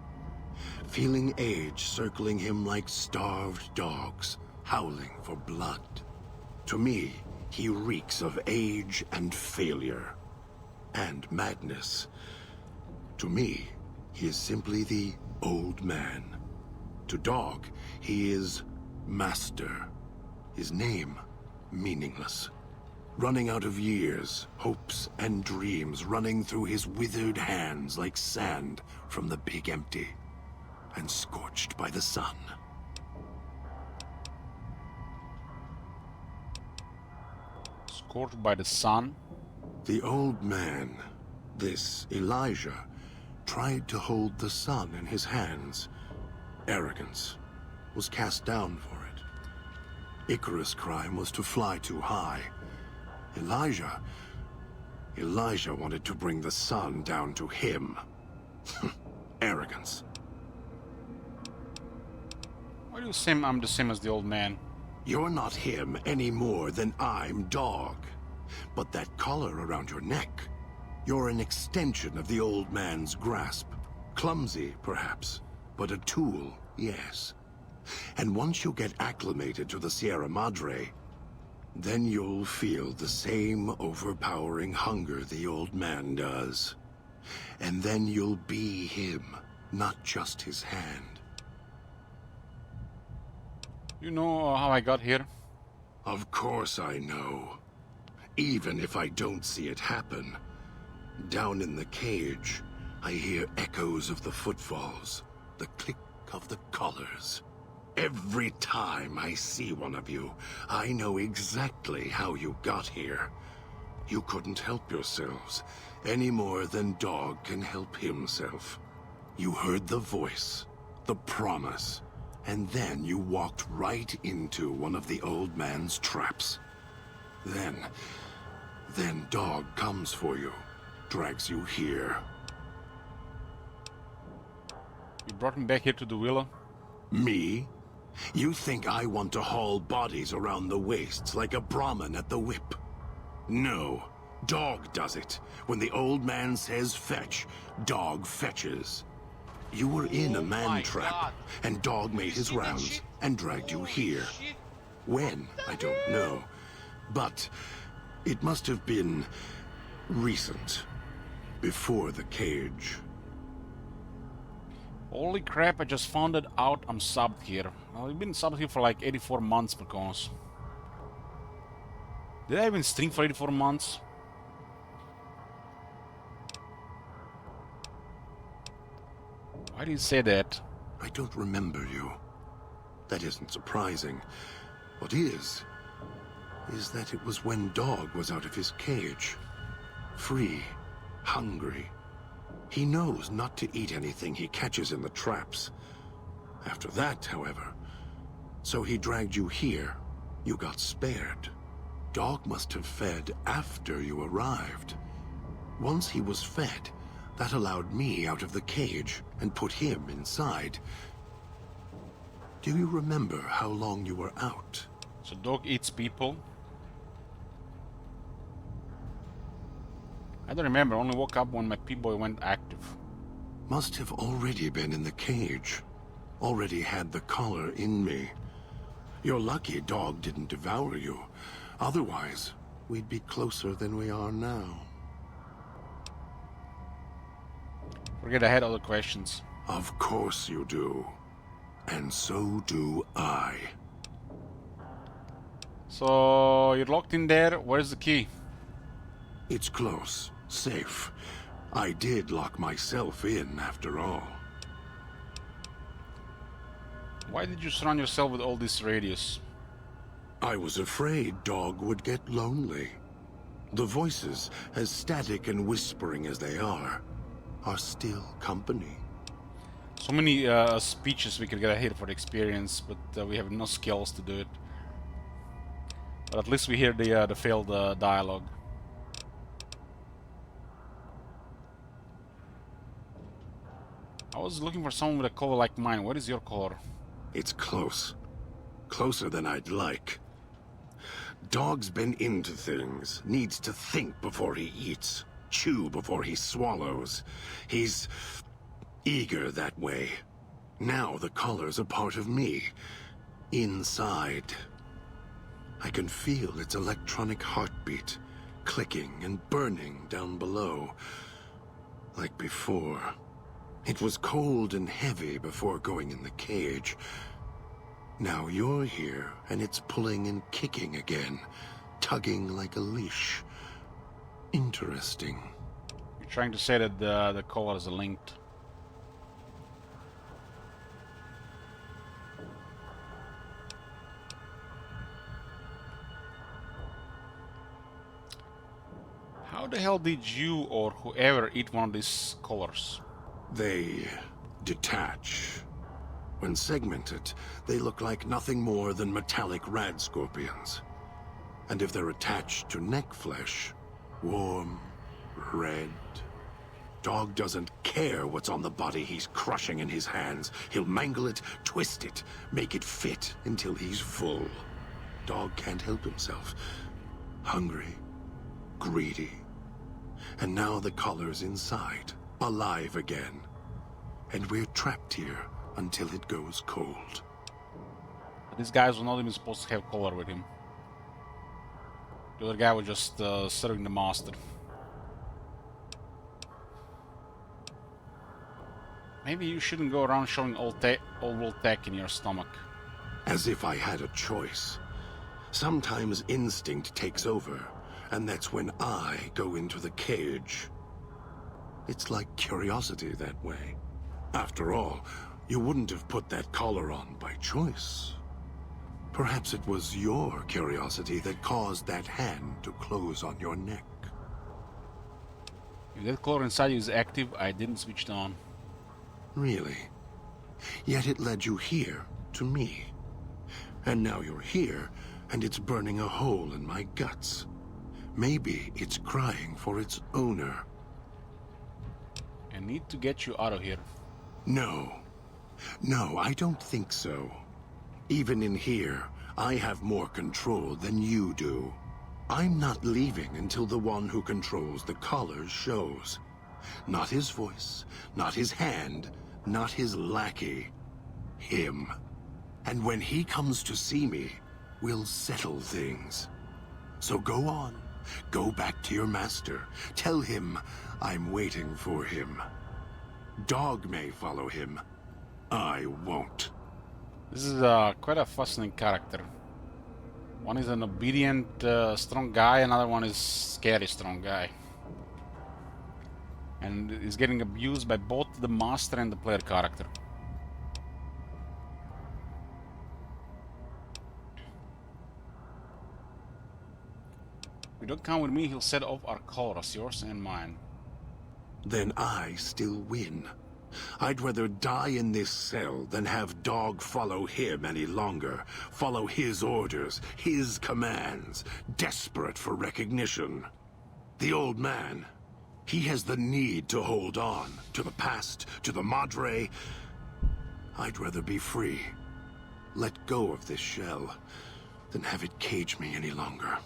[SPEAKER 12] Feeling age circling him like starved dogs, howling for blood. To me, he reeks of age and failure. And madness. To me, he is simply the old man. To Dog, he is Master. His name, meaningless. Running out of years, hopes and dreams running through his withered hands like sand from the big empty, and scorched by the sun.
[SPEAKER 1] Scorched by the sun?
[SPEAKER 12] The old man, this Elijah, tried to hold the sun in his hands. Arrogance was cast down for it. Icarus' crime was to fly too high. Elijah wanted to bring the sun down to him. Arrogance.
[SPEAKER 1] Why do you say I'm the same as the old man?
[SPEAKER 12] You're not him any more than I'm Dog. But that collar around your neck, you're an extension of the old man's grasp. Clumsy, perhaps, but a tool, yes. And once you get acclimated to the Sierra Madre, then you'll feel the same overpowering hunger the old man does. And then you'll be him, not just his hand.
[SPEAKER 1] You know how I got here?
[SPEAKER 12] Of course I know. Even if I don't see it happen. Down in the cage, I hear echoes of the footfalls, the click of the collars. Every time I see one of you, I know exactly how you got here. You couldn't help yourselves, any more than Dog can help himself. You heard the voice, the promise, and then you walked right into one of the old man's traps. Then Dog comes for you, drags you here.
[SPEAKER 1] You brought me back here to the Willow?
[SPEAKER 12] Me? You think I want to haul bodies around the wastes like a Brahmin at the whip? No. Dog does it. When the old man says fetch, Dog fetches. You were in a man trap, and Dog made his rounds and dragged you here. When? I don't know. But it must have been recent. Before the cage.
[SPEAKER 1] Holy crap, I just found it out I'm subbed here. I've been subbed here for like 84 months, because... Did I even stream for 84 months? Why did you say that?
[SPEAKER 12] I don't remember you. That isn't surprising. What is that it was when Dog was out of his cage. Free. Hungry. He knows not to eat anything he catches in the traps. After that, however, so he dragged you here. You got spared. Dog must have fed after you arrived. Once he was fed, that allowed me out of the cage and put him inside. Do you remember how long you were out?
[SPEAKER 1] So Dog eats people? I don't remember, I only woke up when my P-Boy went active.
[SPEAKER 12] Must have already been in the cage. Already had the collar in me. You're lucky Dog didn't devour you. Otherwise, we'd be closer than we are now.
[SPEAKER 1] Forget I had other questions.
[SPEAKER 12] Of course you do. And so do I.
[SPEAKER 1] So, you're locked in there, where's the key?
[SPEAKER 12] It's close. Safe. I did lock myself in, after all.
[SPEAKER 1] Why did you surround yourself with all these radios?
[SPEAKER 12] I was afraid Dog would get lonely. The voices, as static and whispering as they are still company.
[SPEAKER 1] So many speeches we could get here for the experience, but we have no skills to do it. But at least we hear the failed dialogue. I was looking for someone with a color like mine. What is your color?
[SPEAKER 15] It's close. Closer than I'd like. Dog's been into things. Needs to think before he eats. Chew before he swallows. He's eager that way. Now the color's a part of me. Inside. I can feel its electronic heartbeat, clicking and burning down below. Like before. It was cold and heavy before going in the cage. Now you're here, and it's pulling and kicking again, tugging like a leash. Interesting.
[SPEAKER 1] You're trying to say that the colors are linked. How the hell did you or whoever eat one of these colors?
[SPEAKER 15] They detach. When segmented, they look like nothing more than metallic rad scorpions. And if they're attached to neck flesh, warm, red. Dog doesn't care what's on the body he's crushing in his hands. He'll mangle it, twist it, make it fit until he's full. Dog can't help himself. Hungry, greedy. And now the color's inside, alive again. And we're trapped here until it goes cold.
[SPEAKER 1] These guys were not even supposed to have color with him. The other guy was just serving the master. Maybe you shouldn't go around showing old world tech in your stomach.
[SPEAKER 15] As if I had a choice. Sometimes instinct takes over, and that's when I go into the cage. It's like curiosity that way. After all, you wouldn't have put that collar on by choice. Perhaps it was your curiosity that caused that hand to close on your neck.
[SPEAKER 1] If that collar inside you is active, I didn't switch it on.
[SPEAKER 15] Really? Yet it led you here, to me. And now you're here, and it's burning a hole in my guts. Maybe it's crying for its owner.
[SPEAKER 1] I need to get you out of here.
[SPEAKER 15] No. No, I don't think so. Even in here, I have more control than you do. I'm not leaving until the one who controls the collars shows. Not his voice, not his hand, not his lackey. Him. And when he comes to see me, we'll settle things. So go on. Go back to your master. Tell him I'm waiting for him. Dog may follow him. I won't.
[SPEAKER 1] This is quite a fascinating character. One is an obedient, strong guy, another one is scary, strong guy. And is getting abused by both the master and the player character. If you don't come with me, he'll set off our chorus, yours and mine.
[SPEAKER 15] Then I still win. I'd rather die in this cell than have Dog follow him any longer. Follow his orders, his commands, desperate for recognition. The old man, he has the need to hold on, to the past, to the Madre. I'd rather be free. Let go of this shell, than have it cage me any longer.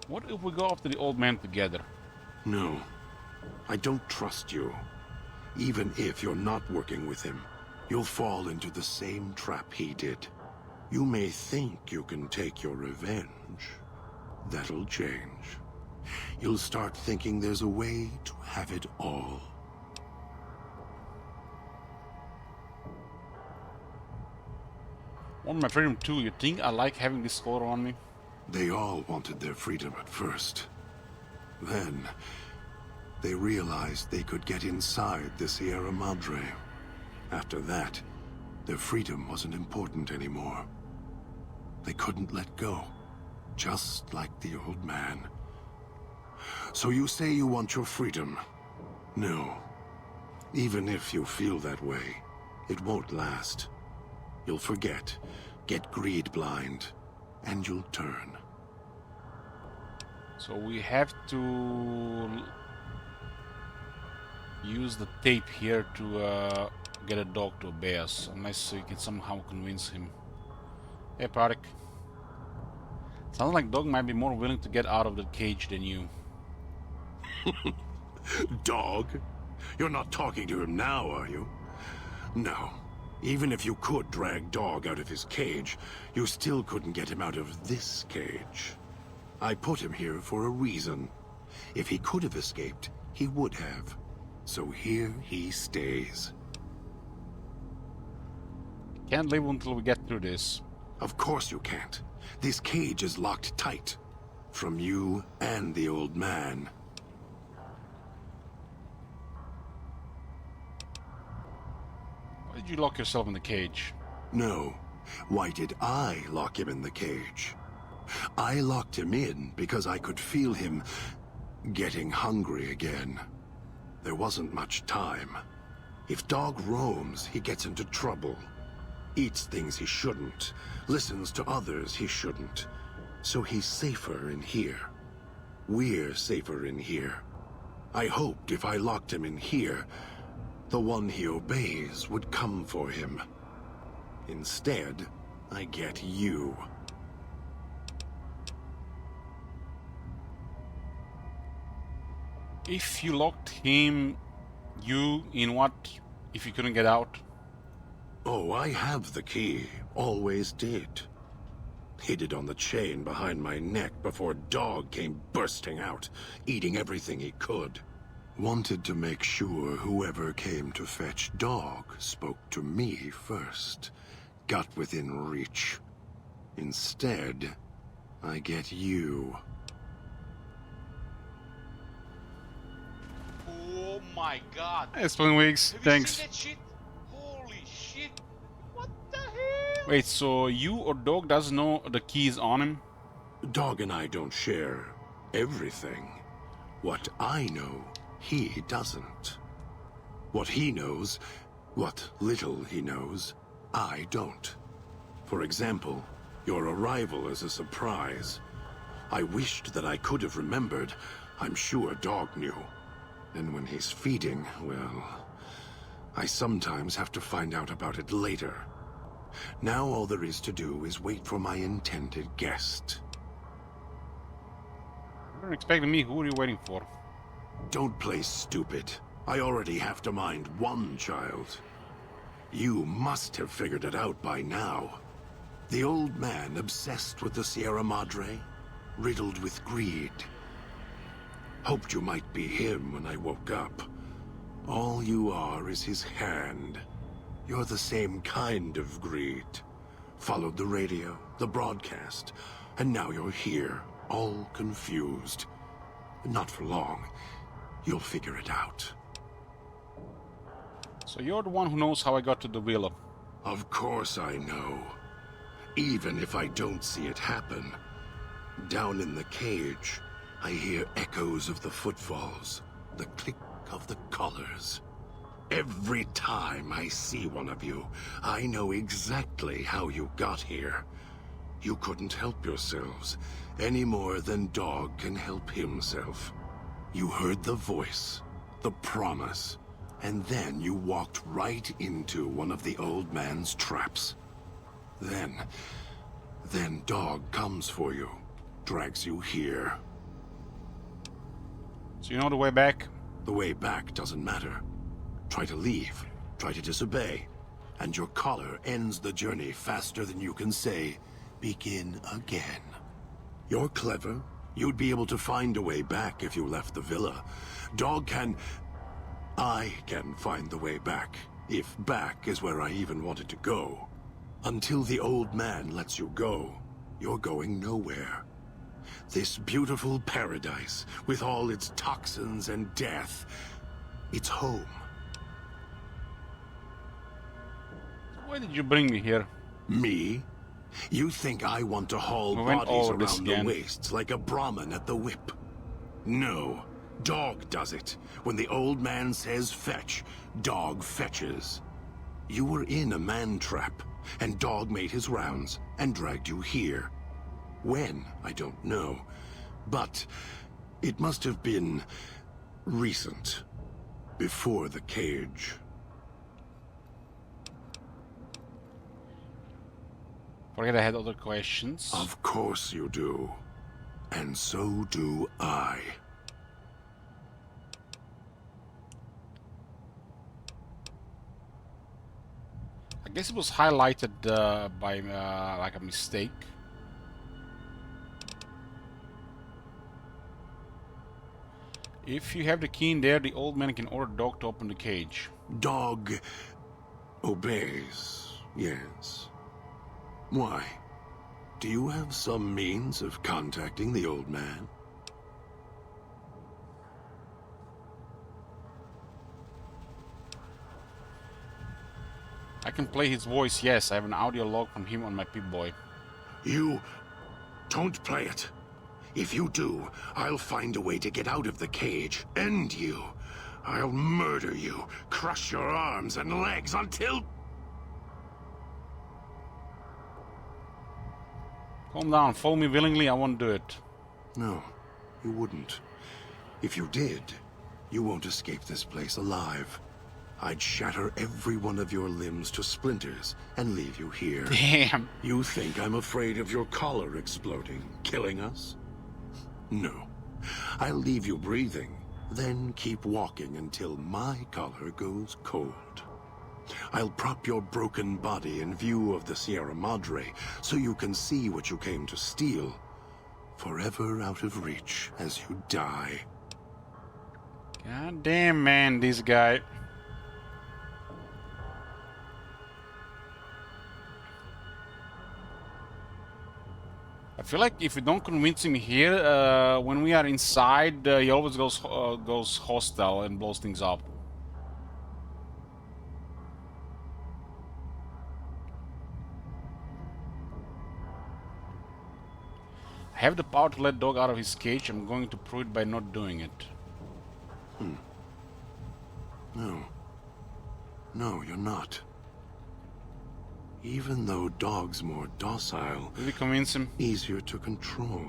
[SPEAKER 1] What if we go after the old man together?
[SPEAKER 15] No. I don't trust you. Even if you're not working with him, you'll fall into the same trap he did. You may think you can take your revenge. That'll change. You'll start thinking there's a way to have it all.
[SPEAKER 1] Want my freedom too? You think I like having this collar on me?
[SPEAKER 15] They all wanted their freedom at first. Then, they realized they could get inside the Sierra Madre. After that, their freedom wasn't important anymore. They couldn't let go, just like the old man. So you say you want your freedom? No. Even if you feel that way, it won't last. You'll forget, get greed blind, and you'll turn.
[SPEAKER 1] So we have to use the tape here to get a dog to obey us, unless we can somehow convince him. Hey, Parik. Sounds like dog might be more willing to get out of the cage than you.
[SPEAKER 15] Dog? You're not talking to him now, are you? No. Even if you could drag Dog out of his cage, you still couldn't get him out of this cage. I put him here for a reason. If he could have escaped, he would have. So here he stays.
[SPEAKER 1] Can't leave until we get through this.
[SPEAKER 15] Of course you can't. This cage is locked tight. From you and the old man.
[SPEAKER 1] Why did you lock yourself in the cage?
[SPEAKER 15] No. Why did I lock him in the cage? I locked him in because I could feel him getting hungry again. There wasn't much time. If Dog roams, he gets into trouble. Eats things he shouldn't. Listens to others he shouldn't. So he's safer in here. We're safer in here. I hoped if I locked him in here, the one he obeys would come for him. Instead, I get you.
[SPEAKER 1] If you locked him, you in what? If you couldn't get out?
[SPEAKER 15] Oh, I have the key. Always did. Hid it on the chain behind my neck before Dog came bursting out, eating everything he could. Wanted to make sure whoever came to fetch Dog spoke to me first. Got within reach. Instead, I get you.
[SPEAKER 14] Oh my god.
[SPEAKER 1] Hey, Spling Wigs, thanks.
[SPEAKER 14] Have you seen that shit? Holy shit. What the hell?
[SPEAKER 1] Wait, so you or Dog doesn't know the keys on him?
[SPEAKER 15] Dog and I don't share everything. What I know, he doesn't. What he knows, what little he knows, I don't. For example, your arrival is a surprise. I wished that I could have remembered. I'm sure Dog knew. And when he's feeding, well, I sometimes have to find out about it later. Now all there is to do is wait for my intended guest.
[SPEAKER 1] You weren't expecting me. Who are you waiting for?
[SPEAKER 15] Don't play stupid. I already have to mind one child. You must have figured it out by now. The old man obsessed with the Sierra Madre, riddled with greed. Hoped you might be him when I woke up. All you are is his hand. You're the same kind of greed. Followed the radio, the broadcast, and now you're here, all confused. Not for long. You'll figure it out.
[SPEAKER 1] So you're the one who knows how I got to the villa.
[SPEAKER 15] Of course I know. Even if I don't see it happen. Down in the cage, I hear echoes of the footfalls, the click of the collars. Every time I see one of you, I know exactly how you got here. You couldn't help yourselves, any more than Dog can help himself. You heard the voice, the promise, and then you walked right into one of the old man's traps. Then Dog comes for you, drags you here.
[SPEAKER 1] So you know the way back?
[SPEAKER 15] The way back doesn't matter. Try to leave, try to disobey, and your collar ends the journey faster than you can say, begin again. You're clever. You'd be able to find a way back if you left the villa. I can find the way back, if back is where I even wanted to go. Until the old man lets you go, you're going nowhere. This beautiful paradise, with all its toxins and death, it's home.
[SPEAKER 1] Why did you bring me here?
[SPEAKER 15] Me? You think I want to haul bodies around the wastes like a Brahmin at the whip? No. Dog does it. When the old man says fetch, Dog fetches. You were in a man trap, and Dog made his rounds and dragged you here. When, I don't know. But it must have been recent. Before the cage.
[SPEAKER 1] Forget I had other questions.
[SPEAKER 15] Of course you do. And so do I.
[SPEAKER 1] I guess it was highlighted by like a mistake. If you have the key in there, the old man can order Dog to open the cage.
[SPEAKER 15] Dog obeys, yes. Why? Do you have some means of contacting the old man?
[SPEAKER 1] I can play his voice, yes. I have an audio log from him on my Pip-Boy.
[SPEAKER 15] You don't play it. If you do, I'll find a way to get out of the cage. End you. I'll murder you, crush your arms and legs until...
[SPEAKER 1] Calm down. Follow me willingly. I won't do it.
[SPEAKER 15] No, you wouldn't. If you did, you won't escape this place alive. I'd shatter every one of your limbs to splinters and leave you here.
[SPEAKER 1] Damn.
[SPEAKER 15] You think I'm afraid of your collar exploding, killing us? No. I'll leave you breathing, then keep walking until my collar goes cold. I'll prop your broken body in view of the Sierra Madre so you can see what you came to steal, forever out of reach as you die.
[SPEAKER 1] God damn, man, this guy. I feel like if we don't convince him here, when we are inside, he always goes hostile and blows things up. I have the power to let Dog out of his cage. I'm going to prove it by not doing it.
[SPEAKER 15] No. No, you're not. Even though Dog's more docile,
[SPEAKER 1] will you convince him?
[SPEAKER 15] Easier to control.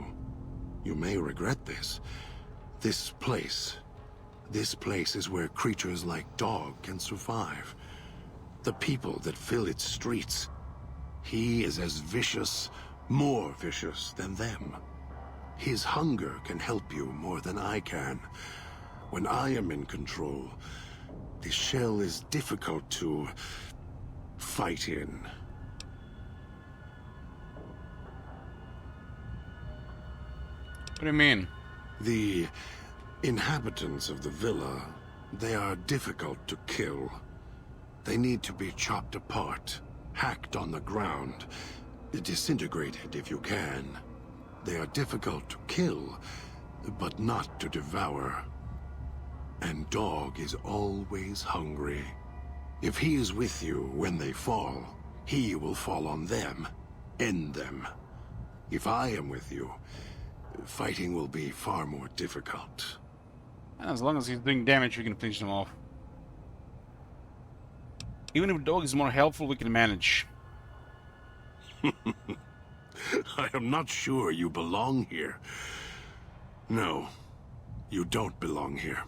[SPEAKER 15] You may regret this. This place is where creatures like Dog can survive. The people that fill its streets. He is as vicious, more vicious than them. His hunger can help you more than I can. When I am in control, the shell is difficult to fight in.
[SPEAKER 1] What do you mean?
[SPEAKER 15] The inhabitants of the villa, they are difficult to kill. They need to be chopped apart, hacked on the ground, disintegrated if you can. They are difficult to kill, but not to devour. And Dog is always hungry. If he is with you when they fall, he will fall on them, end them. If I am with you, fighting will be far more difficult.
[SPEAKER 1] As long as he's doing damage, we can finish them off. Even if Dog is more helpful, we can manage.
[SPEAKER 15] I am not sure you belong here. No, you don't belong here.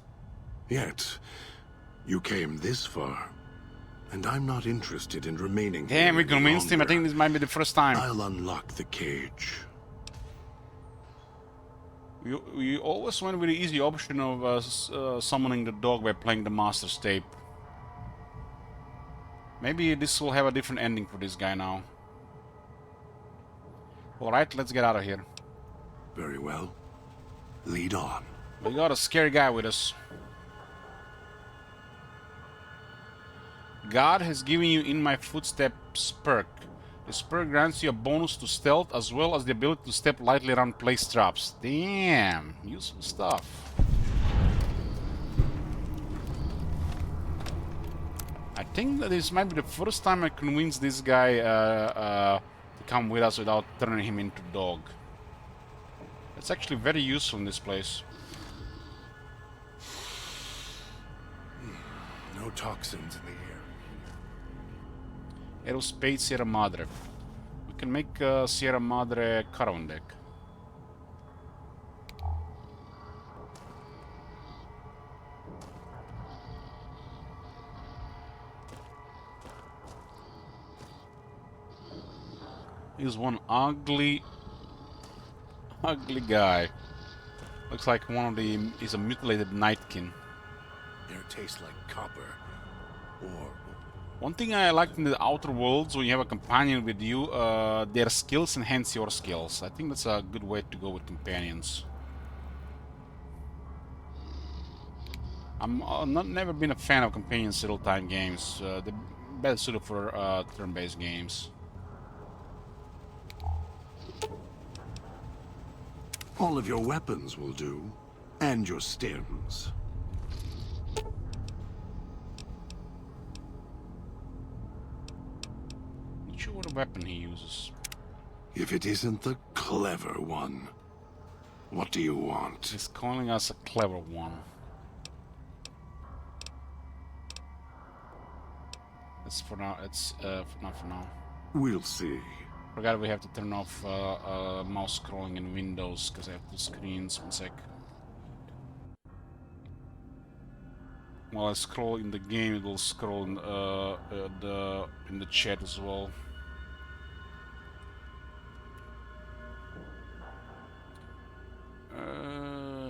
[SPEAKER 15] Yet, you came this far, and I'm not interested in remaining here.
[SPEAKER 1] Damn, we convinced him. I think this might be the first time.
[SPEAKER 15] I'll unlock the cage.
[SPEAKER 1] You always went with the easy option of summoning the Dog by playing the Master's tape. Maybe this will have a different ending for this guy now. Alright, let's get out of here.
[SPEAKER 15] Very well. Lead on.
[SPEAKER 1] We got a scary guy with us. God has given you In My Footsteps perk. This perk grants you a bonus to stealth as well as the ability to step lightly around placed traps. Damn, useful stuff. I think that this might be the first time I convinced this guy to come with us without turning him into Dog. It's actually very useful in this place.
[SPEAKER 16] neurotoxins in the air.
[SPEAKER 1] Aerospace Sierra Madre. We can make Sierra Madre caravan deck. He's one ugly guy. Looks like one of the... He's a mutilated Nightkin.
[SPEAKER 16] Air tastes like copper. Or...
[SPEAKER 1] One thing I liked in the Outer Worlds, when you have a companion with you, their skills enhance your skills. I think that's a good way to go with companions. I'm never been a fan of companion single-time games. They're better suited for turn-based games.
[SPEAKER 12] All of your weapons will do, and your stems.
[SPEAKER 1] Not sure what weapon he uses.
[SPEAKER 12] If it isn't the clever one, what do you want?
[SPEAKER 1] He's calling us a clever one. It's for now. It's not for now.
[SPEAKER 12] We'll see.
[SPEAKER 1] Forgot we have to turn off mouse scrolling in Windows because I have two screens. One sec. While I scroll in the game, it will scroll in the chat as well.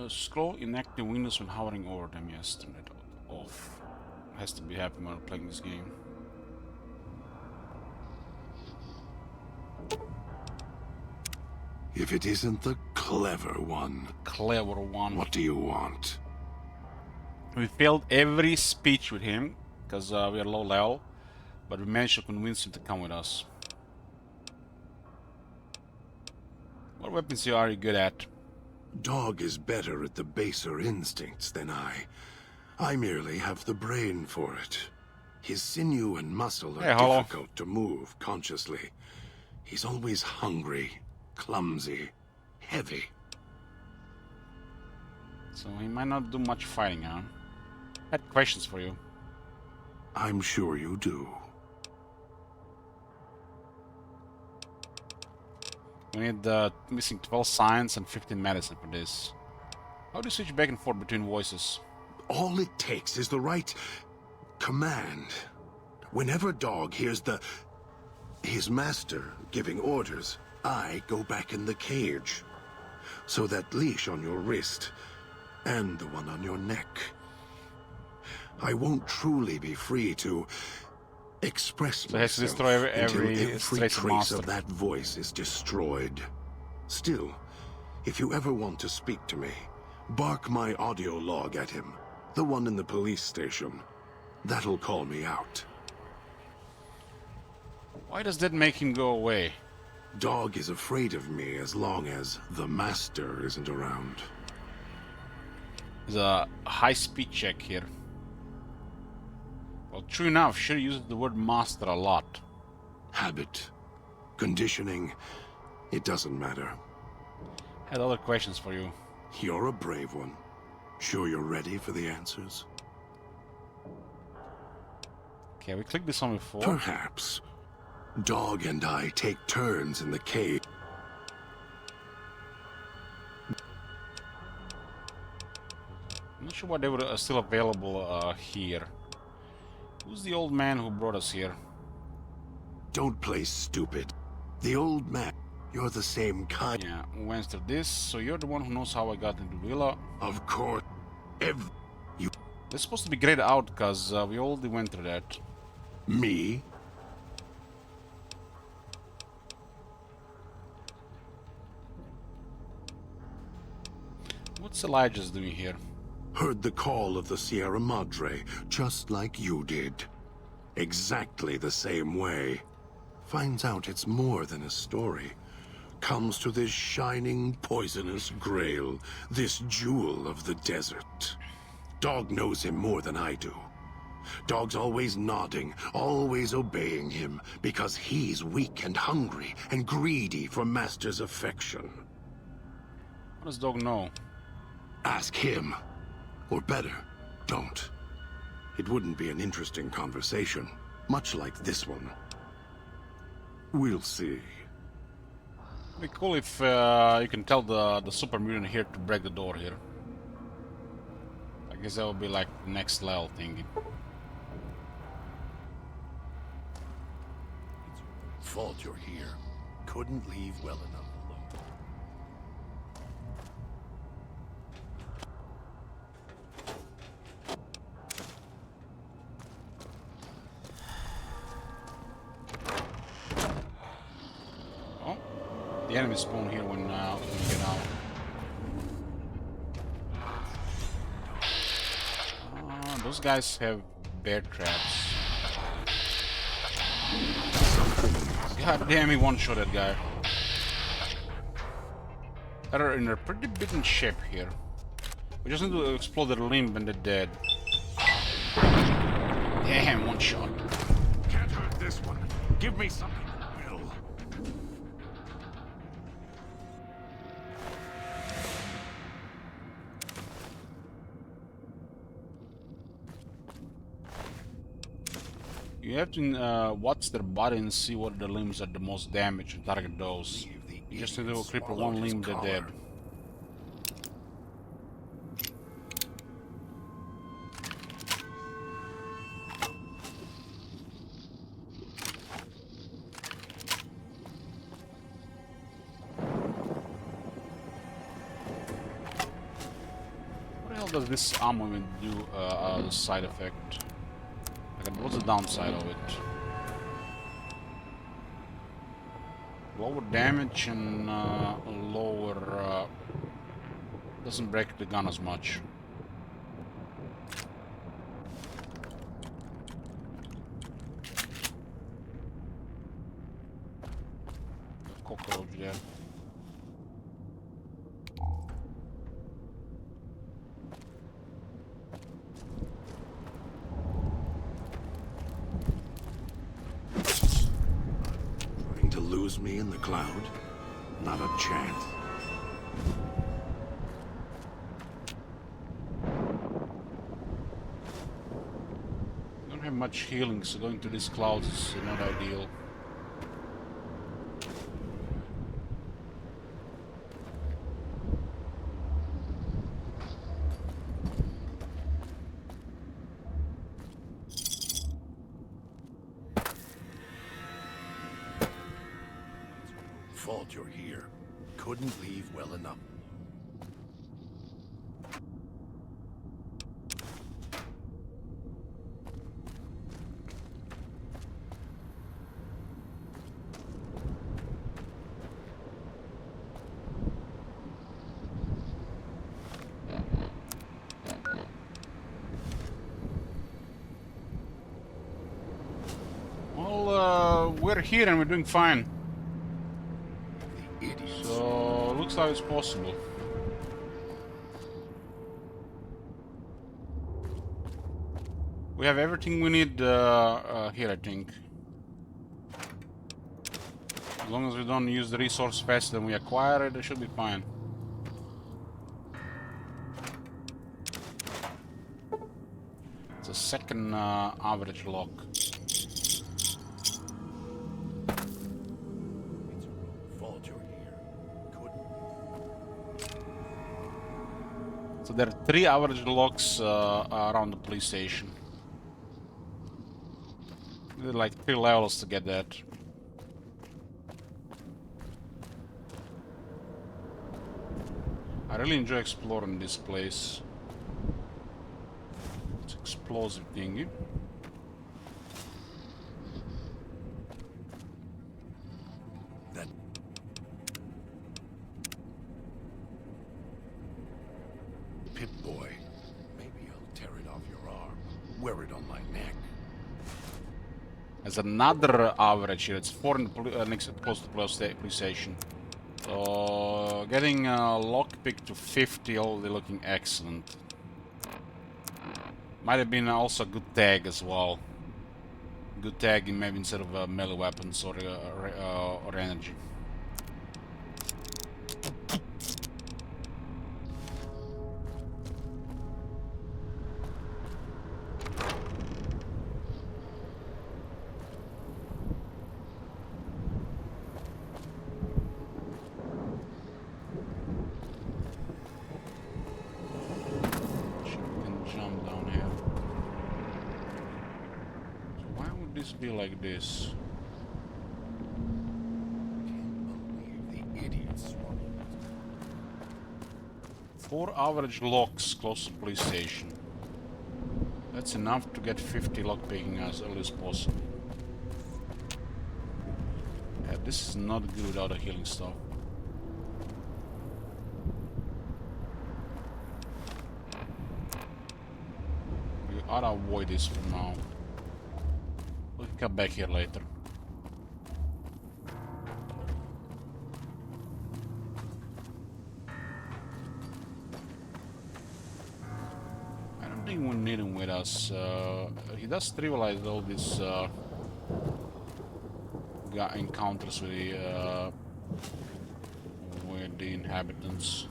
[SPEAKER 1] Scroll inactive windows when hovering over them. Yes, turn it off. Has to be happy when playing this game.
[SPEAKER 12] If it isn't the clever one...
[SPEAKER 1] Clever one.
[SPEAKER 12] What do you want?
[SPEAKER 1] We failed every speech with him, because we are low level, but we managed to convince him to come with us. What weapons are you good at?
[SPEAKER 12] Dog is better at the baser instincts than I. I merely have the brain for it. His sinew and muscle are difficult to move consciously. He's always hungry. Clumsy, heavy.
[SPEAKER 1] So he might not do much fighting, huh? I had questions for you.
[SPEAKER 12] I'm sure you do.
[SPEAKER 1] We need missing 12 science and 15 medicine for this. How do you switch back and forth between voices?
[SPEAKER 12] All it takes is the right command. Whenever Dog hears his master giving orders, I go back in the cage. So that leash on your wrist, and the one on your neck. I won't truly be free to express myself until every trace of that voice is destroyed. Still, if you ever want to speak to me, bark my audio log at him, the one in the police station. That'll call me out.
[SPEAKER 1] Why does that make him go away?
[SPEAKER 12] Dog is afraid of me as long as the master isn't around.
[SPEAKER 1] There's a high speed check here. Well, true enough, should use the word master a lot.
[SPEAKER 12] Habit. Conditioning. It doesn't matter.
[SPEAKER 1] Had other questions for you.
[SPEAKER 12] You're a brave one. Sure you're ready for the answers?
[SPEAKER 1] Okay, we clicked this on before.
[SPEAKER 12] Perhaps. Dog and I take turns in the cave.
[SPEAKER 1] I'm not sure why they were still available here. Who's the old man who brought us here?
[SPEAKER 12] Don't play stupid. The old man. You're the same kind.
[SPEAKER 1] Yeah, we went through this, so you're the one who knows how I got into Villa.
[SPEAKER 12] Of course.
[SPEAKER 1] They're supposed to be graded out, because we already went through that.
[SPEAKER 12] Me?
[SPEAKER 1] What's Elijah's doing here?
[SPEAKER 12] Heard the call of the Sierra Madre, just like you did. Exactly the same way. Finds out it's more than a story. Comes to this shining, poisonous grail, this jewel of the desert. Dog knows him more than I do. Dog's always nodding, always obeying him, because he's weak and hungry and greedy for Master's affection.
[SPEAKER 1] What does Dog know?
[SPEAKER 12] Ask him. Or better, don't. it wouldn't be an interesting conversation, much like this one. We'll see.
[SPEAKER 1] It'd be cool if you can tell the super mutant here to break the door here. I guess that would be like the next level thingy.
[SPEAKER 16] Fault you're here. Couldn't leave well enough alone.
[SPEAKER 1] Oh, the enemy spawn here when we get out. Those guys have bear traps. God damn, he one-shot that guy. They're in a pretty beaten shape here. We just need to explode their limb and they're dead. Damn, one shot.
[SPEAKER 12] Can't hurt this one. Give me something metal.
[SPEAKER 1] You have to watch their body and see what the limbs are the most damaged and target those. You just need to cripple one limb, they're dead. What the hell does this ammo even do as a side effect? Like, what's the downside of it? Lower damage and lower... doesn't break the gun as much. Cockroach there.
[SPEAKER 12] Lose me in the cloud? Not a chance.
[SPEAKER 1] Don't have much healing, so going to these clouds is not ideal.
[SPEAKER 16] Fault you're here. Couldn't leave well enough.
[SPEAKER 1] Well, we're here and we're doing fine. So, looks like it's possible. We have everything we need here, I think. As long as we don't use the resource faster than we acquire it, it should be fine. It's a second average lock. So there are 3 average locks around the police station. There are like 3 levels to get that. I really enjoy exploring this place. It's explosive thingy.
[SPEAKER 16] Pip-Boy. Maybe I'll tear it off your arm. Wear it on my neck.
[SPEAKER 1] There's another average here. It's 4 in the next close to the police station. So getting lockpick to 50, already looking excellent. Might have been also a good tag as well. Good tagging maybe instead of melee weapons or energy. would this be like this?
[SPEAKER 16] The idiots.
[SPEAKER 1] 4 average locks close to police station. That's enough to get 50 lockpicking as early as possible. Yeah, this is not good without a healing stuff. We ought to avoid this for now. We'll come back here later. I don't think we need him with us. He does trivialize all these encounters with the inhabitants.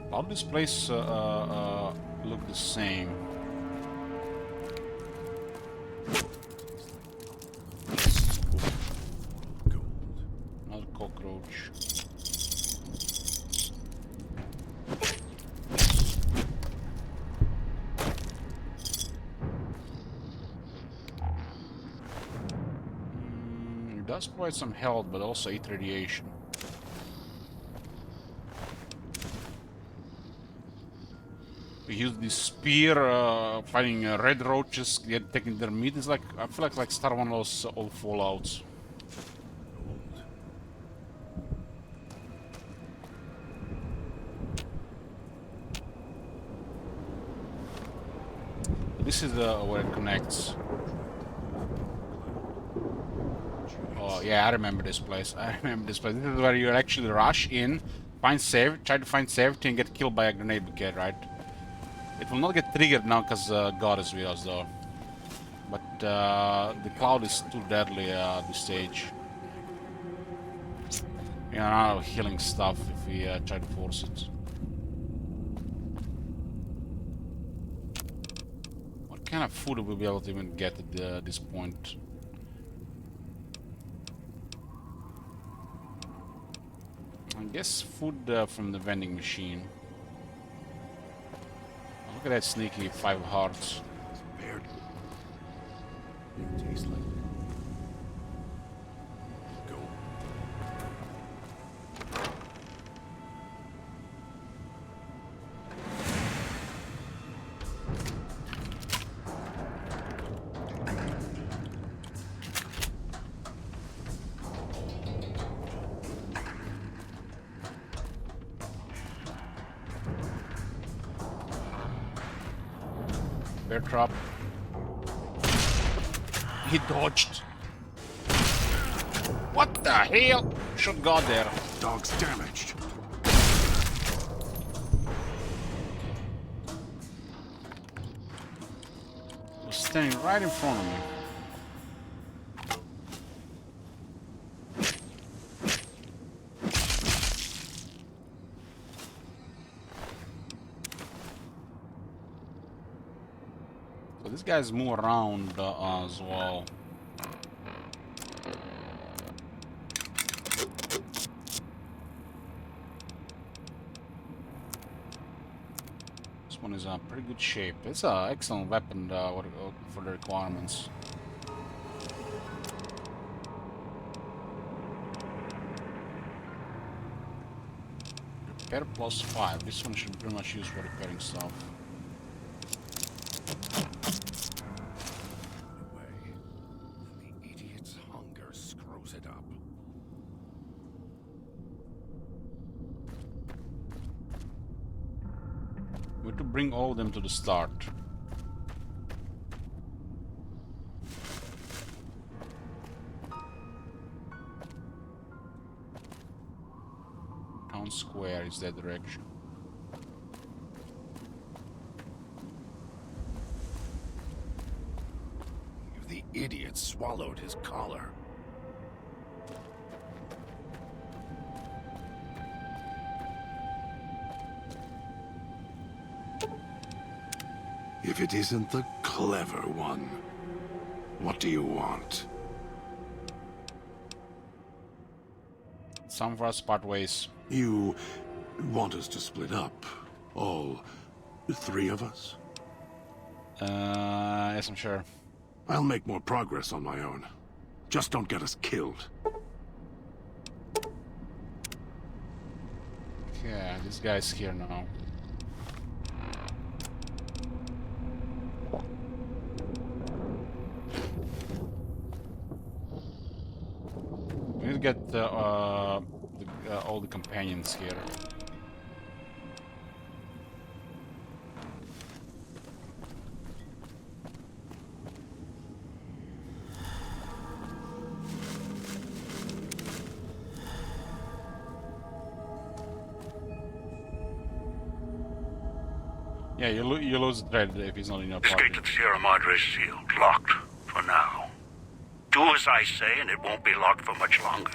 [SPEAKER 1] All this place look the same. Another cockroach. It does provide some health, but also 8 radiation. We use this spear, fighting red roaches, taking their meat. It's like, I feel like start one of those old Fallouts. This is where it connects. Oh yeah, I remember this place. This is where you actually rush in, try to find safety, and get killed by a grenade bouquet, right? It will not get triggered now because God is with us though. But the cloud is too deadly at this stage. We are out of healing stuff if we try to force it. What kind of food will we be able to even get at this point? I guess food from the vending machine. Look at that sneaky 5 hearts.
[SPEAKER 16] Weird. It tastes like gold.
[SPEAKER 1] Bear trap. He dodged. What the hell? Should got there.
[SPEAKER 16] Dog's damaged.
[SPEAKER 1] Was standing right in front of me. So these guys move around as well. This one is in pretty good shape. It's an excellent weapon for the requirements. Repair +5. This one should be pretty much used for repairing stuff.
[SPEAKER 16] The idiot's hunger screws it up.
[SPEAKER 1] We have to bring all of them to the start. Town square is that direction.
[SPEAKER 16] The idiot swallowed his collar. If it isn't the clever one, what do you want?
[SPEAKER 1] Some of us part ways.
[SPEAKER 12] You want us to split up, all The three of us?
[SPEAKER 1] Yes, I'm sure.
[SPEAKER 12] I'll make more progress on my own. Just don't get us killed.
[SPEAKER 1] Yeah, this guy's here now. We need to get all the companions here. Yeah, you lose Dredd if he's not in your
[SPEAKER 11] This
[SPEAKER 1] party.
[SPEAKER 11] gate to the Sierra Madre is sealed, locked, for now. Do as I say, and it won't be locked for much longer.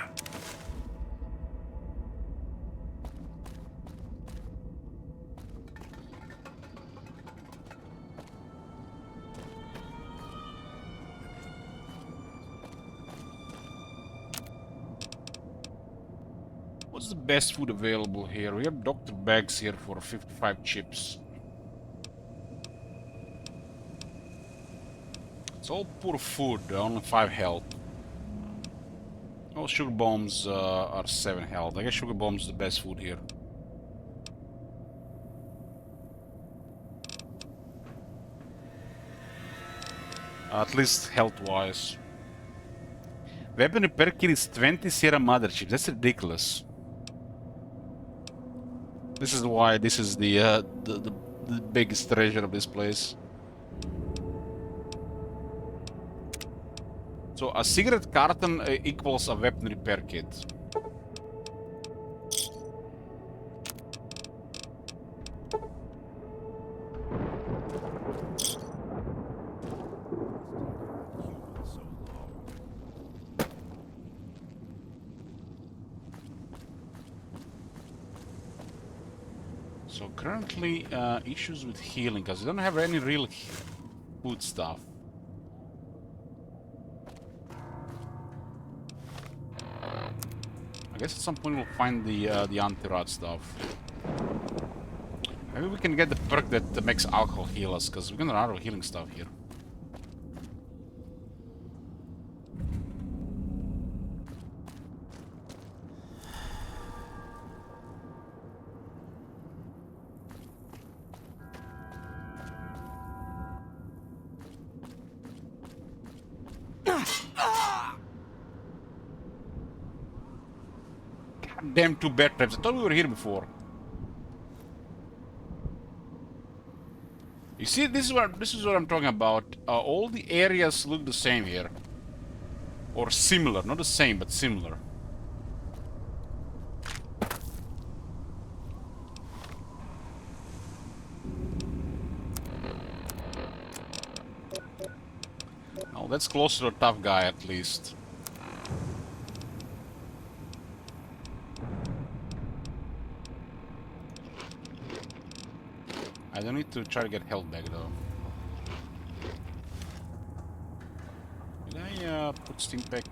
[SPEAKER 1] What's the best food available here? We have Dr. Bags here for 55 chips. It's all poor food, only 5 health. All sugar bombs are 7 health. I guess sugar bombs is the best food here. At least health-wise. Weapon repair kit is 20 Sierra Madre chips. That's ridiculous. This is why this is the biggest treasure of this place. So a cigarette carton equals a weapon repair kit. So currently issues with healing because we don't have any real food stuff. I guess at some point we'll find the anti-rot stuff. Maybe we can get the perk that makes alcohol heal us, because we're gonna run out of healing stuff here. Damn 2 bear traps. I thought we were here before. You see, this is what I'm talking about. All the areas look the same here. Or similar. Not the same, but similar. Oh, that's closer to a tough guy at least. I don't need to try to get health back though. Did I put Stimpack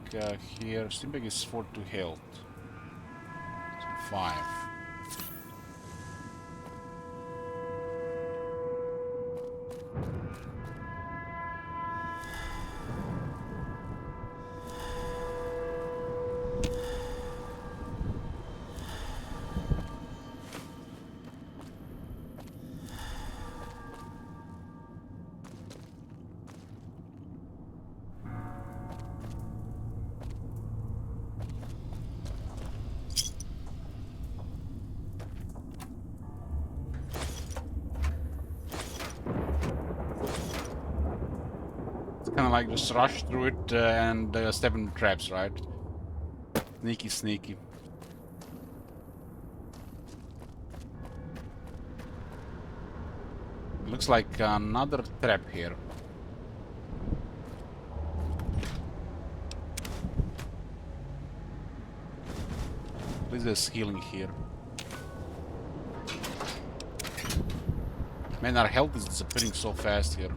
[SPEAKER 1] here? Stimpack is 4-2 health. So 5. Kind of like just rush through it and step in the traps, right? Sneaky, sneaky. Looks like another trap here. At least there's healing here. Man, our health is disappearing so fast here.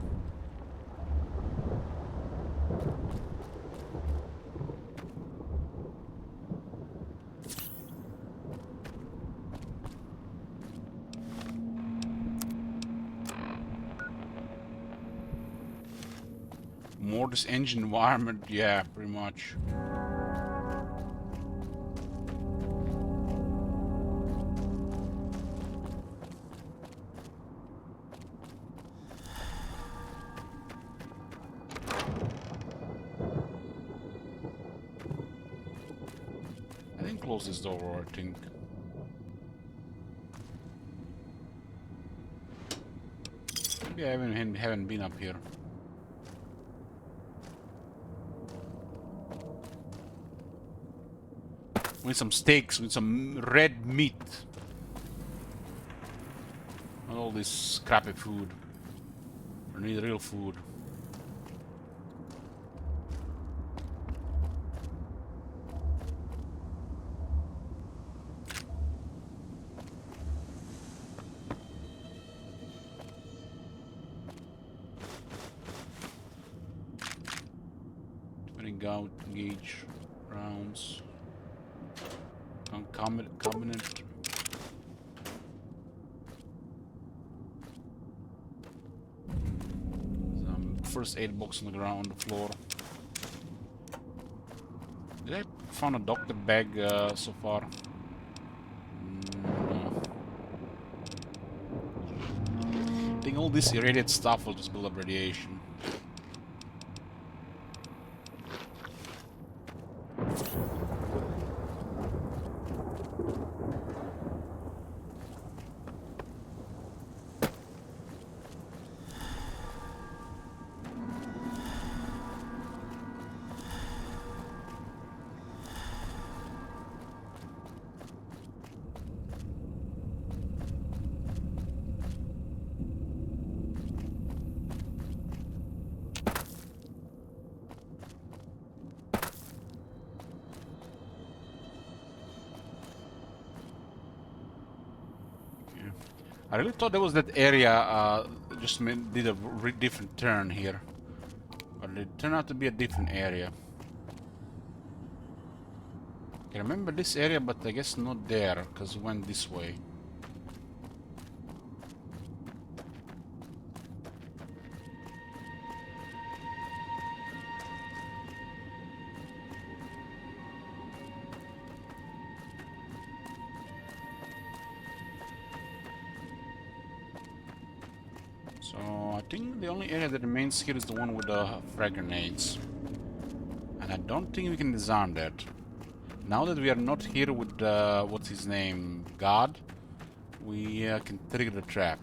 [SPEAKER 1] More this engine environment, yeah, pretty much. I think close this door, I think. Maybe I haven't been up here. With some steaks, with some red meat. Not all this crappy food. I need real food. Bring out, engage rounds. Combinant. Some first aid box on the ground, on the floor. Did I find a doctor bag so far? No. I think all this irradiated stuff will just build up radiation. I really thought there was that area just did a different turn here. But it turned out to be a different area. I remember this area, but I guess not there, because it went this way. So I think the only area that remains here is the one with the frag grenades. And I don't think we can disarm that. Now that we are not here with, what's his name, God, we can trigger the trap.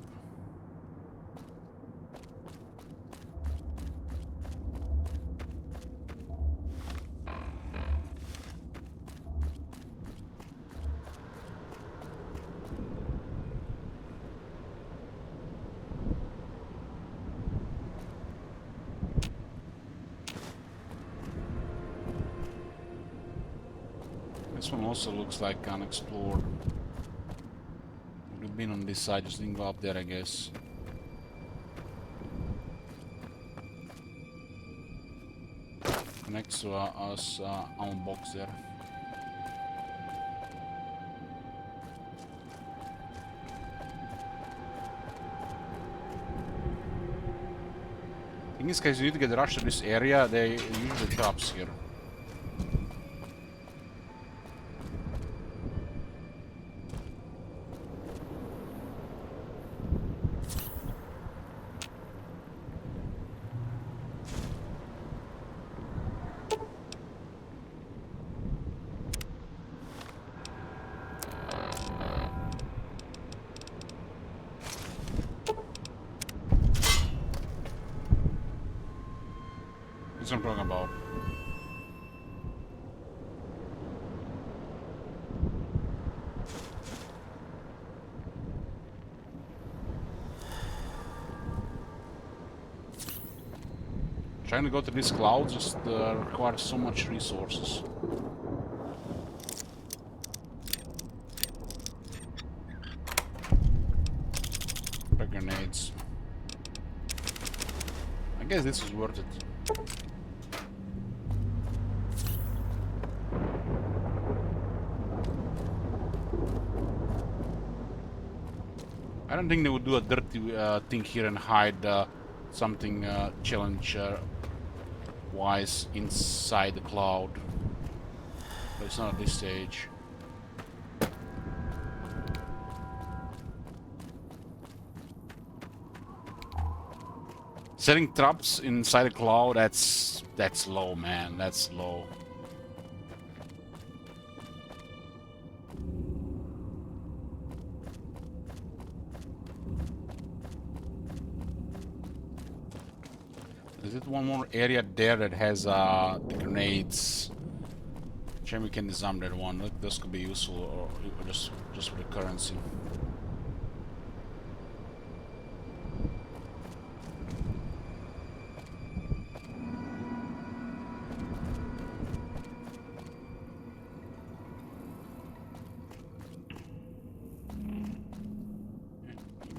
[SPEAKER 1] This one also looks like unexplored. Would have been on this side, just didn't go up there, I guess. Next to us, our box there. In this case, you need to get rushed to this area. They use the traps here. That's what I'm talking about. Trying to go to these clouds just requires so much resources. The grenades. I guess this is worth it. I don't think they would do a dirty thing here and hide something challenge tripwise inside the cloud. But it's not at this stage. Setting traps inside the cloud, that's low, man. That's low. Is it one more area there that has the grenades? Maybe we can disarm that one. Look, this could be useful, or just for the currency.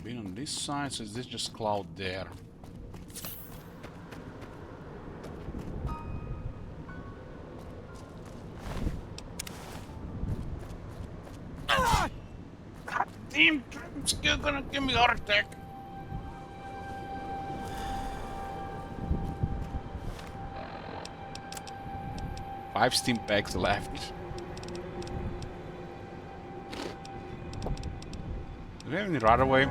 [SPEAKER 1] Been on this side, so is this just cloud there? Damn, it's still gonna give me a heart attack. Five steam packs left. Do we have any right away? I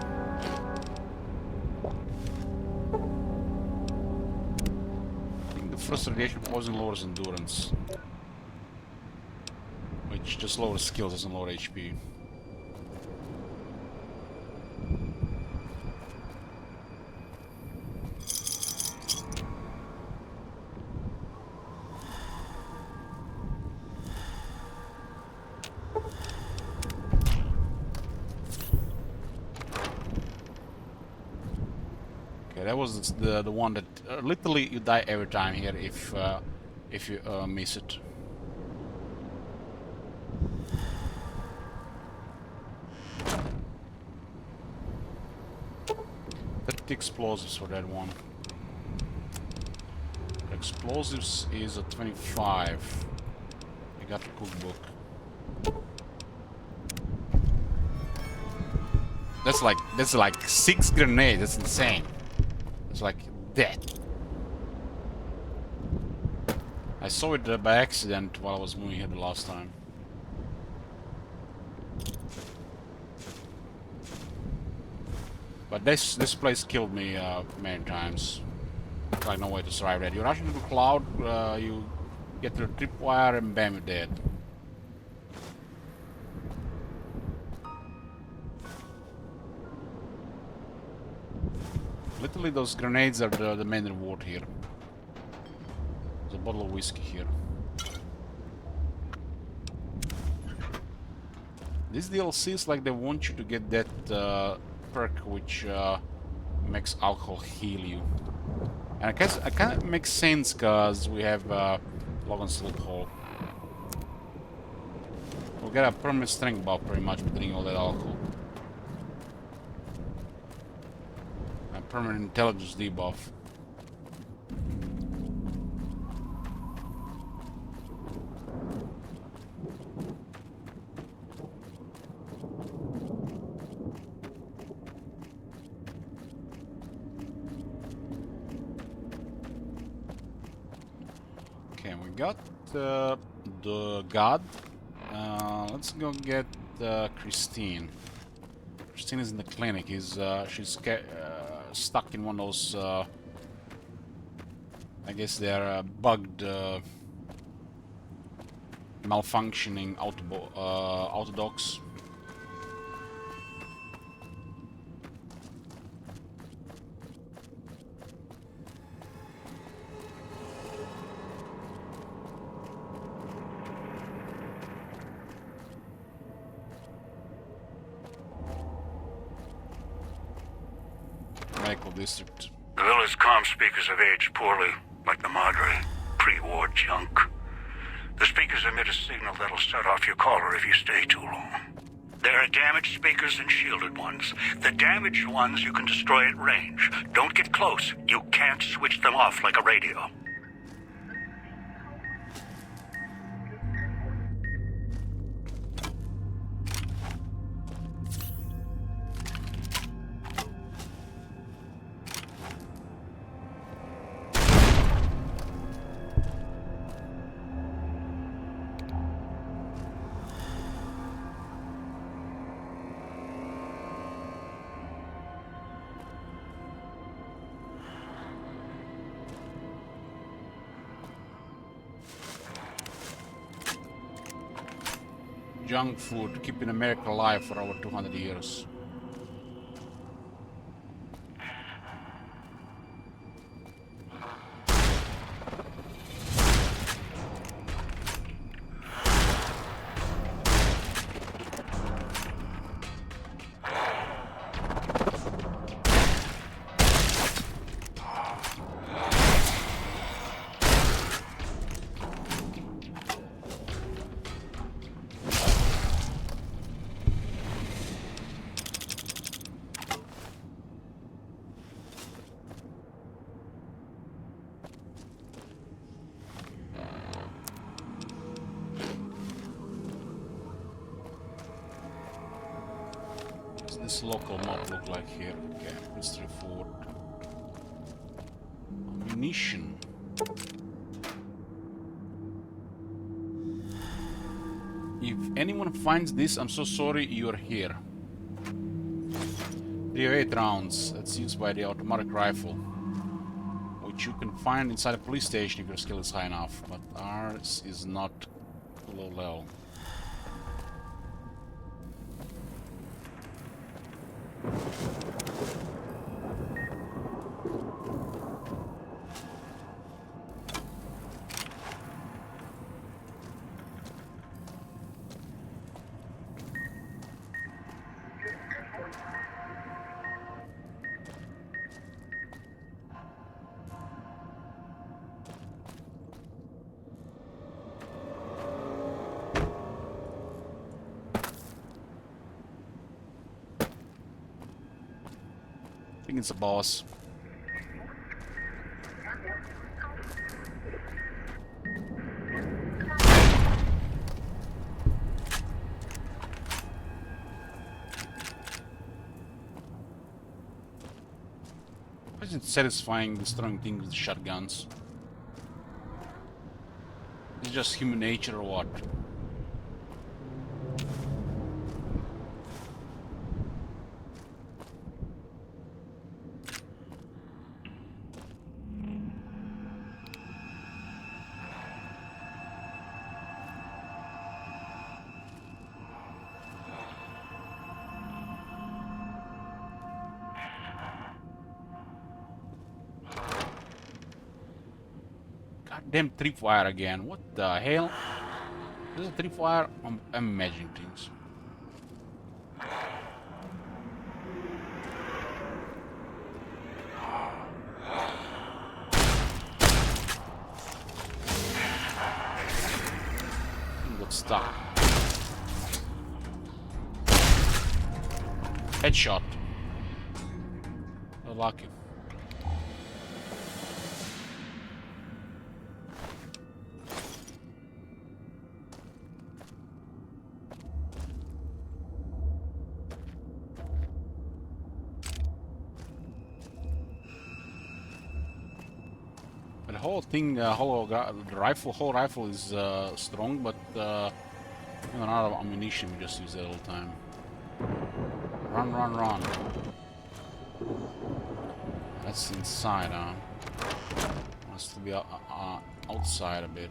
[SPEAKER 1] think the first radiation poison lowers endurance, which just lowers skills, doesn't lower HP. That was the one that literally you die every time here if you miss it. The explosives for that one. Explosives is a 25. I got the cookbook. That's like 6 grenades. That's insane. It's like that. I saw it by accident while I was moving here the last time. But this place killed me many times. Like no way to survive that. You rush into the cloud, you get to the tripwire, and bam, you're dead. Literally, those grenades are the main reward here. There's a bottle of whiskey here. These DLCs, like, they want you to get that perk which makes alcohol heal you. And I guess it kind of makes sense because we have Logan's Loophole. We'll get a permanent strength buff pretty much by drinking all that alcohol. Permanent intelligence debuff. Okay, we got the god. Let's go get Christine. Christine is in the clinic. She's stuck in one of those, I guess they're bugged, malfunctioning autodocs. Medical district.
[SPEAKER 12] The villa's comm speakers have aged poorly, like the Madre. Pre-war junk. The speakers emit a signal that'll set off your caller if you stay too long. There are damaged speakers and shielded ones. The damaged ones you can destroy at range. Don't get close. You can't switch them off like a radio.
[SPEAKER 1] junk food, keeping America alive for over 200 years. This local map look like here? Okay, mystery food. Ammunition. If anyone finds this, I'm so sorry you're here. 308 rounds. That's used by the automatic rifle, which you can find inside a police station if your skill is high enough, but ours is not low level. I think it's a boss. Isn't it satisfying destroying things with shotguns? Is it just human nature or what? Damn tripwire again. What the hell? There's a tripwire? I'm imagining things. Got stuck. Headshot. Oh, lucky. The whole thing, whole rifle is strong, but we run out of ammunition. We just use it all the time. Run, run, run. That's inside, huh? Wants to be outside a bit.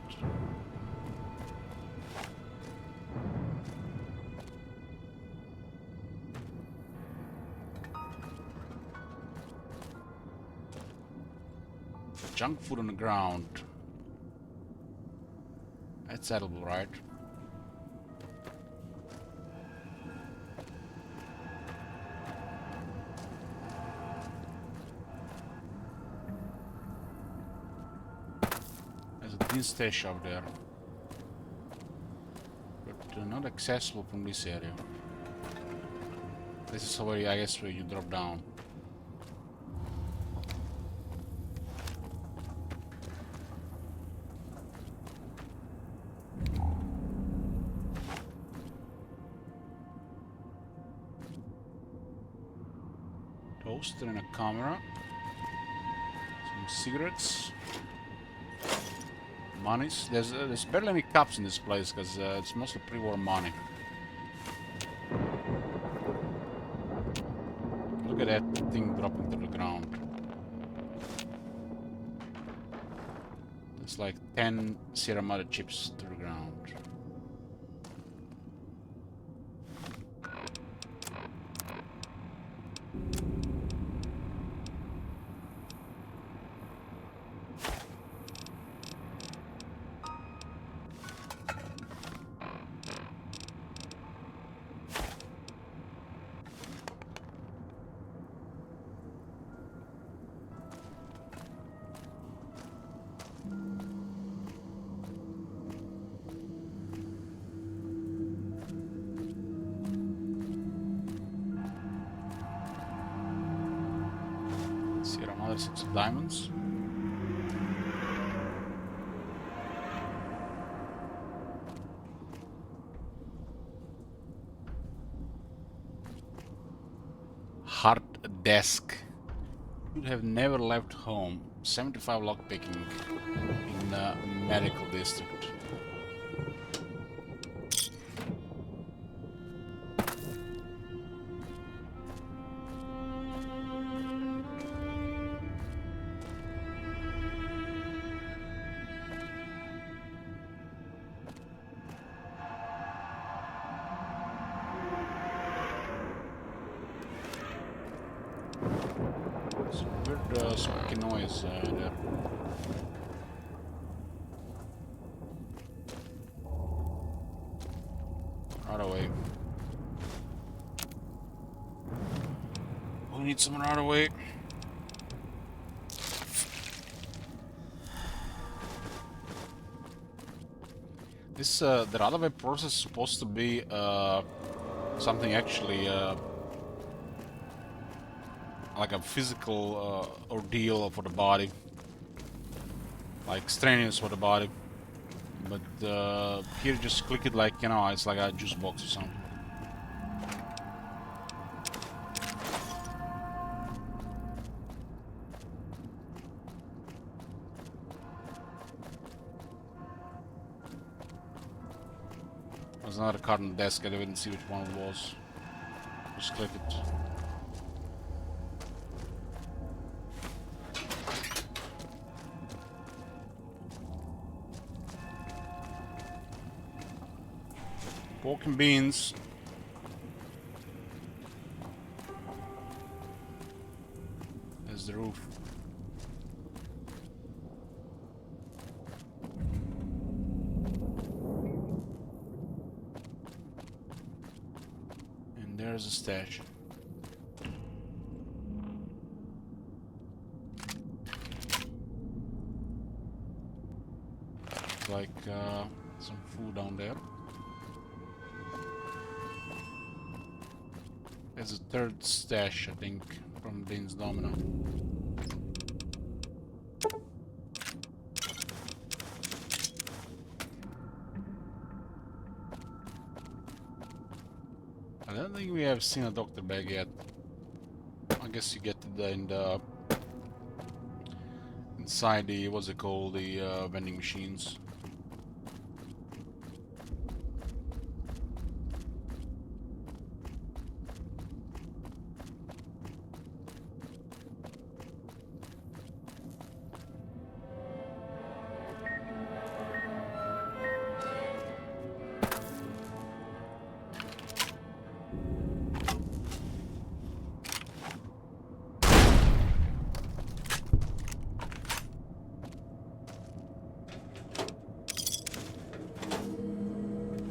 [SPEAKER 1] Junk food on the ground. That's edible, right? There's a tin stash up there, but not accessible from this area. This is where I guess where you drop down. Toaster and a camera. Some cigarettes. Monies. There's barely any cups in this place because it's mostly pre-war money. Look at that thing dropping to the ground. It's like 10 Sierra Madre chips to the ground. Is here another 6 of diamonds? Hard desk. Should have never left home. 75 lockpicking in the medical district. Squeaky noise there. Right away. We need someone right away. This the Radaway process is supposed to be something actually like a physical ordeal for the body, like strenuous for the body, but here just click it like, you know, it's like a juice box or something. There's another card on the desk, I didn't see which one it was. Just click it. Pork and beans. There's the roof. And there's a stash. It's like some food down there. There's a third stash, I think, from Dean's Domino. I don't think we have seen a doctor bag yet. I guess you get it in the inside the, what's it called, the vending machines.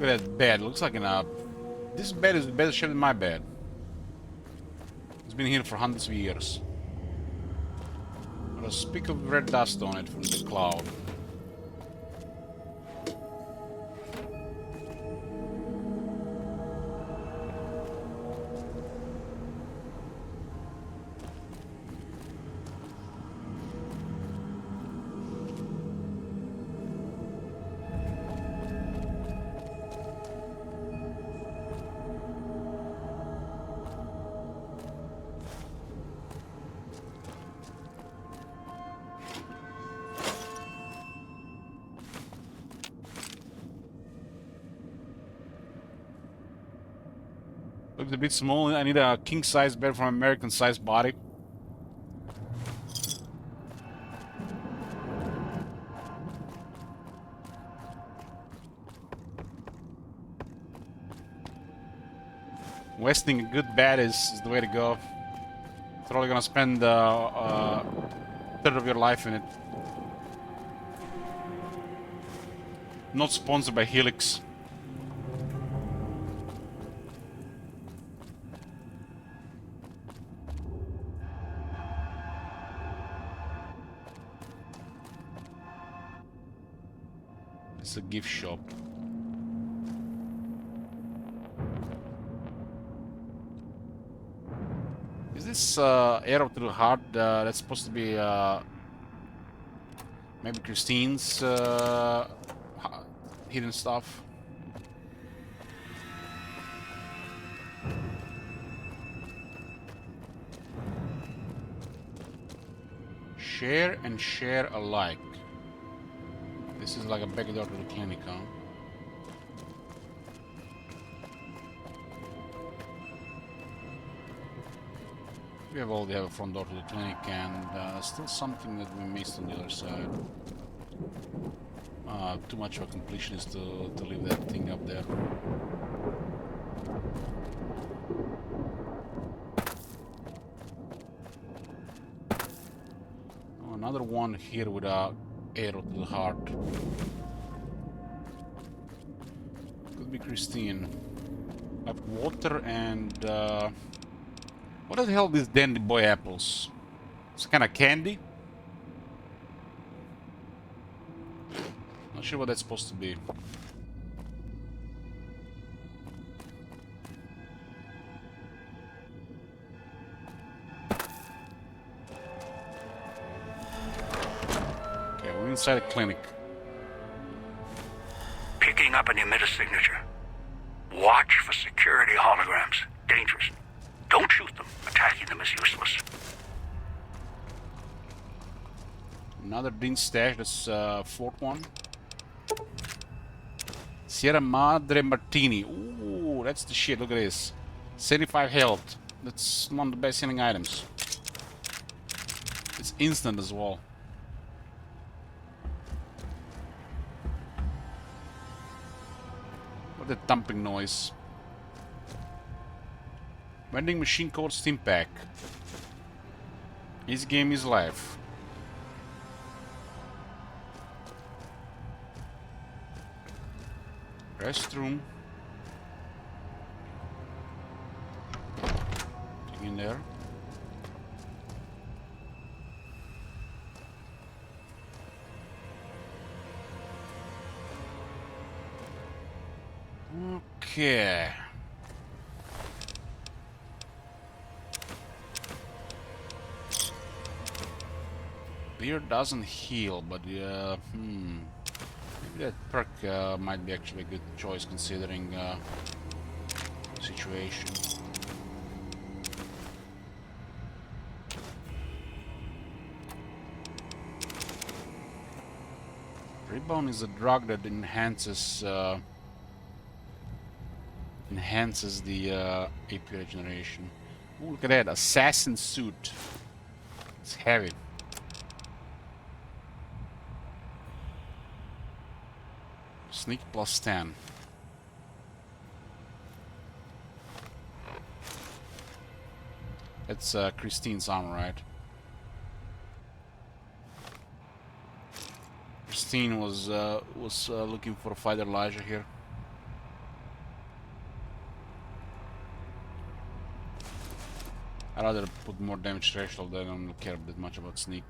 [SPEAKER 1] Look at that bed. Looks like an this bed is better shape than my bed. It's been here for hundreds of years. Got a speck of red dust on it from the cloud. Looks a bit small. I need a king-size bed for an American-sized body. Wasting a good bed is the way to go. You're probably gonna spend a third of your life in it. Not sponsored by Helix. It's a gift shop. Is this that's arrow to the heart. That's supposed to be maybe Christine's hidden stuff. Share and share alike. This is like a back door to the clinic, huh? We already have a front door to the clinic, and still something that we missed on the other side. Too much of a completionist to leave that thing up there. Oh, another one here with a arrow to the heart. Could be Christine. Like water and what the hell are these dandy boy apples? It's kind of candy. Not sure what that's supposed to be. Okay, we're inside a clinic.
[SPEAKER 13] Picking up an emitter signature. Watch for security holograms. Dangerous. Don't shoot them. Attacking them is useless.
[SPEAKER 1] Another Dean stash, that's fourth one. Sierra Madre Martini. Ooh, that's the shit, look at this. 75 health. That's one of the best selling items. It's instant as well. What a thumping noise. Vending machine called Steam Pack. His game is life. Restroom. Get in there. Okay. Beer doesn't heal, but maybe that perk might be actually a good choice considering situation. Rebound is a drug that enhances the AP regeneration. Ooh, look at that, assassin suit. It's heavy. Sneak plus 10. It's Christine's armor, right? Christine was looking for a fighter Elijah here. I'd rather put more damage threshold. I don't care that much about sneak.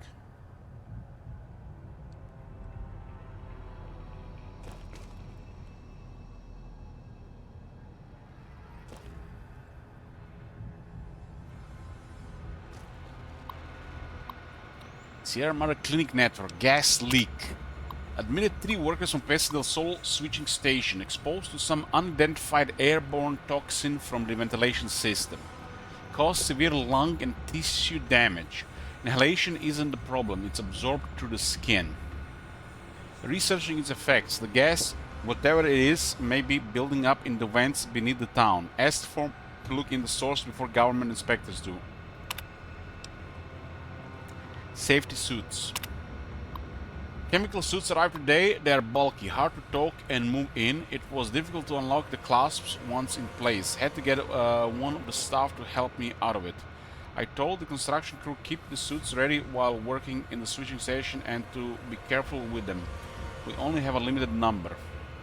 [SPEAKER 1] Sierra Madre Clinic Network, gas leak. Admitted 3 workers on Paso del Sol switching station exposed to some unidentified airborne toxin from the ventilation system. Caused severe lung and tissue damage. Inhalation isn't the problem, it's absorbed through the skin. Researching its effects, the gas, whatever it is, may be building up in the vents beneath the town. Asked for to look in the source before government inspectors do. Safety suits. Chemical suits arrived today. They are bulky, hard to talk and move in. It was difficult to unlock the clasps once in place. Had to get one of the staff to help me out of it. I told the construction crew keep the suits ready while working in the switching station and to be careful with them. We only have a limited number.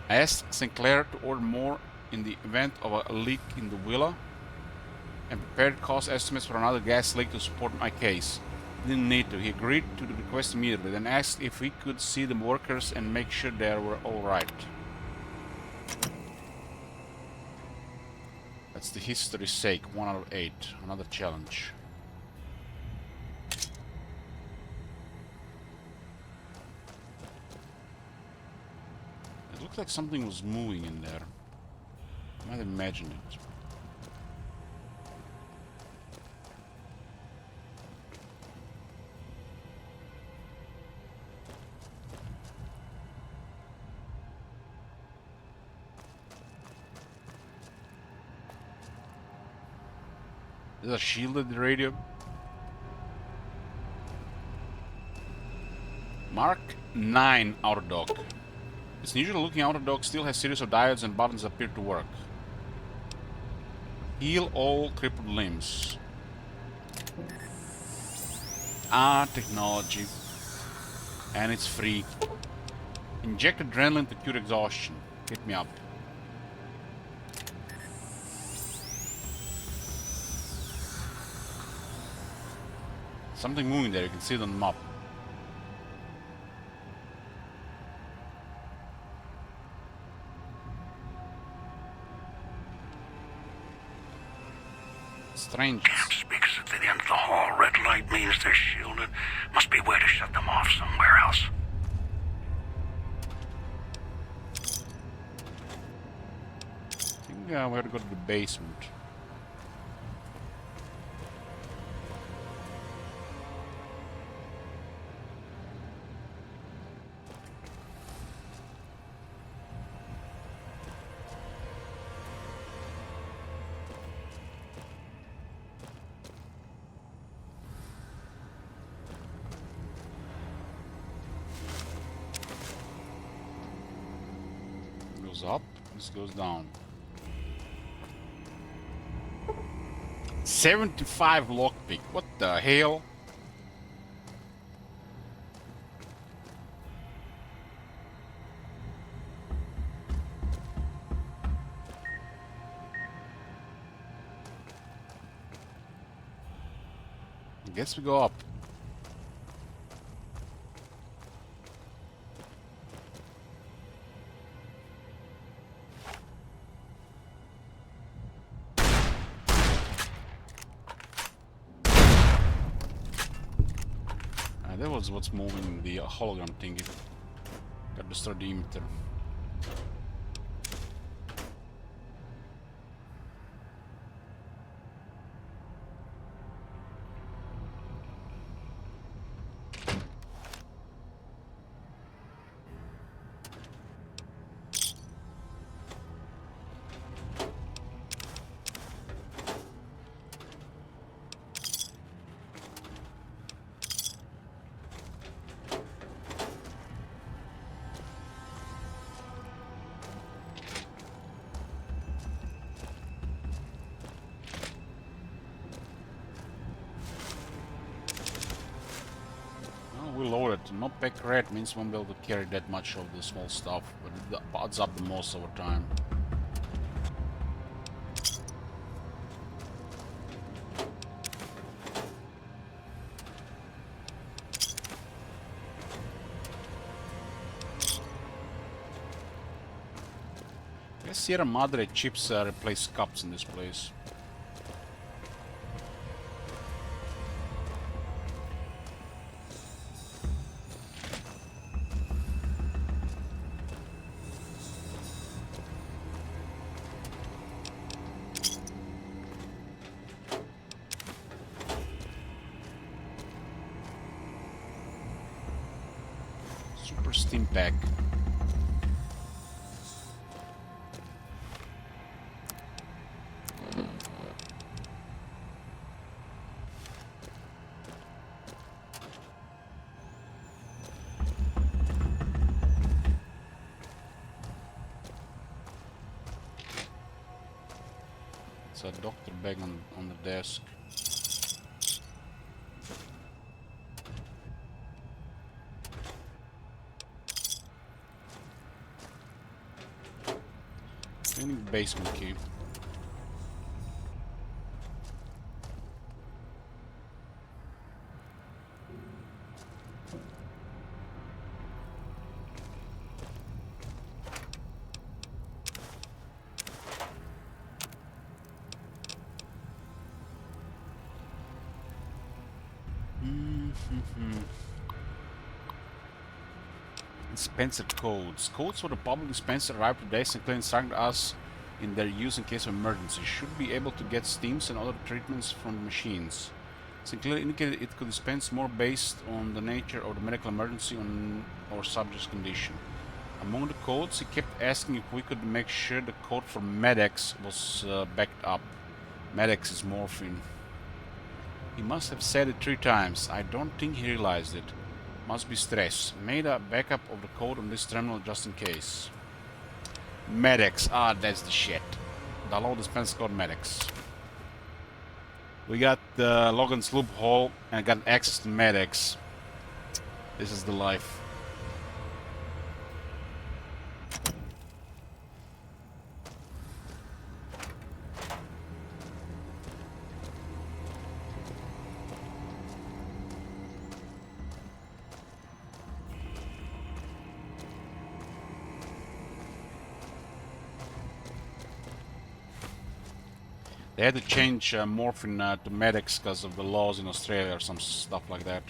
[SPEAKER 1] I asked Sinclair to order more in the event of a leak in the villa and prepared cost estimates for another gas leak to support my case. Didn't need to. He agreed to the request immediately, then asked if we could see the workers and make sure they were alright. That's the history's sake. 1 out of 8. Another challenge. Looks like something was moving in there. I might have imagined it. Is that a shielded radio? Mark 9 auto dock. This unusual looking auto dock still has series of diodes and buttons that appear to work. Heal all crippled limbs. Ah, technology. And it's free. Inject adrenaline to cure exhaustion. Hit me up. Something moving there, you can see it on the map. Strange.
[SPEAKER 13] Camp speakers at the end of the hall. Red light means they're shielded. Must be a way to shut them off somewhere else.
[SPEAKER 1] I think we have to go to the basement. Goes up, this goes down. 75 lockpick, what the hell? I guess we go up. That was what's moving the hologram thingy. Got to start the emitter. We loaded. Not pack red means we won't be able to carry that much of the small stuff, but it adds up the most over time. I guess Sierra Madre chips replace cups in this place. Super Steam Pack. It's a doctor bag on the desk. Basement key. Dispenser codes. Codes for the public dispenser arrived today. Sinclair instructed us in their use in case of emergency. Should be able to get steams and other treatments from the machines. Sinclair indicated it could dispense more based on the nature of the medical emergency or subject's condition. Among the codes, he kept asking if we could make sure the code for Med-X was backed up. Med-X is morphine. He must have said it 3 times. I don't think he realized it. Must be stress. Made a backup of the code on this terminal just in case. Med-X. Ah, that's the shit. The low dispense code Med-X. We got Logan's loophole and got access to Med-X. This is the life. They had to change morphine to Med-X because of the laws in Australia or some stuff like that.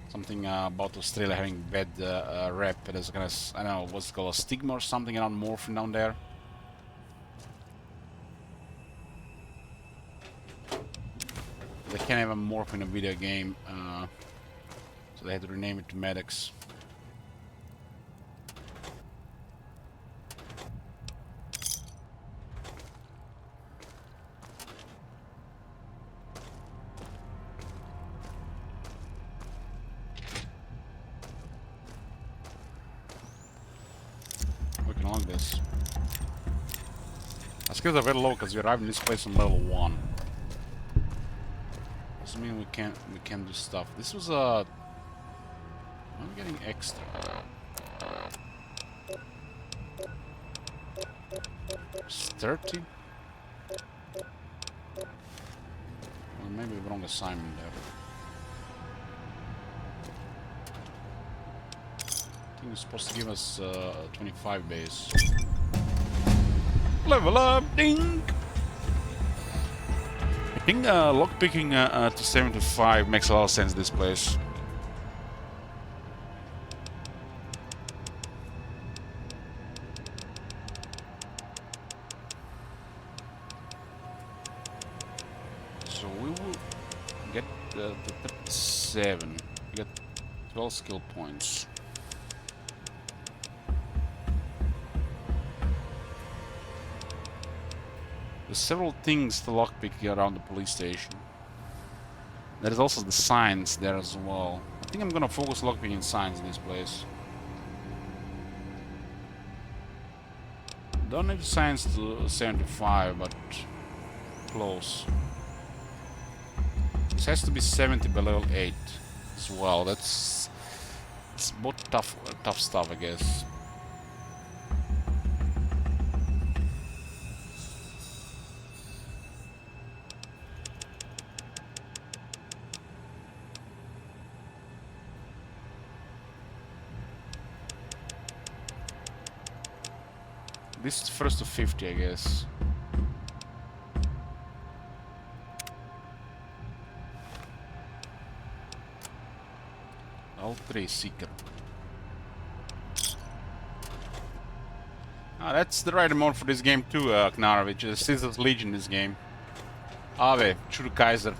[SPEAKER 1] Something about Australia having bad rep. There's kind of, I don't know, what's it called, a stigma or something around morphine down there. They can't have a morphine in a video game, so they had to rename it to Med-X. Along this. Our skills are very low because we arrived in this place on level 1. Doesn't mean we can't do stuff. This was a. I'm getting extra. It's 30. Well, maybe the wrong assignment there. I think it's supposed to give us 25 base. Level up, ding! I think lockpicking to 75 makes a lot of sense this place. So we will get the 37. We get 12 skill points. There's several things to lockpick around the police station. There's also the signs there as well. I think I'm gonna focus lockpicking signs in this place. Don't need signs to 75, but close. This has to be 70 by level 8 as well. It's both tough stuff, I guess. This is first to 50, I guess. L3 Seeker. Ah, that's the right amount for this game too, Knarvich. Caesar's Legion this game. Ave, True Kaiser.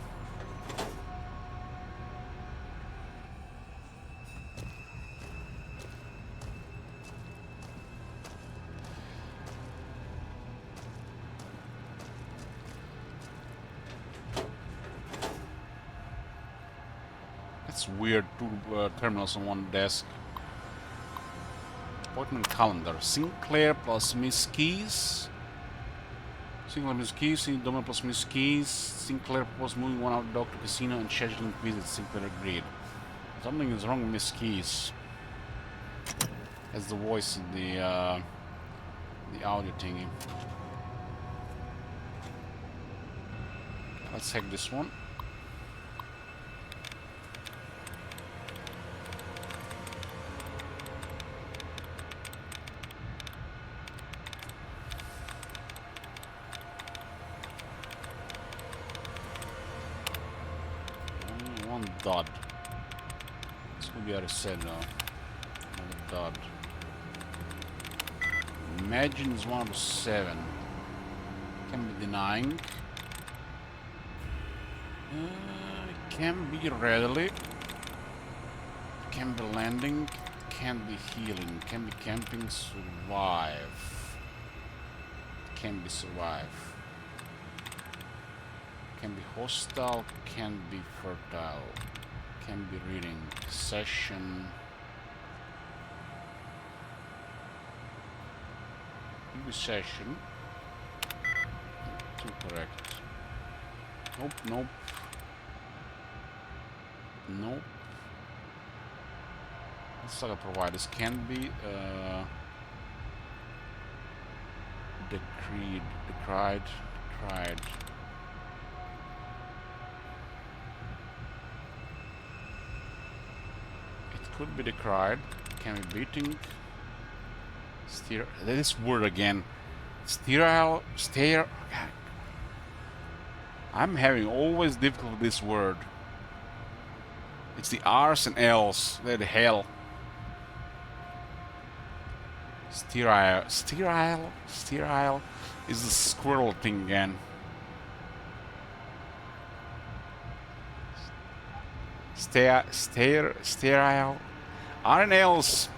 [SPEAKER 1] It's weird, 2 terminals on one desk. Appointment calendar. Sinclair plus Miss Keys. Sinclair Miss Keys, Domino plus Miss Keys. Sinclair plus moving 1 out dog to casino and scheduling visits. Sinclair agreed. Something is wrong with Miss Keys. That's the voice in the audio thingy. Let's hack this one. Dot. This could be a reset now. Another Todd. Imagine is 1 out of 7. Can be denying. Can be readily. Can be landing. Can be healing. Can be camping. Survive. Can be survive. Can be hostile. Can be fertile. Can be reading. Session. Can be session. 2 correct. Nope, nope. Nope. Saga providers can be decried. It could be decried. Can be beating. This word again. Sterile. I'm having always difficulty with this word. It's the R's and L's. They're the hell. Sterile is the squirrel thing again. Sterile. R and L's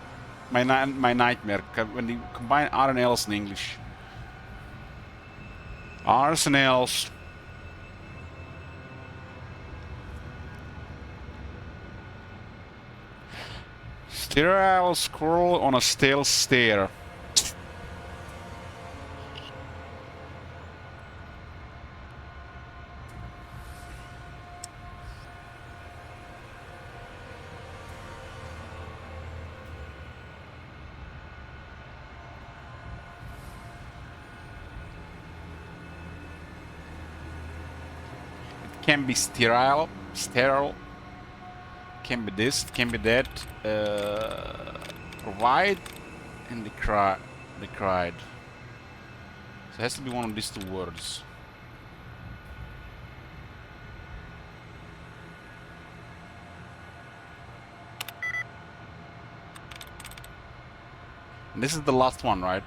[SPEAKER 1] my nightmare when you combine R and L's in English. R's and L's. Sterile squirrel on a stale stair. It can be sterile. Can be this, can be that. Provide and decried. So it has to be one of these 2 words. And this is the last one, right?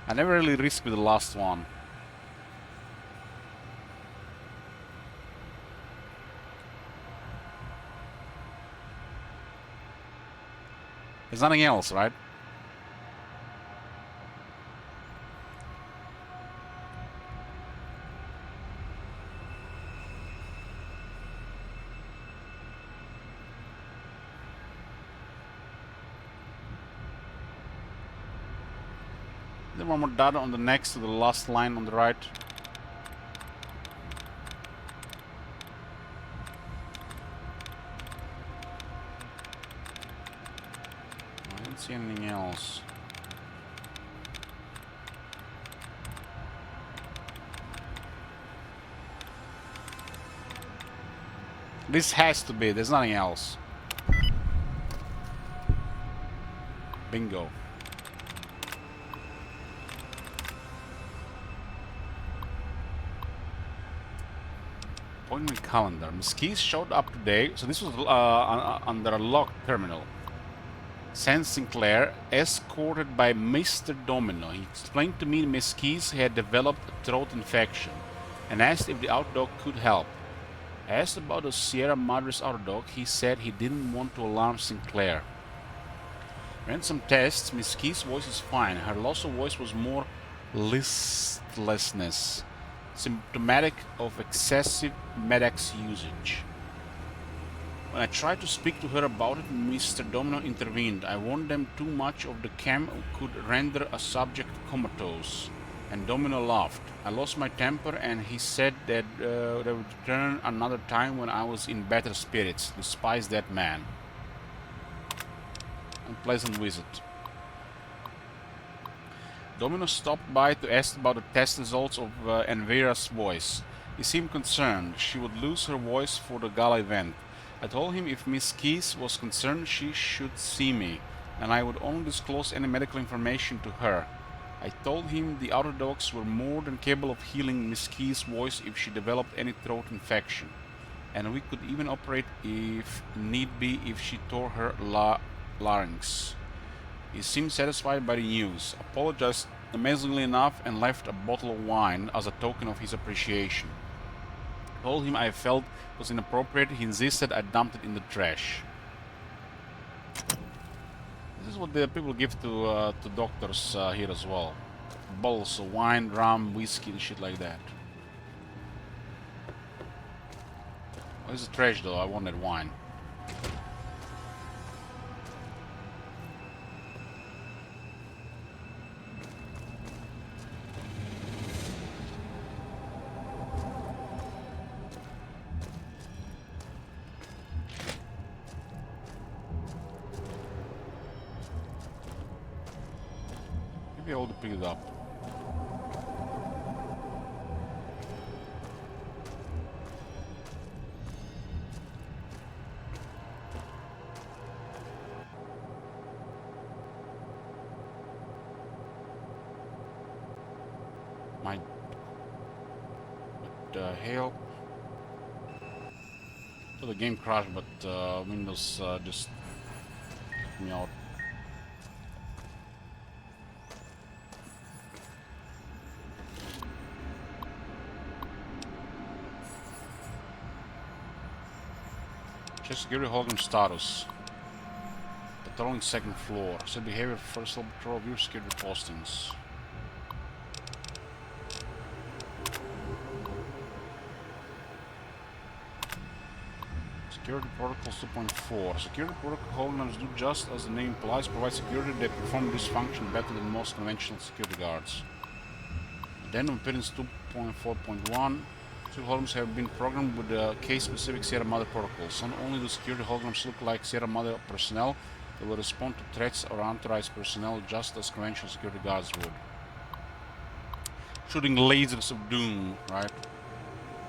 [SPEAKER 1] I never really risk with the last one. There's nothing else, right? Then one more dot on the next to the last line on the right. See anything else? This has to be, there's nothing else. Bingo. Appointment calendar. Mesquite showed up today, so this was under a locked terminal. Sent Sinclair, escorted by Mr. Domino. He explained to me Mesquite had developed a throat infection and asked if the outdog could help. Asked about the Sierra Madre's outdog, he said he didn't want to alarm Sinclair. Ran some tests. Mesquite's voice is fine. Her loss of voice was more listlessness, symptomatic of excessive Medex usage. When I tried to speak to her about it, Mr. Domino intervened. I warned them too much of the chem could render a subject comatose. And Domino laughed. I lost my temper and he said that they would return another time when I was in better spirits. Despise that man. Unpleasant visit. Domino stopped by to ask about the test results of Envera's voice. He seemed concerned. She would lose her voice for the gala event. I told him if Miss Keys was concerned she should see me, and I would only disclose any medical information to her. I told him the other dogs were more than capable of healing Miss Keys' voice if she developed any throat infection, and we could even operate if need be if she tore her larynx. He seemed satisfied by the news, apologized amazingly enough, and left a bottle of wine as a token of his appreciation. I told him I felt it was inappropriate. He insisted I dumped it in the trash. This is what the people give to doctors here as well. Bottles of wine, rum, whiskey, and shit like that. Where's the trash though? I wanted wine. Maybe I would pick it up. What the hell? So the game crashed, but Windows just kicked me out. Check security hologram status. Patrolling second floor. Set behavior first level patrol. View security postings. Security Protocols 2.4. Security Protocol holograms do just as the name implies, provide security. They perform this function better than most conventional security guards. Addendum Appearance 2.4.1. Security holograms have been programmed with the case-specific Sierra Madre protocols. Not only do security holograms look like Sierra Madre personnel, they will respond to threats or unauthorized personnel just as conventional security guards would. Shooting lasers of doom, right?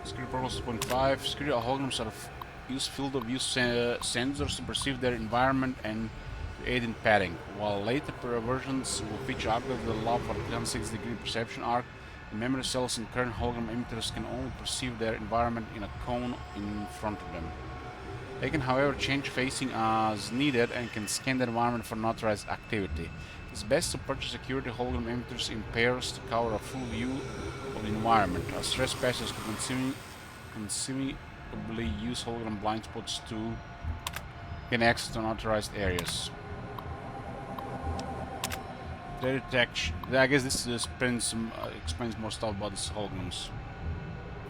[SPEAKER 1] Security Protocols 2.5. Security holograms are use field of view sensors to perceive their environment and aid in padding. While later versions will feature upgrades that allow for 360-degree perception arc, the memory cells in current hologram emitters can only perceive their environment in a cone in front of them. They can, however, change facing as needed and can scan the environment for unauthorized activity. It's best to purchase security hologram emitters in pairs to cover a full view of the environment, as trespassers could conceivably use hologram blind spots to gain access to unauthorized areas. Their detection. I guess this explains more stuff about these holograms.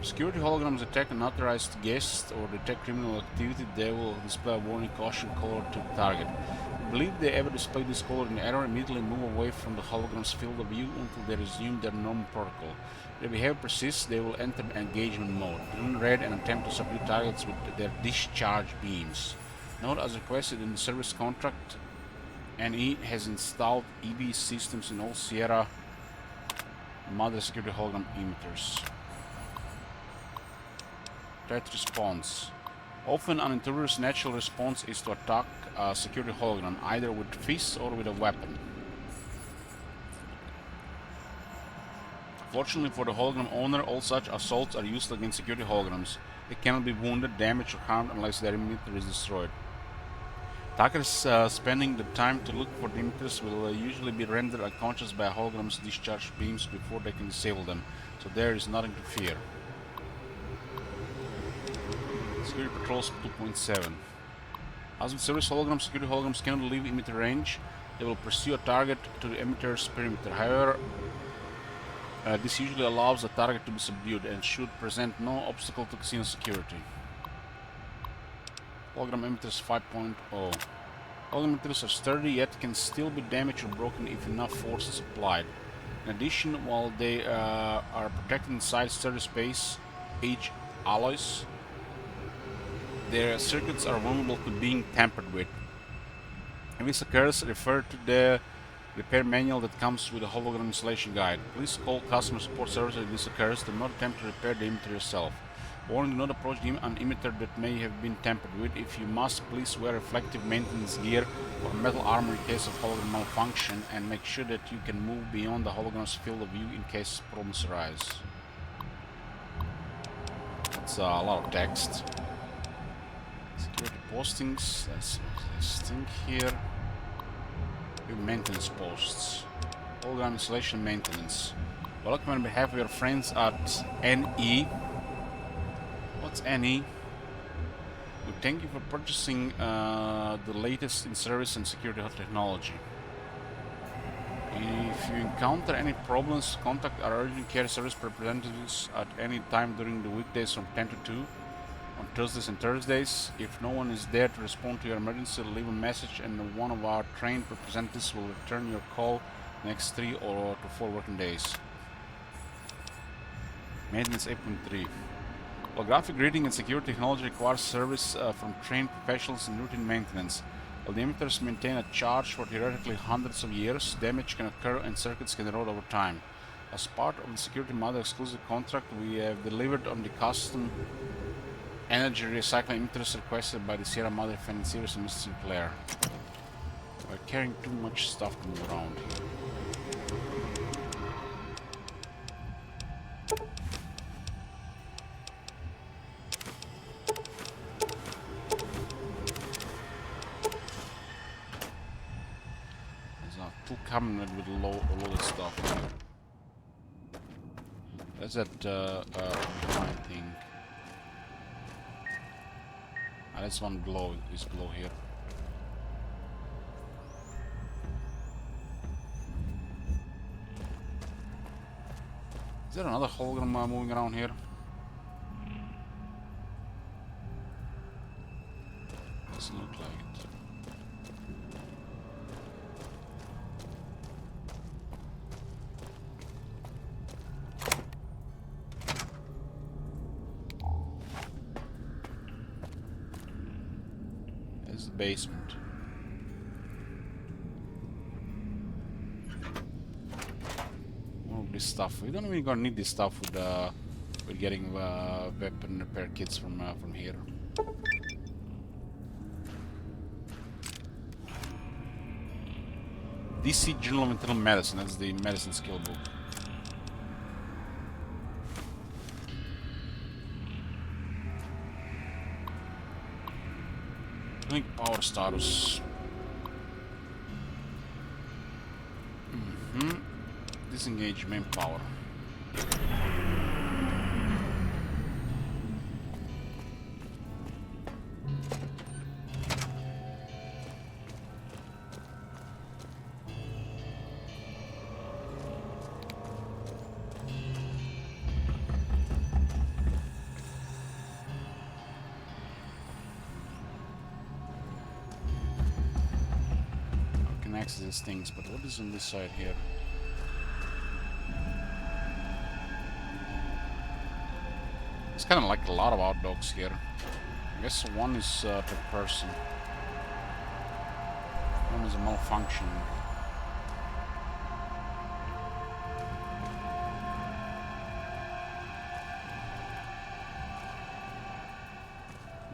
[SPEAKER 1] Security holograms detect unauthorized guests or detect criminal activity. They will display a warning caution color to the target. I believe they ever display this color in error, immediately move away from the hologram's field of view until they resume their normal protocol. If their behavior persists, they will enter engagement mode, turn red, and attempt to subdue targets with their discharge beams. Note, as requested in the service contract, NE has installed EB systems in all Sierra Madre security hologram emitters. Threat response. Often an intruder's natural response is to attack a security hologram, either with fists or with a weapon. Fortunately for the hologram owner, all such assaults are used against security holograms. They cannot be wounded, damaged, or harmed unless their emitter is destroyed. Attackers spending the time to look for the emitters will usually be rendered unconscious by a hologram's discharge beams before they can disable them, so there is nothing to fear. Security Patrols 2.7. As with service holograms, security holograms cannot leave emitter range. They will pursue a target to the emitter's perimeter. However, this usually allows the target to be subdued and should present no obstacle to casino security. Hologram emitters 5.0. Hologram emitters are sturdy, yet can still be damaged or broken if enough force is applied. In addition, while they are protected inside sturdy space age alloys, their circuits are vulnerable to being tampered with. If this occurs, refer to the repair manual that comes with a hologram installation guide. Please call customer support service if this occurs. Do not attempt to repair the emitter yourself. Warning: do not approach an emitter that may have been tampered with. If you must, please wear reflective maintenance gear or metal armor in case of hologram malfunction, and make sure that you can move beyond the hologram's field of view in case problems arise. That's a lot of text. Security postings, that's this thing here. New maintenance posts. Hologram installation maintenance. Welcome on behalf of your friends at NE. What's NE? We thank you for purchasing the latest in service and security technology. If you encounter any problems, contact our urgent care service representatives at any time during the weekdays from 10 to 2, on Tuesdays and Thursdays. If no one is there to respond to your emergency, leave a message and one of our trained representatives will return your call next 3 or to 4 working days. Maintenance 8.3. Holographic reading and security technology requires service from trained professionals in routine maintenance. While the emitters maintain a charge for theoretically hundreds of years, damage can occur and circuits can erode over time. As part of the Security Mother exclusive contract, we have delivered on the custom energy recycling emitters requested by the Sierra Madre financiers and Mr. Sinclair. We're carrying too much stuff to move around here. Cabinet with a lot of stuff. That's that behind thing. That's one glow. This glow here. Is there another hologram moving around here? Doesn't look like it. Basement. All of this stuff. We don't even gonna need this stuff with getting weapon repair kits from here. DC Journal of Internal Medicine. That's the medicine skill book. Power status. Disengage main power. These things, but what is on this side here? It's kind of like a lot of out dogs here. I guess one is per person. One is a malfunction.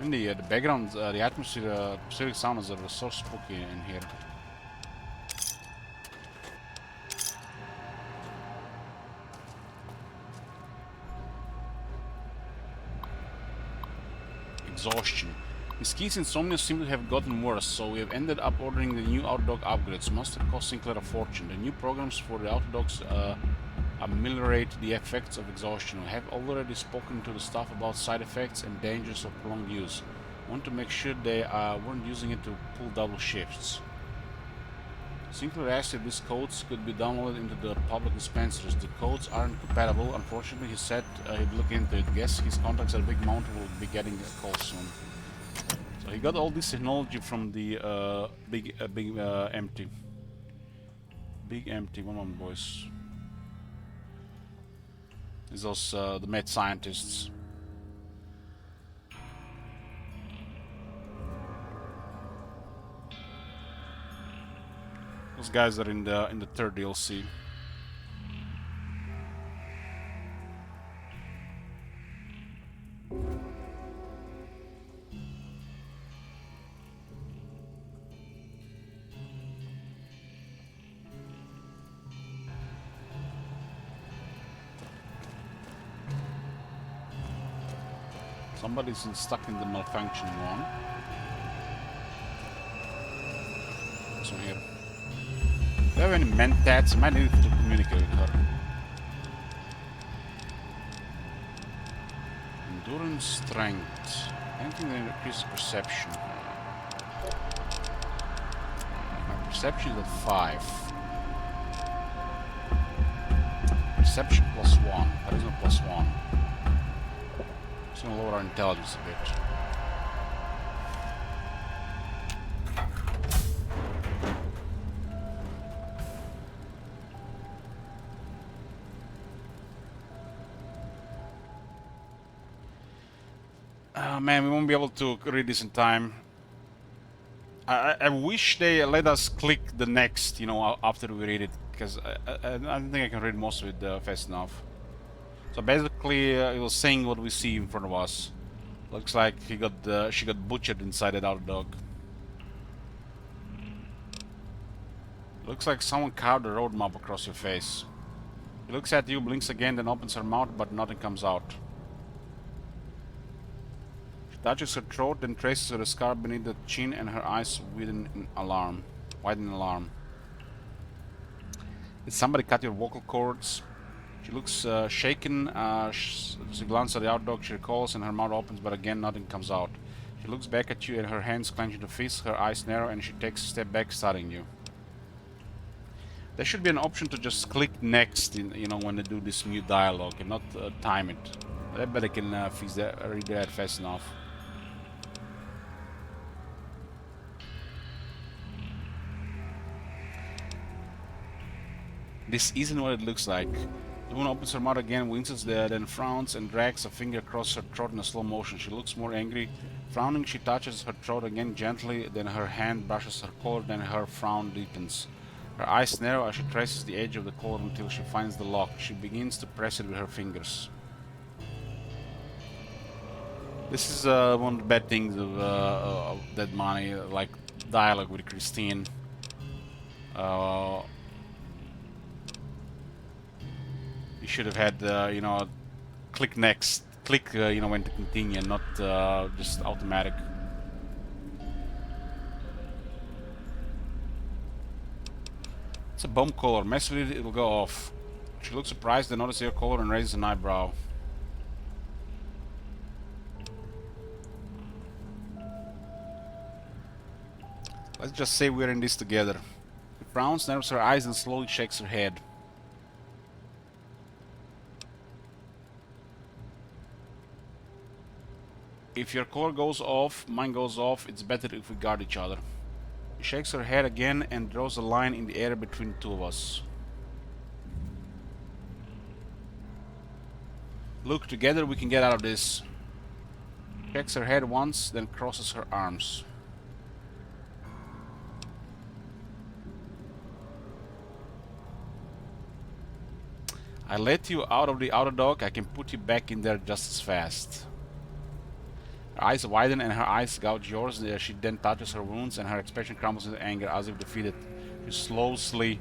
[SPEAKER 1] In the background, the atmosphere, specific sounds are so spooky in here. Exhaustion. His key's insomnia seem to have gotten worse, so we have ended up ordering the new Outdog upgrades. Must have cost Sinclair a fortune. The new programs for the Outdogs ameliorate the effects of exhaustion. We have already spoken to the staff about side effects and dangers of prolonged use. Want to make sure they weren't using it to pull double shifts. Sinclair asked if these codes could be downloaded into the public dispensaries. The codes aren't compatible. Unfortunately, he said he'd look into it. Guess his contacts at Big Mountain will be getting a call soon. So he got all this technology from the Big Empty. Big Empty, one of boys. Is those the mad scientists. Those guys are in the third DLC. Somebody's stuck in the malfunction one. So here. Do I have any mentats? I might need to communicate with her. Endurance, strength. Anything that increases perception. My perception is at 5. Perception +1. There is no +1. It's gonna lower our intelligence a bit. Oh man, we won't be able to read this in time. I wish they let us click the next, you know, after we read it, because I don't think I can read most of it fast enough. So basically, it was saying what we see in front of us. Looks like she got butchered inside that other dog. Looks like someone carved a road map across your face. She looks at you, blinks again, then opens her mouth, but nothing comes out. Touches her throat, then traces her scar beneath the chin, and her eyes widen in alarm. Did somebody cut your vocal cords? She looks shaken. She glances at the out dog. She recalls, and her mouth opens, but again nothing comes out. She looks back at you, and her hands clench into fists. Her eyes narrow, and she takes a step back, studying you. There should be an option to just click next, you know, when they do this new dialogue, and not time it. I bet I can read that fast enough. This isn't what it looks like. The woman opens her mouth again, winces there, then frowns and drags a finger across her throat in a slow motion. She looks more angry. Frowning, she touches her throat again gently, then her hand brushes her collar, then her frown deepens. Her eyes narrow as she traces the edge of the collar until she finds the lock. She begins to press it with her fingers. This is one of the bad things of Dead Money, like dialogue with Christine. You should have had, you know, click next, click, you know, when to continue, and not just automatic. It's a bomb collar. Mess with it, it'll go off. She looks surprised and notices your collar and raises an eyebrow. Let's just say we're in this together. She frowns, narrows her eyes, and slowly shakes her head. If your collar goes off, mine goes off, it's better if we guard each other. She shakes her head again and draws a line in the air between the two of us. Look, together we can get out of this. Shakes her head once, then crosses her arms. I let you out of the outer dog, I can put you back in there just as fast. Her eyes widen and her eyes gouge yours. She then touches her wounds and her expression crumbles into anger as if defeated. She slowly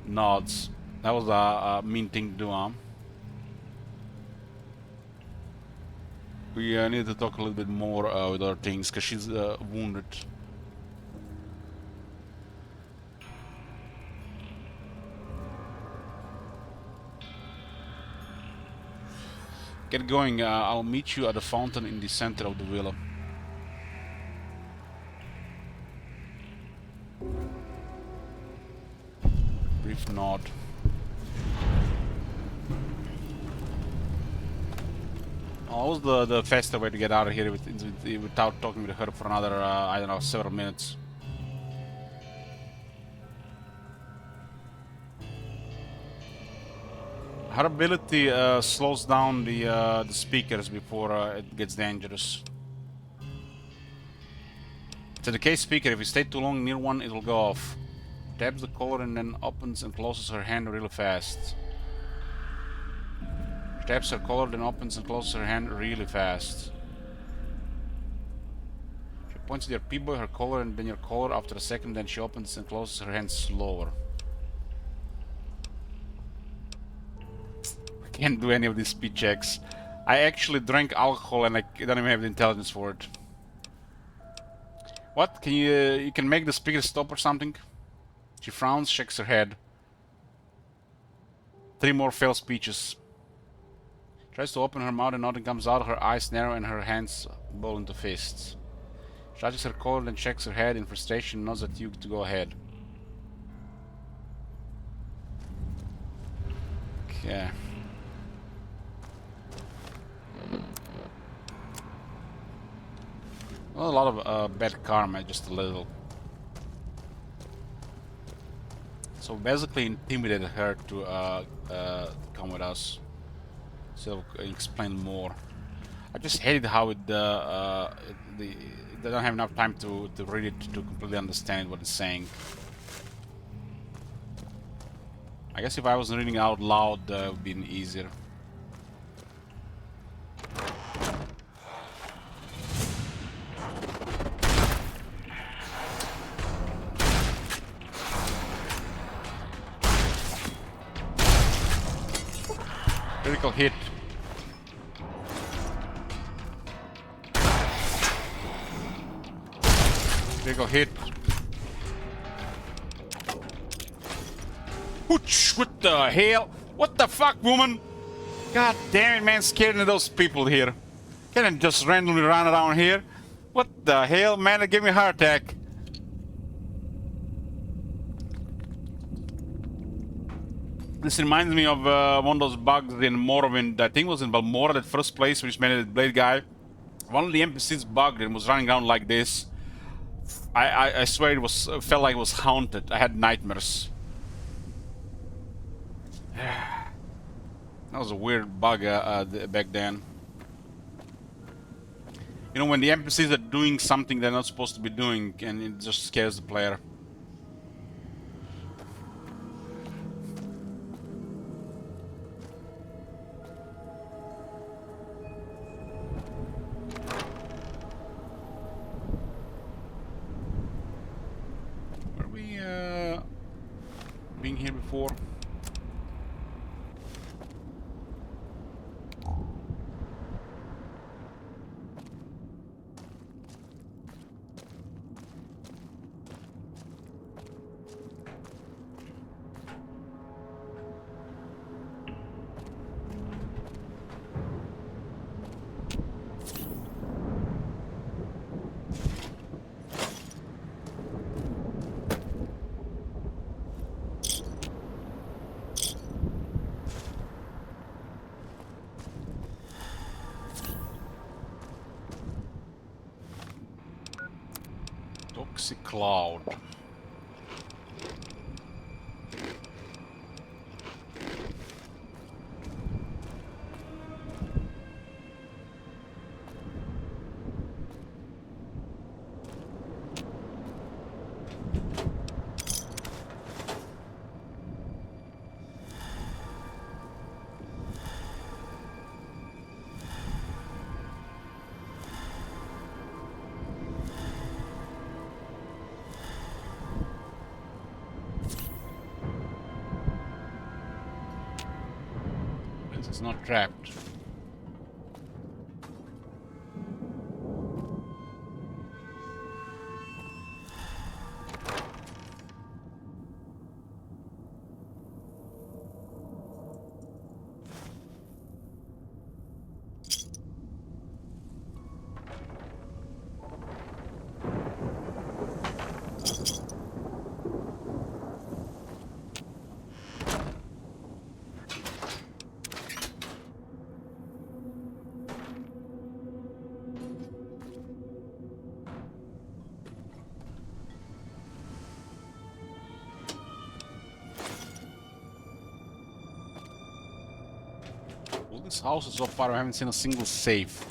[SPEAKER 1] nods. That was a mean thing to do, huh? We need to talk a little bit more with other things, because she's wounded. Get going, I'll meet you at the fountain in the center of the villa. Brief nod. Oh, what was the faster way to get out of here without talking with her for another, I don't know, several minutes? Her ability slows down the speakers before it gets dangerous. It's a decay speaker. If you stay too long near one, it will go off. Taps the collar and then opens and closes her hand really fast. She taps her collar, then opens and closes her hand really fast. She points to your P-boy, her collar, and then your collar. After a second, then she opens and closes her hand slower. Can't do any of these speed checks. I actually drank alcohol and I don't even have the intelligence for it. What? Can you can make the speaker stop or something? She frowns, shakes her head. 3 more failed speeches. Tries to open her mouth and nothing comes out. Her eyes narrow and her hands ball into fists. She touches her collar and shakes her head in frustration, nods at you to go ahead. Okay. Well, a lot of bad karma, just a little. So basically intimidated her to come with us. So explain more. I just hated how they don't have enough time to read it to completely understand what it's saying. I guess if I was reading out loud, it would be easier. Critical hit. Critical hit. Hooch! What the hell? What the fuck, woman? God damn it, man, scaring of those people here. Can't I just randomly run around here? What the hell, man? It gave me a heart attack. This reminds me of one of those bugs in Morrowind. I think it was in Balmora, that first place which made it Blade guy. One of the NPCs bugged and was running around like this. I swear it felt like it was haunted. I had nightmares. That was a weird bug back then. You know, when the NPCs are doing something they're not supposed to be doing, and it just scares the player. Were we being here before? Toxic cloud. It's not trapped. All these houses so far, I haven't seen a single safe.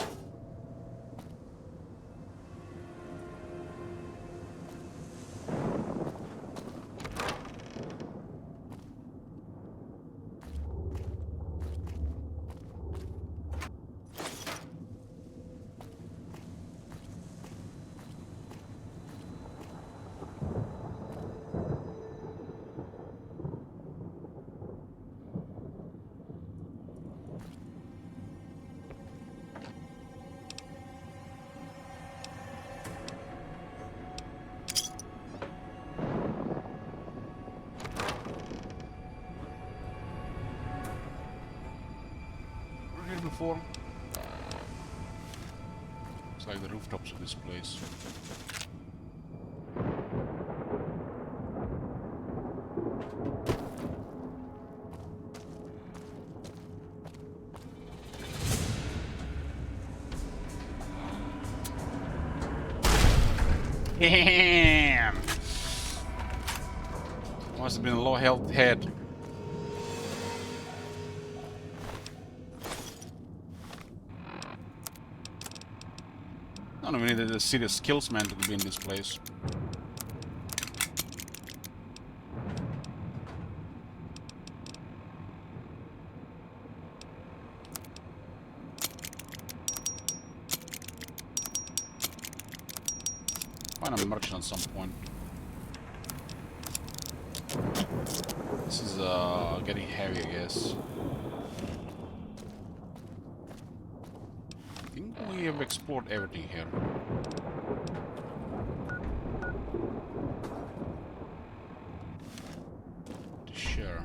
[SPEAKER 1] before? It's like the rooftops of this place. Damn! Must have been a low health head. I don't even need a serious skills man to be in this place. Find a merchant at some point. This is getting heavy, I guess. I think we have explored everything here. Sure.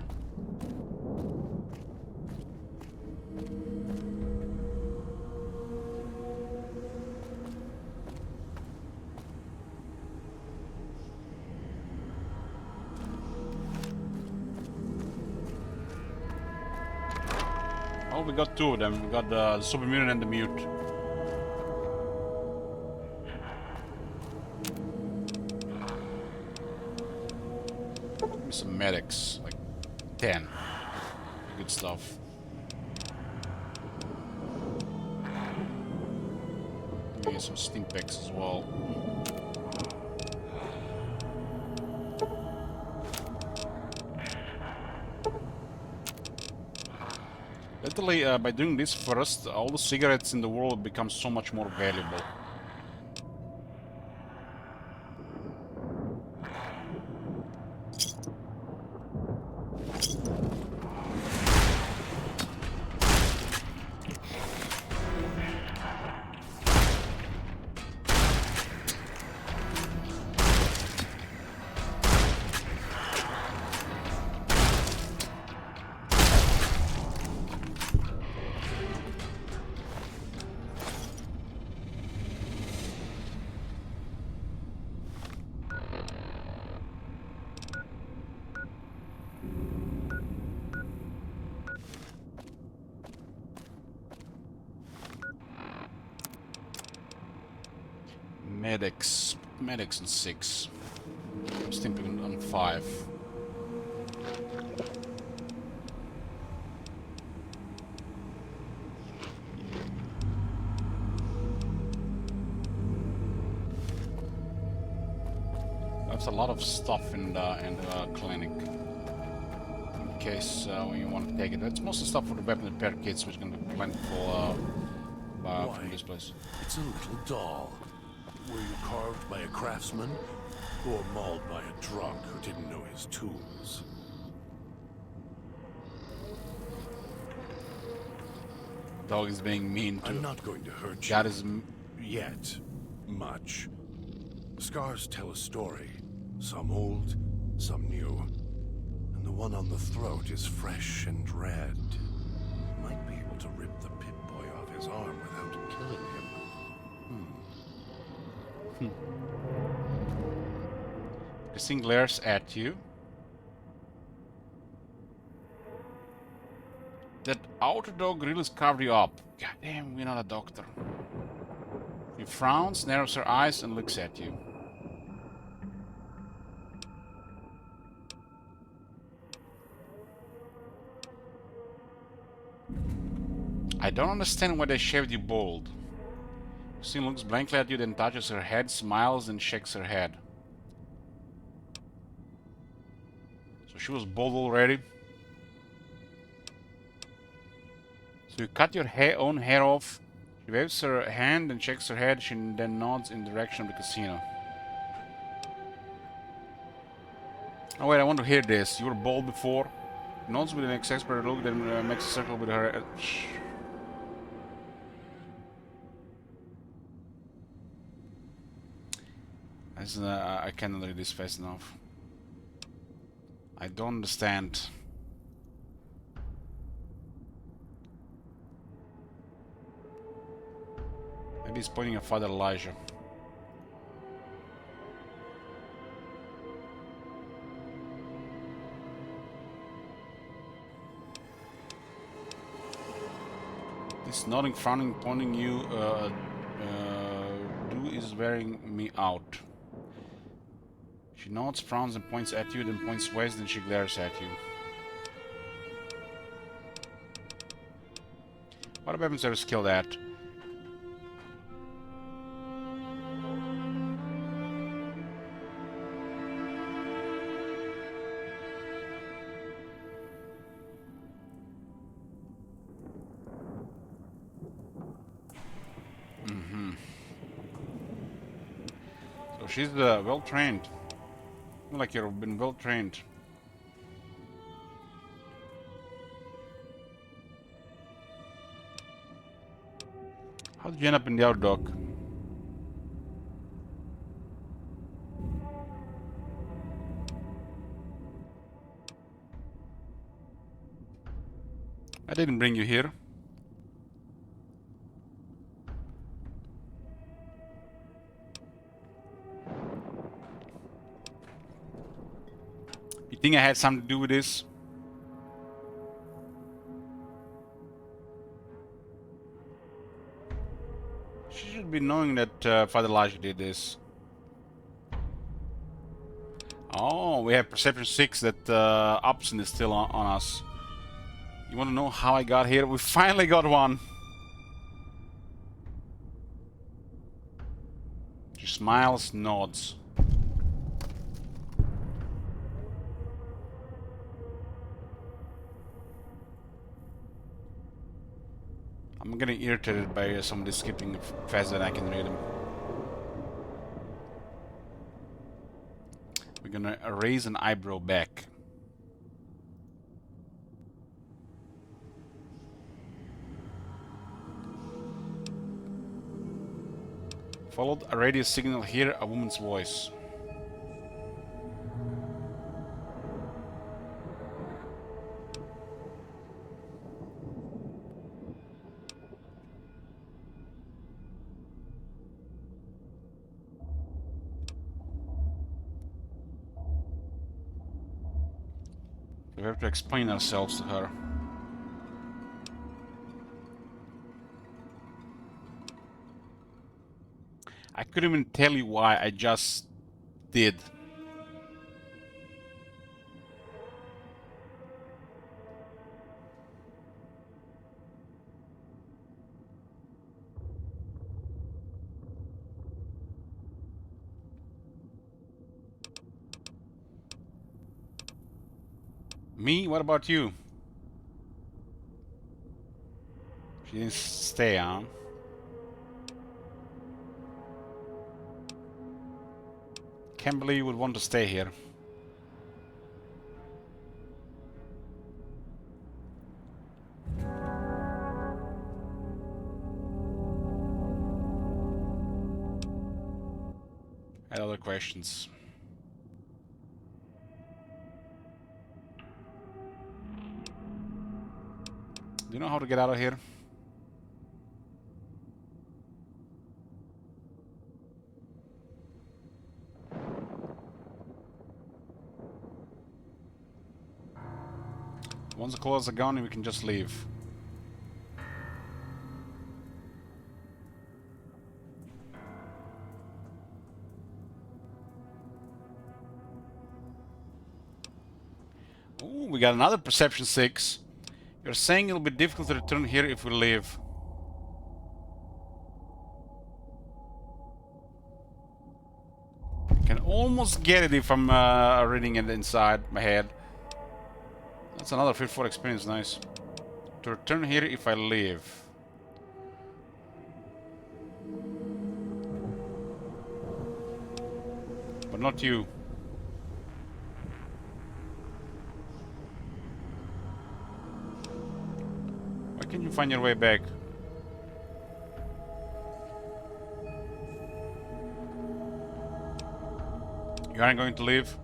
[SPEAKER 1] Oh, we got two of them. We got the super mutant and the mute. Some medics, like 10. Good stuff. Maybe some steam packs as well. Literally, by doing this first, all the cigarettes in the world become so much more valuable. Medics on 6. I'm stimping on 5. That's a lot of stuff in the clinic. In case you want to take it. That's mostly stuff for the weapon repair kits, which is going to be plentiful from this place.
[SPEAKER 16] It's a little doll. Were you carved by a craftsman, or mauled by a drunk who didn't know his tools?
[SPEAKER 1] Dog is being mean to...
[SPEAKER 16] I'm not going to hurt
[SPEAKER 1] God
[SPEAKER 16] you.
[SPEAKER 1] is...
[SPEAKER 16] Yet. Much. Scars tell a story. Some old, some new. And the one on the throat is fresh and red. Might be able to rip the Pip-Boy off his arm without killing him.
[SPEAKER 1] This thing glares at you. That outer dog really carved you up. God damn, we're not a doctor. He frowns, narrows her eyes, and looks at you. I don't understand why they shaved you bald. Christine looks blankly at you, then touches her head, smiles, and shakes her head. So she was bald already. So you cut your own hair off. She waves her hand and shakes her head. She then nods in the direction of the casino. Oh wait, I want to hear this. You were bald before. Nods with an expert look, then makes a circle with her. I cannot read this fast enough. I don't understand. Maybe he's pointing at Father Elijah. This nodding, frowning, pointing you do is wearing me out. She nods, frowns, and points at you, then points west, then she glares at you. What happens if I skill that? So she's well trained. Like you've been well trained. How did you end up in the outer dock? I didn't bring you here. You think I had something to do with this? She should be knowing that Father Elijah did this. Oh, we have Perception 6 that Upson is still on us. You want to know how I got here? We finally got one. She smiles, nods. I'm getting irritated by somebody skipping faster than I can read them. We're gonna raise an eyebrow back. Followed a radio signal, hear a woman's voice. We have to explain ourselves to her. I couldn't even tell you why, I just did. Me? What about you? She didn't stay, huh? Can't believe you would want to stay here. Any other questions? Do you know how to get out of here? Once the clothes are gone, we can just leave. Ooh, we got another Perception 6. You're saying it'll be difficult to return here if we leave. I can almost get it if I'm reading it inside my head. That's another 54 experience, nice. To return here if I leave. But not you. Why can't you find your way back? You aren't going to leave?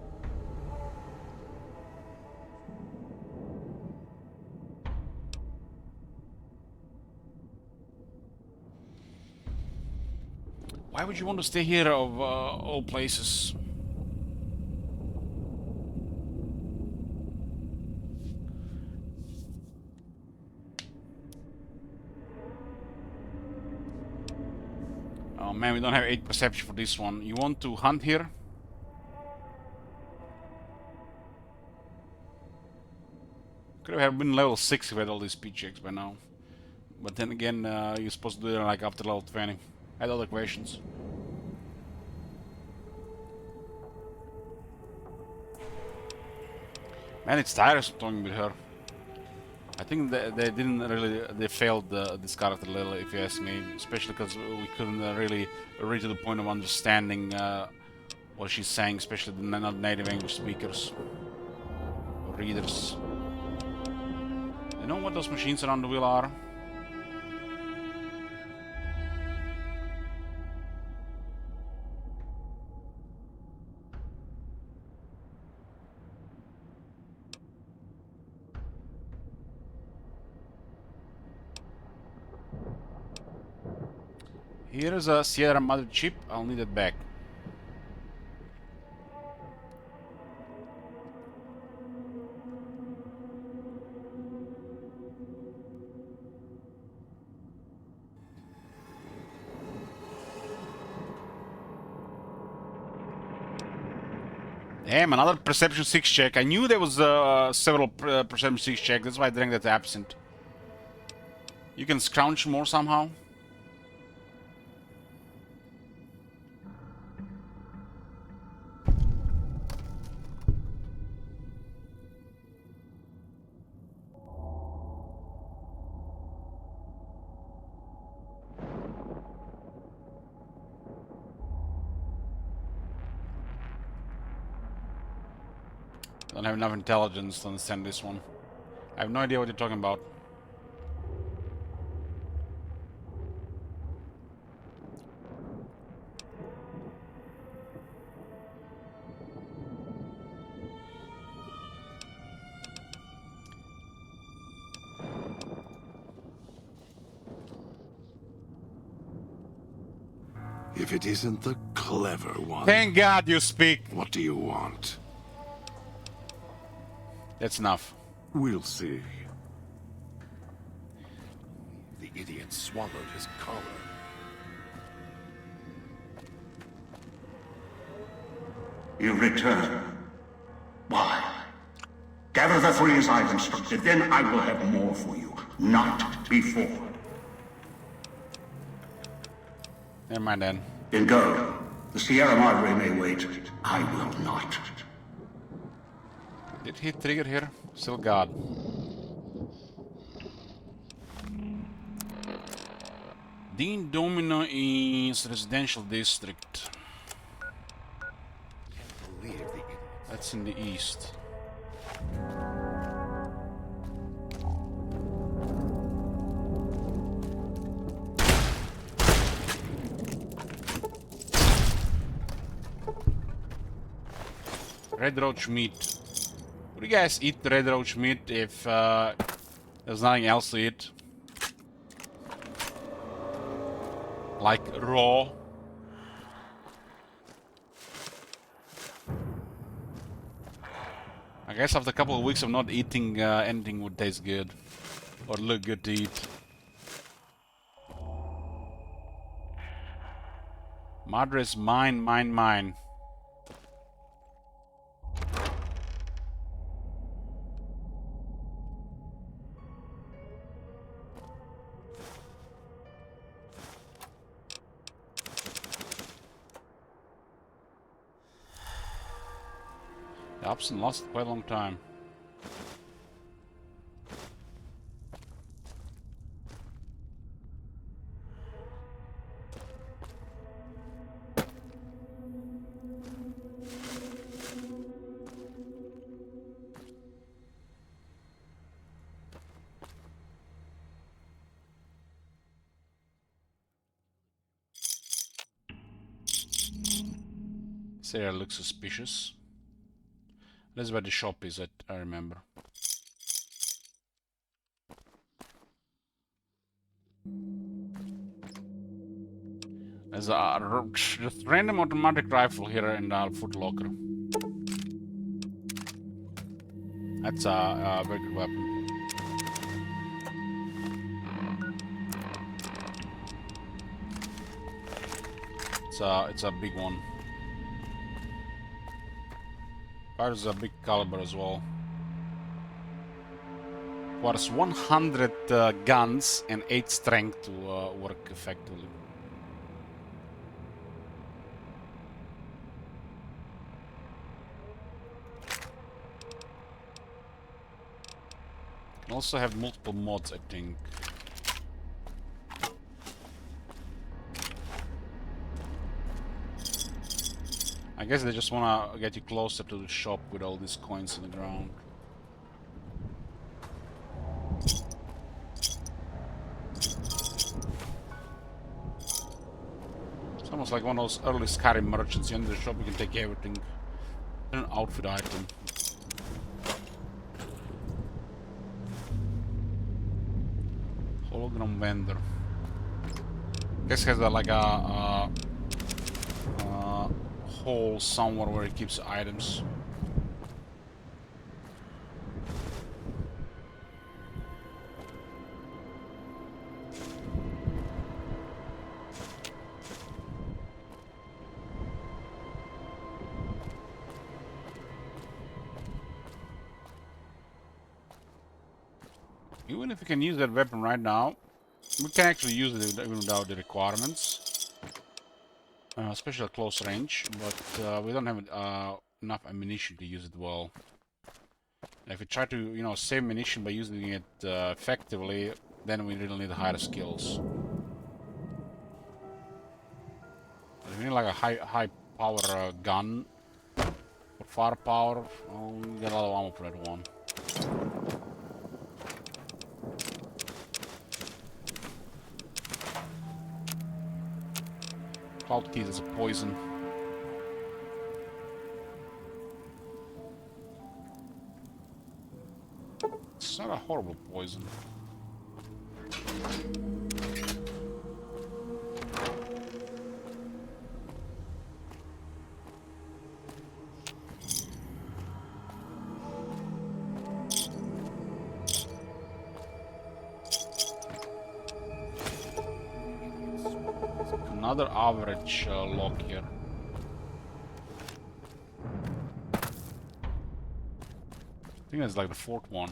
[SPEAKER 1] would you want to stay here of all places? Oh man, we don't have 8 perception for this one. You want to hunt here? Could have been level 6 if we had all these speed checks by now. But then again, you're supposed to do it like after level 20. I had other questions. Man, it's tiresome talking with her. I think they didn't really, they failed this character a little, if you ask me. Especially because we couldn't really reach to the point of understanding what she's saying, especially the non-native English speakers or readers. You know what those machines around the wheel are? Here is a Sierra Madre chip. I'll need it back. Damn, another perception 6 check. I knew there was several perception 6 checks. That's why I drank that absinthe. You can scrounge more somehow. Don't have enough intelligence to understand this one. I have no idea what you're talking about.
[SPEAKER 12] If it isn't the clever one.
[SPEAKER 1] Thank God you speak.
[SPEAKER 12] What do you want?
[SPEAKER 1] That's enough.
[SPEAKER 12] We'll see. The idiot swallowed his collar.
[SPEAKER 15] You return. Why? Gather the 3 as I've instructed, then I will have more for you. Not before.
[SPEAKER 1] Never mind then.
[SPEAKER 15] Then go. The Sierra Madre may wait. I will not.
[SPEAKER 1] Did he trigger here? Still God. Dean Domino is residential district. That's in the east. Red roach meat. Would you guys eat red roach meat if there's nothing else to eat? Like raw? I guess after a couple of weeks of not eating, anything would taste good. Or look good to eat. Madre's mine, mine, mine. Absent lost quite a long time. This area looks suspicious. That's where the shop is, I remember. There's a just random automatic rifle here in the foot locker. That's a very good weapon. It's a big one. Fires a big caliber as well. Requires 100 guns and 8 strength to work effectively. Can also have multiple mods, I think. I guess they just wanna get you closer to the shop with all these coins on the ground. It's almost like one of those early Skyrim merchants. You enter the shop, you can take everything. An outfit item. Hologram vendor. Guess has like a hole somewhere where he keeps items. Even if you can use that weapon right now, we can actually use it even without the requirements. Especially at close range, but we don't have enough ammunition to use it well. And if we try to, you know, save ammunition by using it effectively, then we really need higher skills. We need like a high power gun for firepower. Oh, we got a lot of ammo for that one. Cloud keys is a poison. It's not a horrible poison. Another average lock here. I think that's like the 4th one.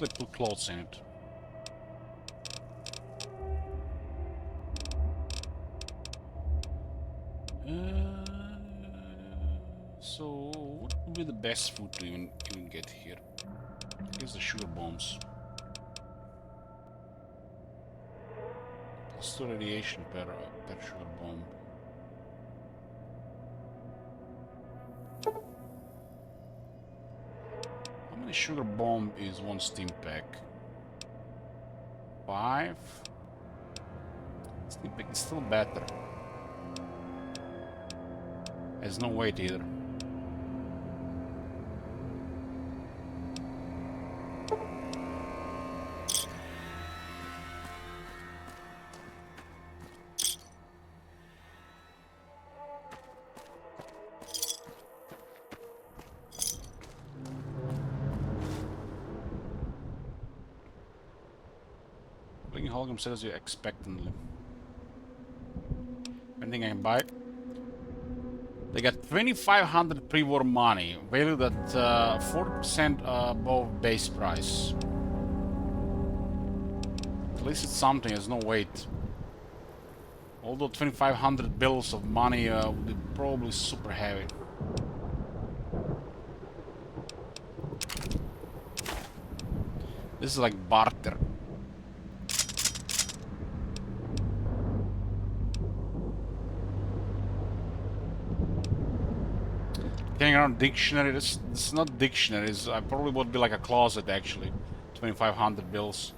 [SPEAKER 1] Let's put clothes in it. So what would be the best food to even get here? I guess the sugar bombs. Plus 2 radiation per sugar bomb. How many sugar bomb is one steam pack? 5. Steam pack is still better. Has no weight either. Blinking hologram says you expectantly. Anything I can buy? They got 2,500 pre-war money, valued at 40% above base price. At least it's something, there's no weight. Although 2,500 bills of money would be probably super heavy. This is like barter. Hang around dictionary. This is not dictionaries. I probably would be like a closet actually. 2,500 bills.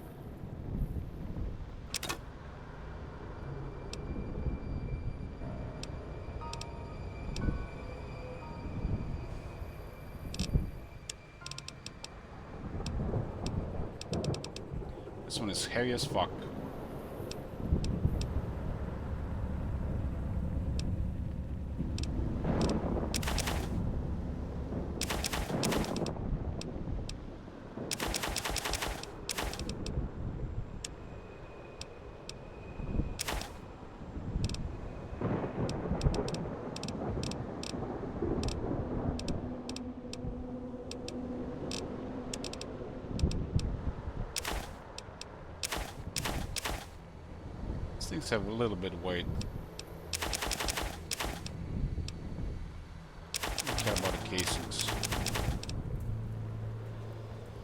[SPEAKER 1] This one is heavy as fuck. Things have a little bit of weight. Don't care about the casings.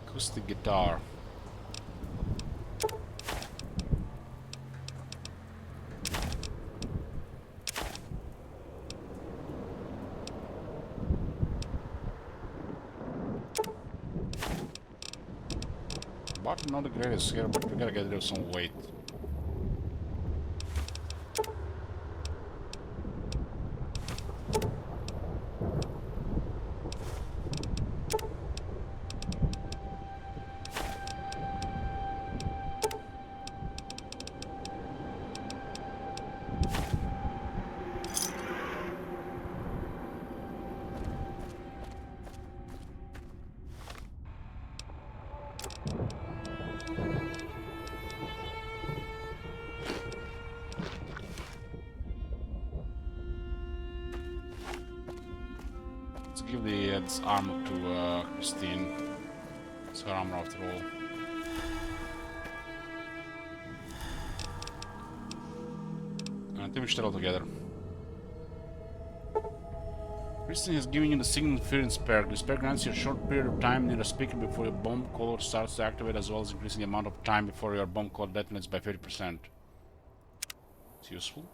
[SPEAKER 1] Acoustic guitar. Bottom not the greatest here, but we gotta get rid of some weight. Let's give this armor to Christine. It's her armor after all. I think we should all together. Christine has given you the signal interference perk. This perk grants you a short period of time near a speaker before your bomb collar starts to activate, as well as increasing the amount of time before your bomb collar detonates by 30%. It's useful.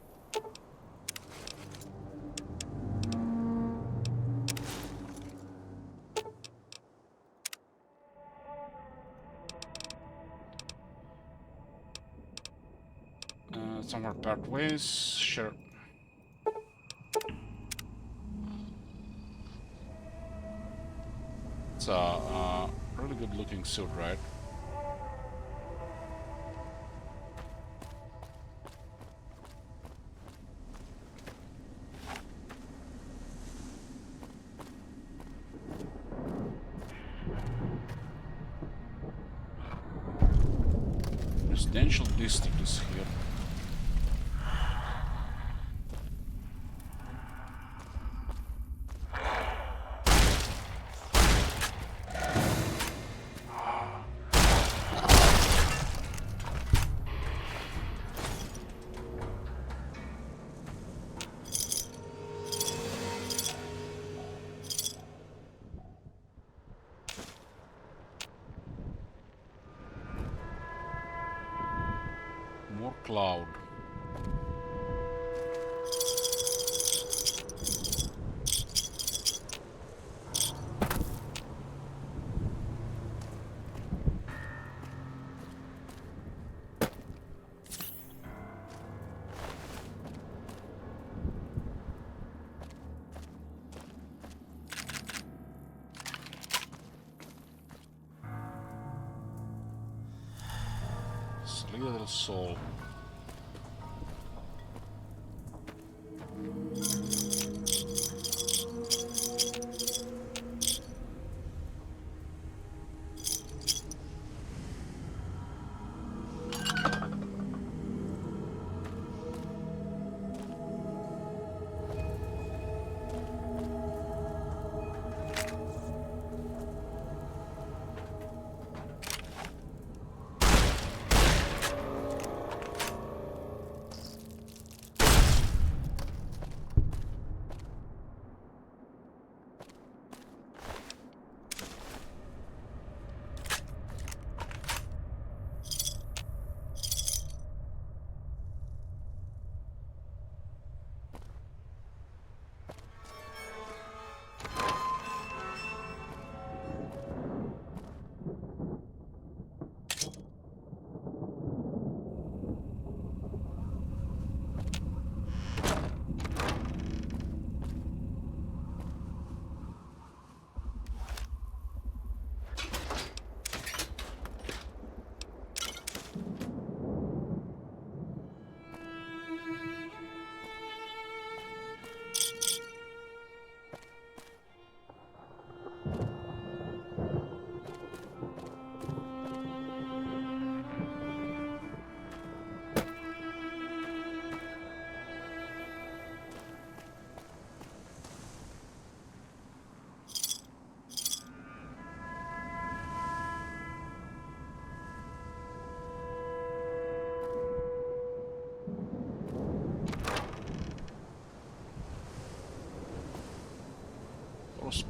[SPEAKER 1] Somewhere part ways, sure. It's a really good looking suit, right? Residential district is here. More cloud. Sleep little soul.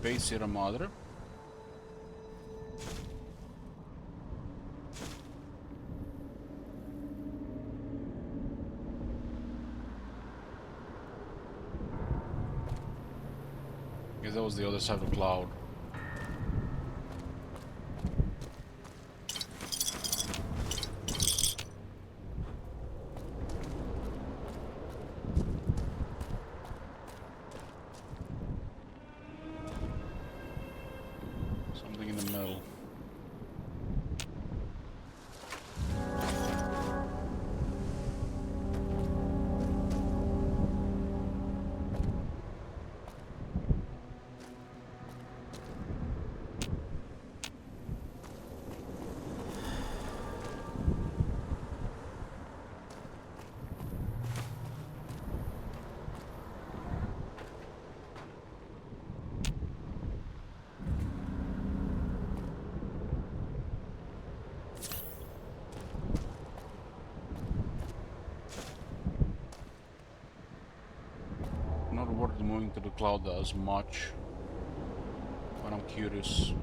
[SPEAKER 1] Space Sierra Madre. I guess that was the other side of the cloud. Something in the middle. Not worth moving to the cloud as much, but I'm curious.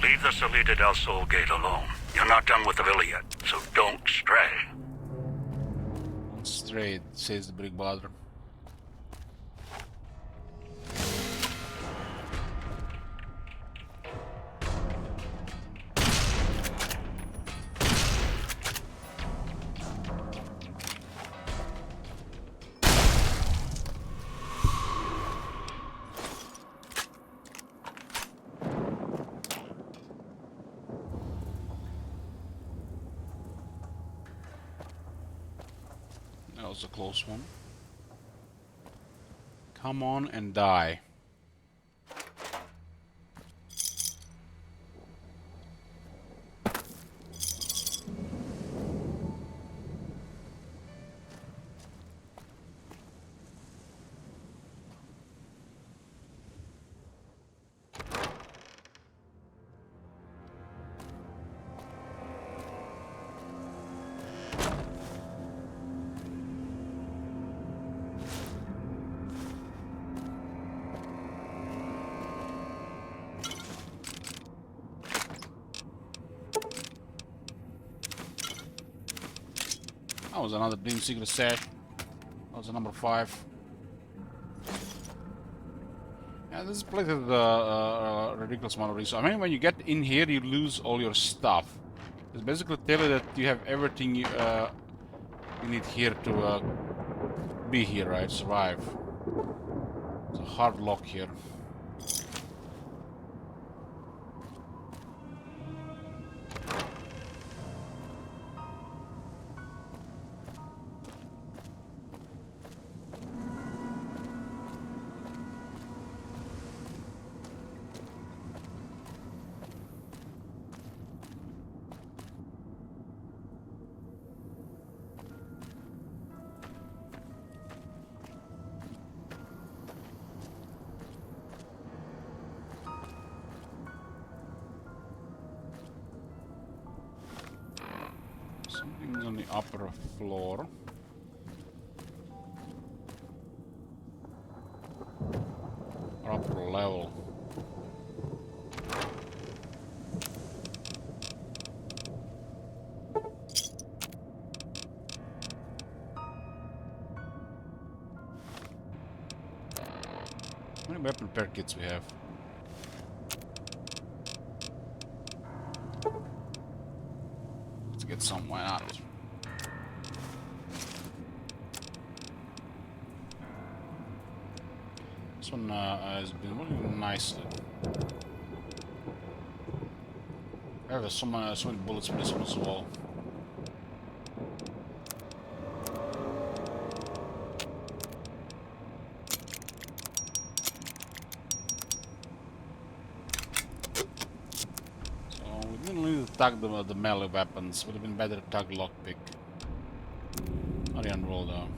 [SPEAKER 13] Leave the Salida del Sol gate alone. You're not done with the villa yet, so don't stray.
[SPEAKER 1] Straight, says the Big Brother. That was a close one. Come on and die. That was another Dream Secret set. That was a number 5. Yeah, this place is a ridiculous amount of resources. I mean, when you get in here, you lose all your stuff. It's basically tell you that you have everything you need here to be here, right? Survive. It's a hard lock here. Something's on the upper floor. Or upper level. How many weapon repair kits we have? Let's get some, why not? This one has been really nice. I have so many bullets for this one as well. to tag the melee weapons. Would have been better to tag lockpick. Not even roll though.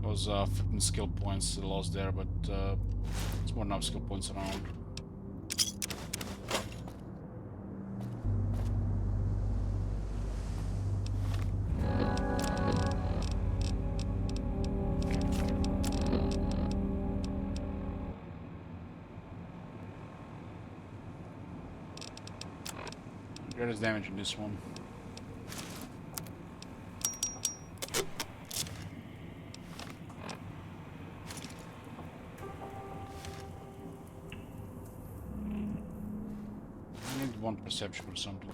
[SPEAKER 1] Was 15 skill points lost there, but it's more than enough skill points around. Greatest damage in this one. I need one perception or something.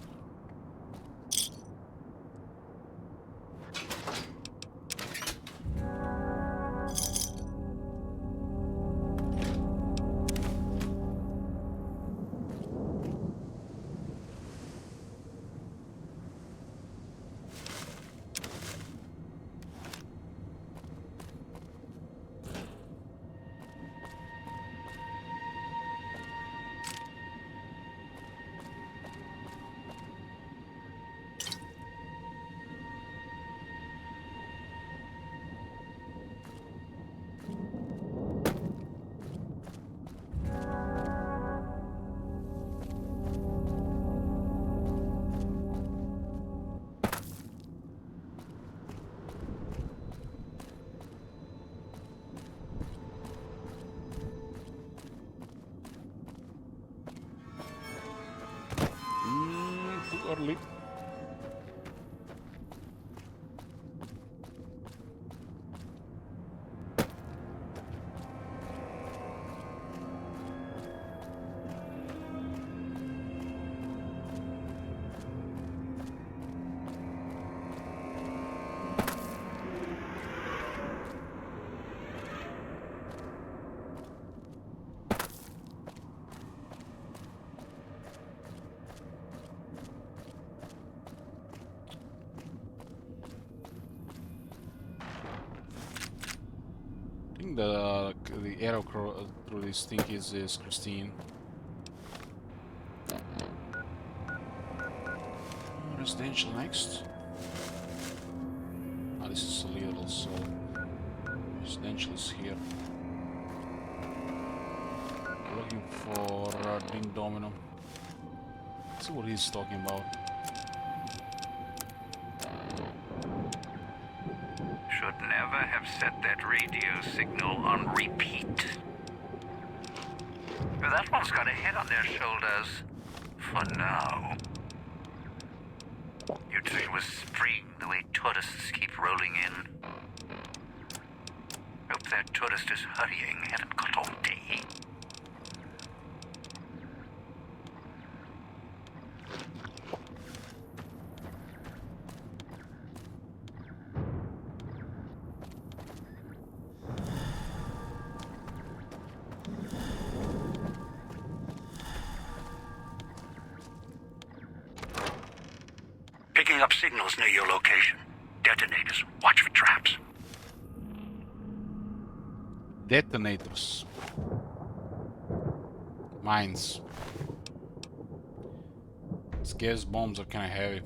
[SPEAKER 1] Too early. I think the arrow through this thing is Christine. Residential next. Ah, this is a little, so residential is here. Looking for Dean Domino. Let's see what he's talking about.
[SPEAKER 13] Should never have set that radio signal on repeat. Well, that one's got a head on their shoulders. For now. You'd think it was spring the way tourists keep rolling in. Hope that tourist is hurrying, haven't got all day. Picking up signals near your location. Detonators. Watch for traps.
[SPEAKER 1] Detonators. Mines. These gas bombs are kind of heavy.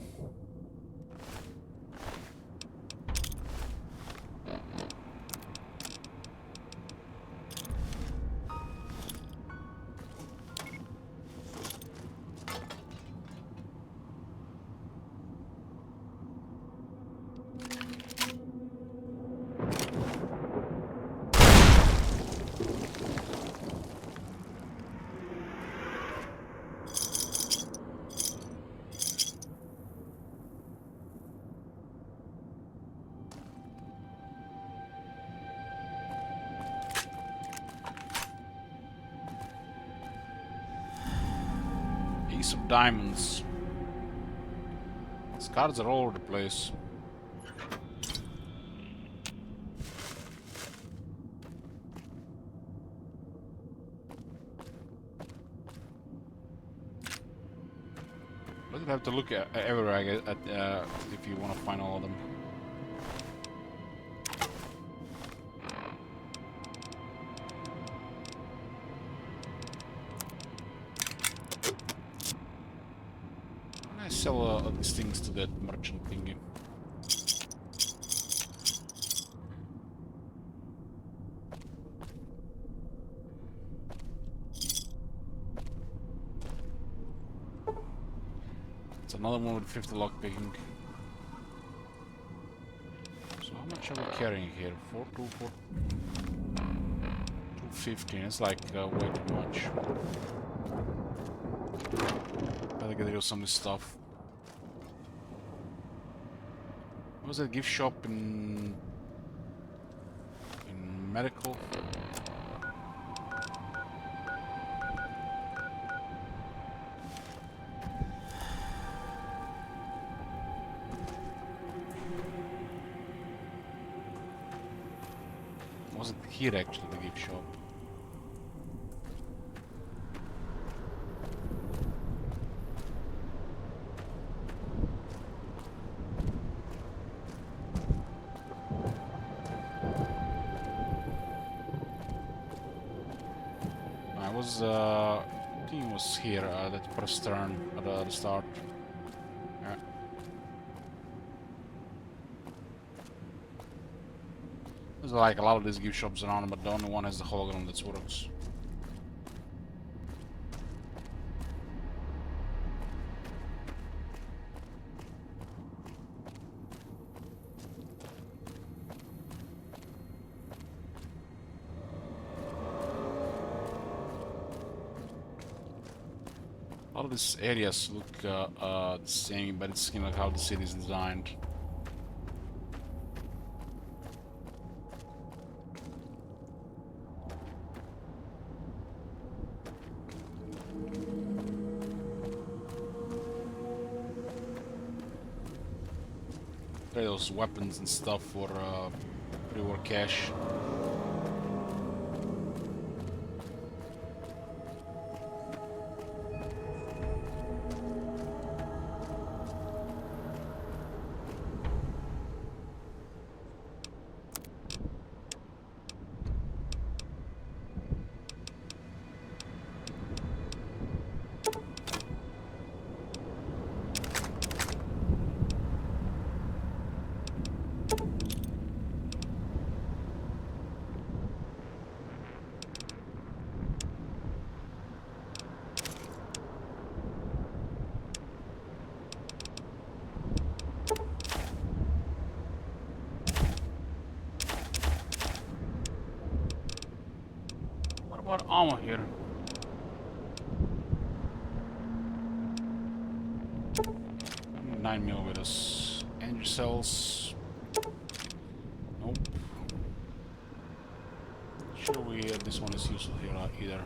[SPEAKER 1] Ace of diamonds. These cards are all over the place. But you have to look at everywhere if you want to find all of them. I sell these things to that merchant thingy. It's another one with 50 lockpicking. So how much are we carrying here? 215. It's like way too much. Gotta get rid of some of this stuff. What was that gift shop in medical? Was it here actually, the gift shop? I think it was here, that first turn at the start. Yeah. There's like a lot of these gift shops around, but the only one has the hologram that works. A lot of these areas look the same, but it's kind of how the city is designed. Trade those weapons and stuff for pre-war cash. What armor here? $9 millimeters. Energy cells. Nope. Sure, this one is useful here either.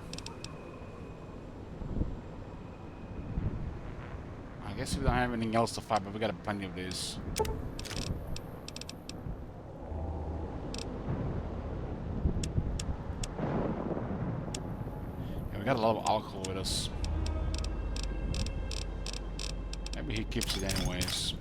[SPEAKER 1] I guess we don't have anything else to fight, but we got plenty of these. We got a lot of alcohol with us. Maybe he keeps it anyways.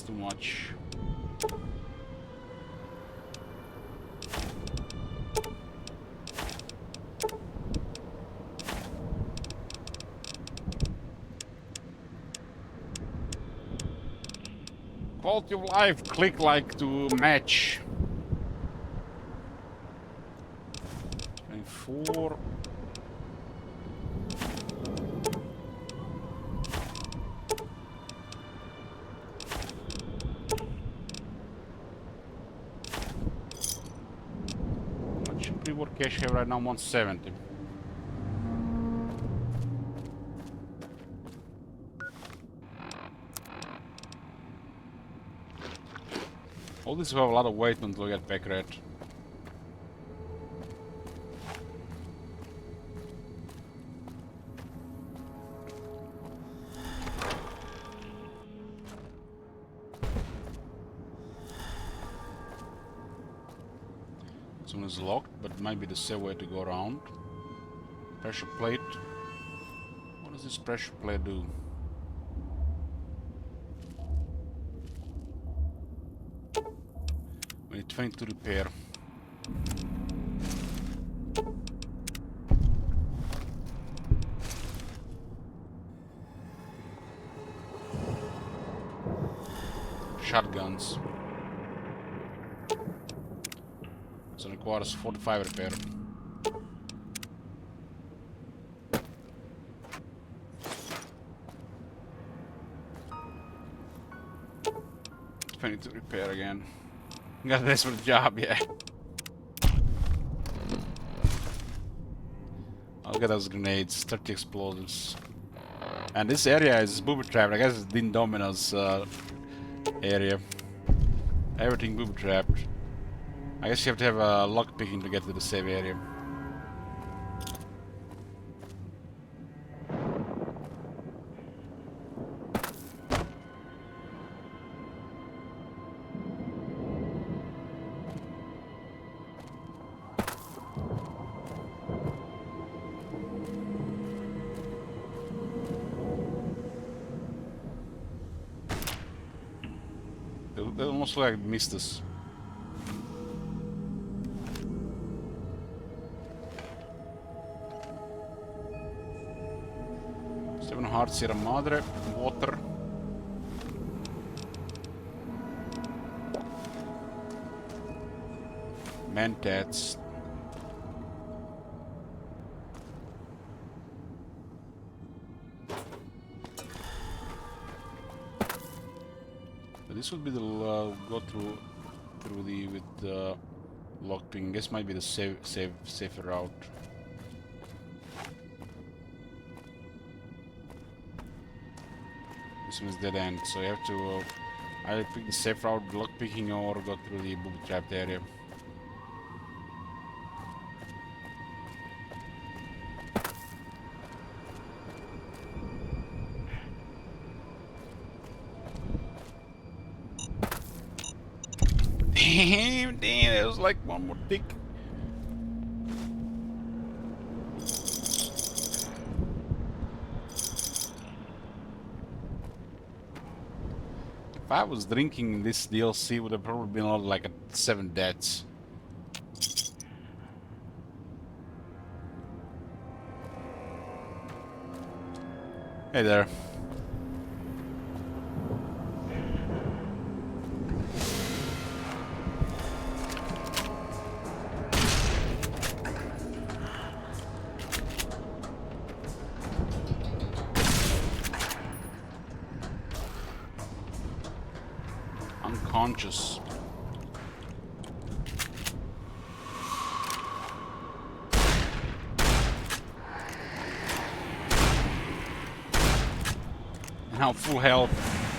[SPEAKER 1] Too much. Quality of life, click like to match. 24. Pre-war cash have right now 170. All these have a lot of weight until we get back red. This one is locked, but it might be the safe way to go around. Pressure plate. What does this pressure plate do? We need 20 to repair. Shotguns. So it requires 45 repair. To repair again. Got this for the job, yeah. I'll get those grenades, 30 explosives. And this area is booby trapped. I guess it's Din Domino's area. Everything booby trapped. I guess you have to have a lock picking to get to the safe area. They almost like missed us. Seven Hearts, Sierra Madre, water. Mentats. This would be the go through the with the lockpicking. This might be the safer route. This one's dead end, so you have to either pick the safe route, lockpicking, or go through the booby trapped area. Damn, it was like one more tick. If I was drinking this DLC, would have probably been like 7 deaths. Hey there. Unconscious. Now full health.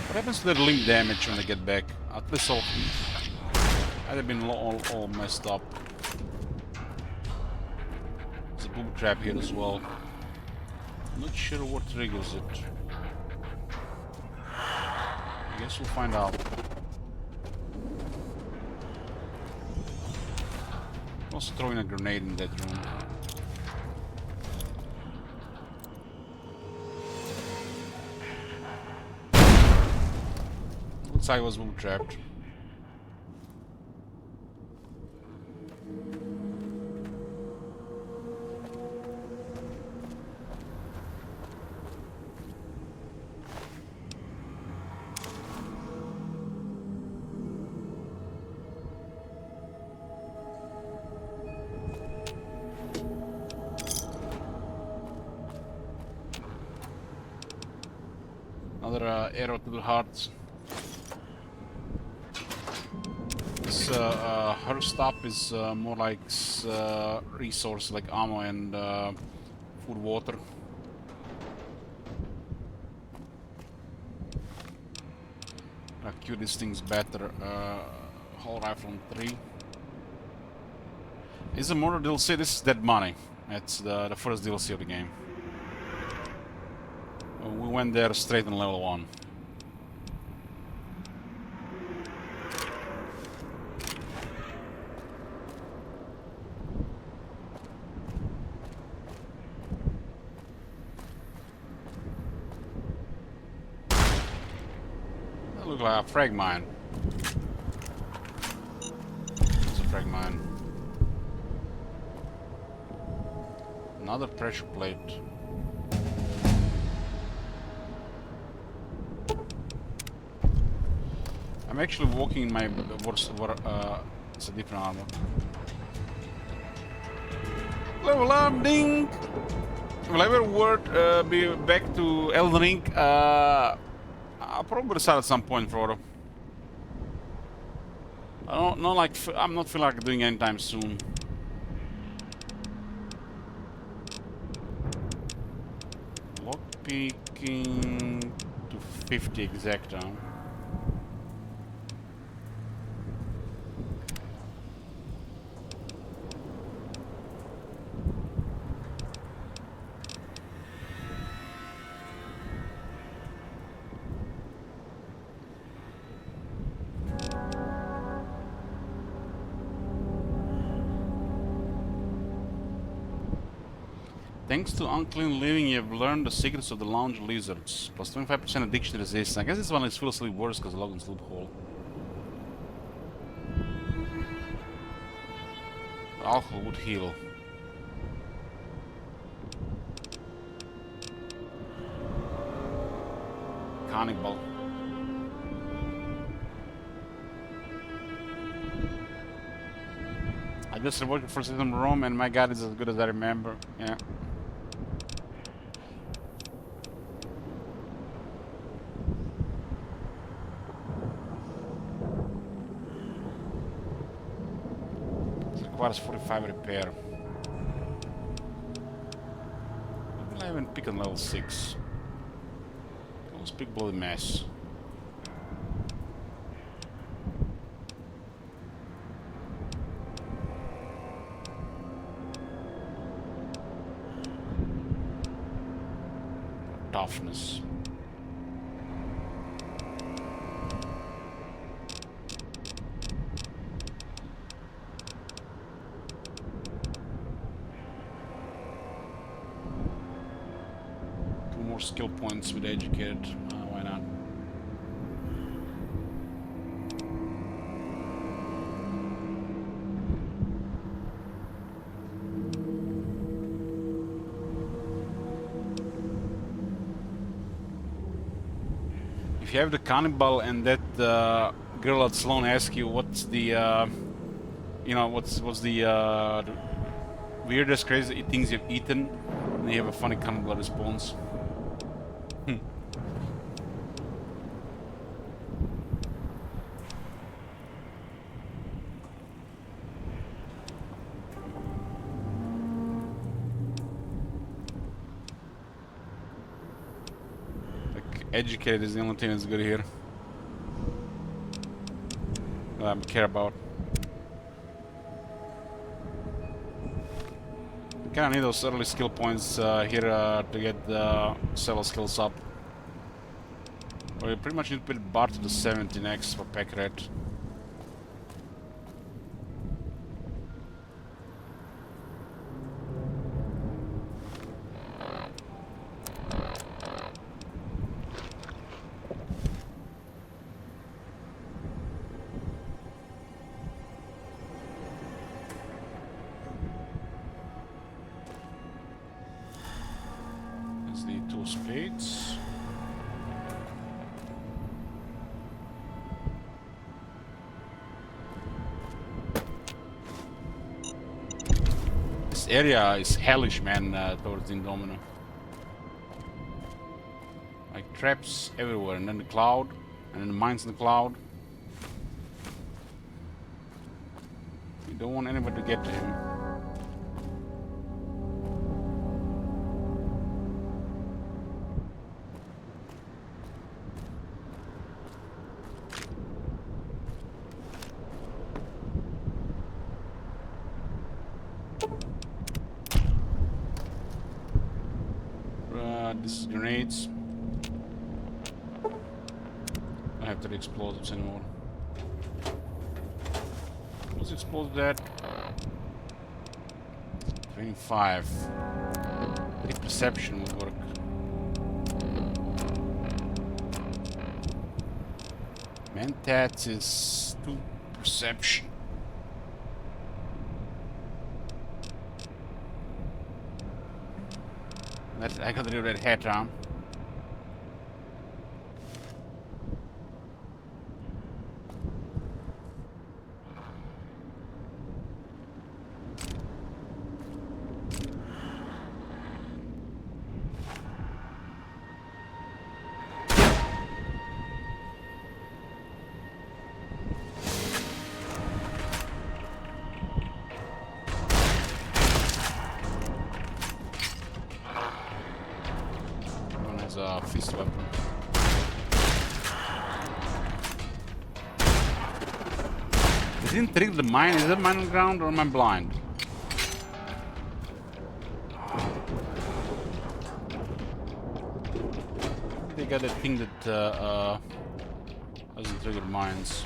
[SPEAKER 1] What happens to their limb damage when they get back? At least I'd have been all messed up. There's a booby trap here as well. I'm not sure what triggers it. I guess we'll find out. Also throwing a grenade in that room. Looks like I was booby trapped. Another arrow to the heart. This her stop is more like resource, like ammo and food, water. Cue these things better. Whole rifle on 3. Is the murder DLC? This is Dead Money. It's the first DLC of the game. We went there straight on level 1. Look like a frag mine. It's a frag mine. Another pressure plate. I'm actually walking in my it's a different armor. Level up, ding! Will I ever be back to Elden Ring? I'll probably start at some point, Frodo. I don't know, like I'm not feeling like doing it anytime soon. Lockpicking to 50 exacta. Thanks to Unclean Living, you have learned the secrets of the lounge lizards. Plus 25% addiction resistance. I guess this one is full sleep worse because of Logan's loophole. Alcohol would heal. Cannibal. I just rewatched the first season of Rome and my god, it's as good as I remember. Yeah. Requires 45 repair. Why will I even pick on level 6? Let's pick Bloody Mess. Toughness. More skill points with Educated. Why not? If you have the cannibal and that girl at Sloan asks you what's the you know, what's the weirdest crazy things you've eaten, and you have a funny cannibal response. Educated is the only thing that's good here. That I care about. Kinda need those early skill points here to get the several skills up. Well, you pretty much need to put Bart to the 70 next for pack rat. Spades. This area is hellish, man, towards Indomino. Like traps everywhere, and then the cloud, and then the mines in the cloud. You don't want anybody to get to him. This is grenades. I don't have the explosives anymore. What's explosive that? 25. I think perception would work. And that is 2 perception. I got the red hat on. Fist weapon. It didn't trigger the mine. Is that mine on the ground or am I blind? They got that thing that doesn't trigger mines.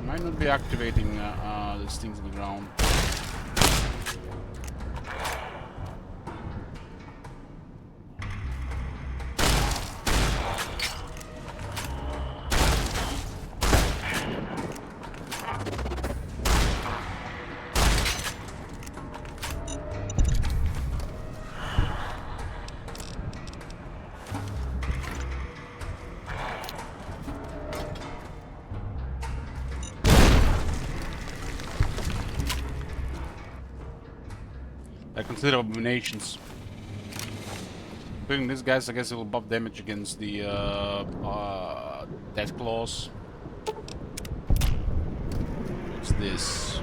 [SPEAKER 1] Might not be activating these things on the ground. I consider abominations. Doing these guys, I guess it will buff damage against the death claws. What's this?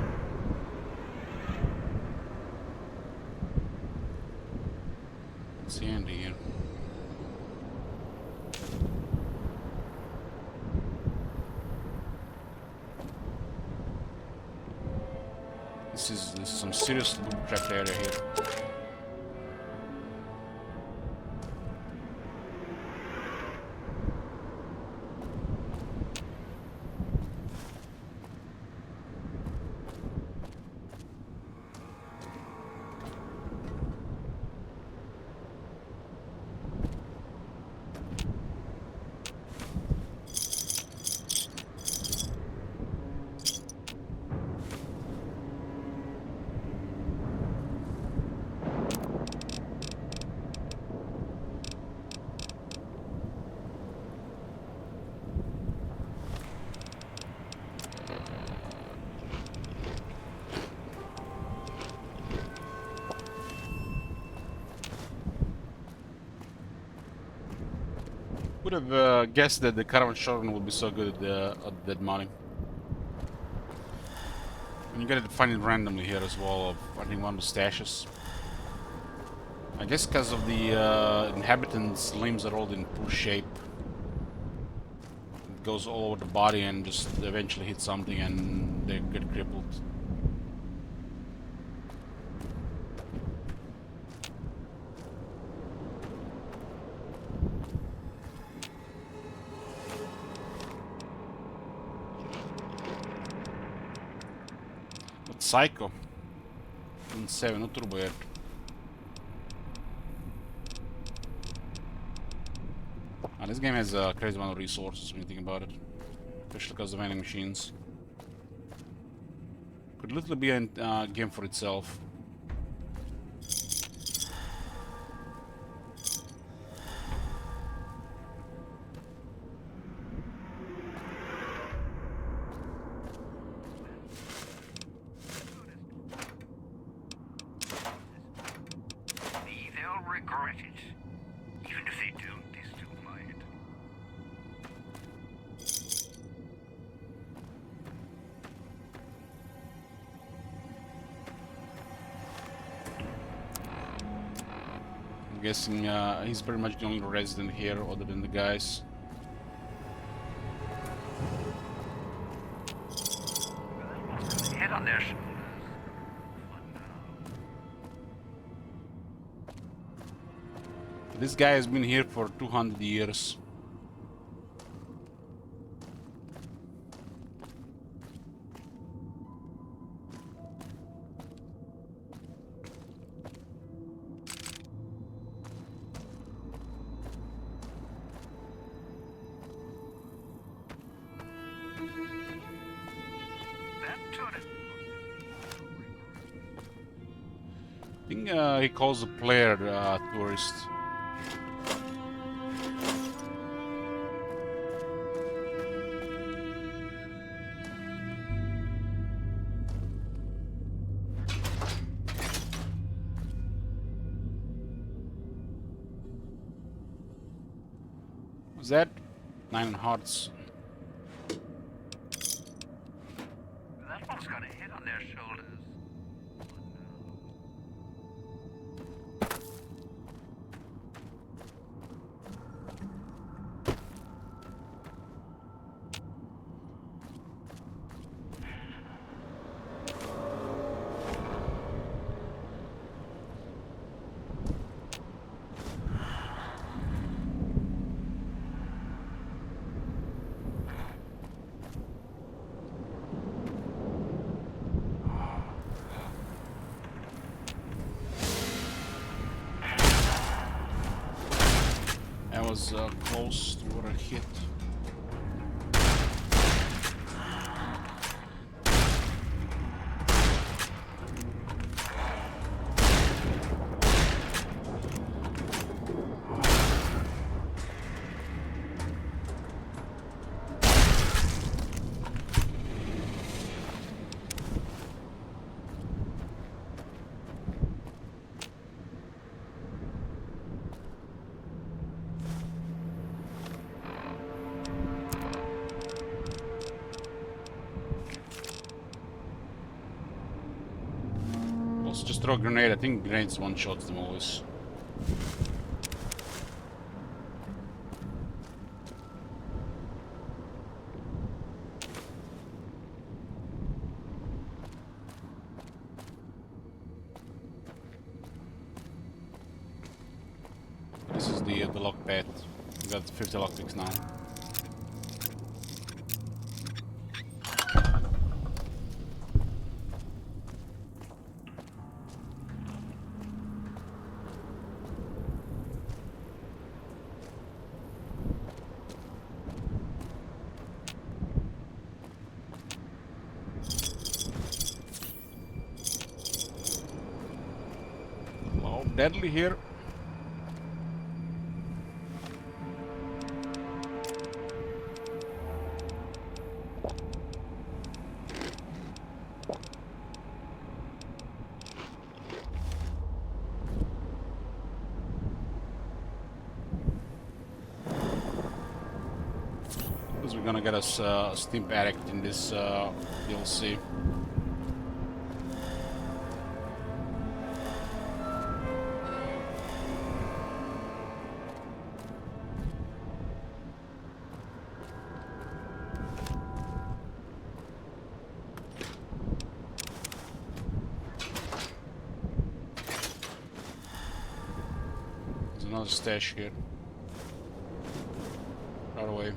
[SPEAKER 1] What's handy here? This is some serious loot trapped area here. Would have guessed that the caravan shotgun would be so good at that money. And you gotta find it randomly here as well, of I think one of the stashes. I guess because of the inhabitants' limbs are all in poor shape. It goes all over the body and just eventually hit something and they get crippled. Psycho. 7, no turbo yet. This game has a crazy amount of resources when you think about it. Especially because of vending machines. Could literally be a game for itself.
[SPEAKER 13] Regret it. Even if they do, they still might.
[SPEAKER 1] I'm guessing he's pretty much the only resident here other than the guys. This guy has been here for 200 years. I think he calls the player tourist. What's that? 9 hearts.
[SPEAKER 13] That one's got a hit on their shoulders.
[SPEAKER 1] That was close to what I hit. Just throw a grenade. I think grenades one-shots them always. This is the lock pad. We got 50 lockpicks now. Deadly here. Because we're gonna get us Steam Addict in this DLC. Another stash here. Right away.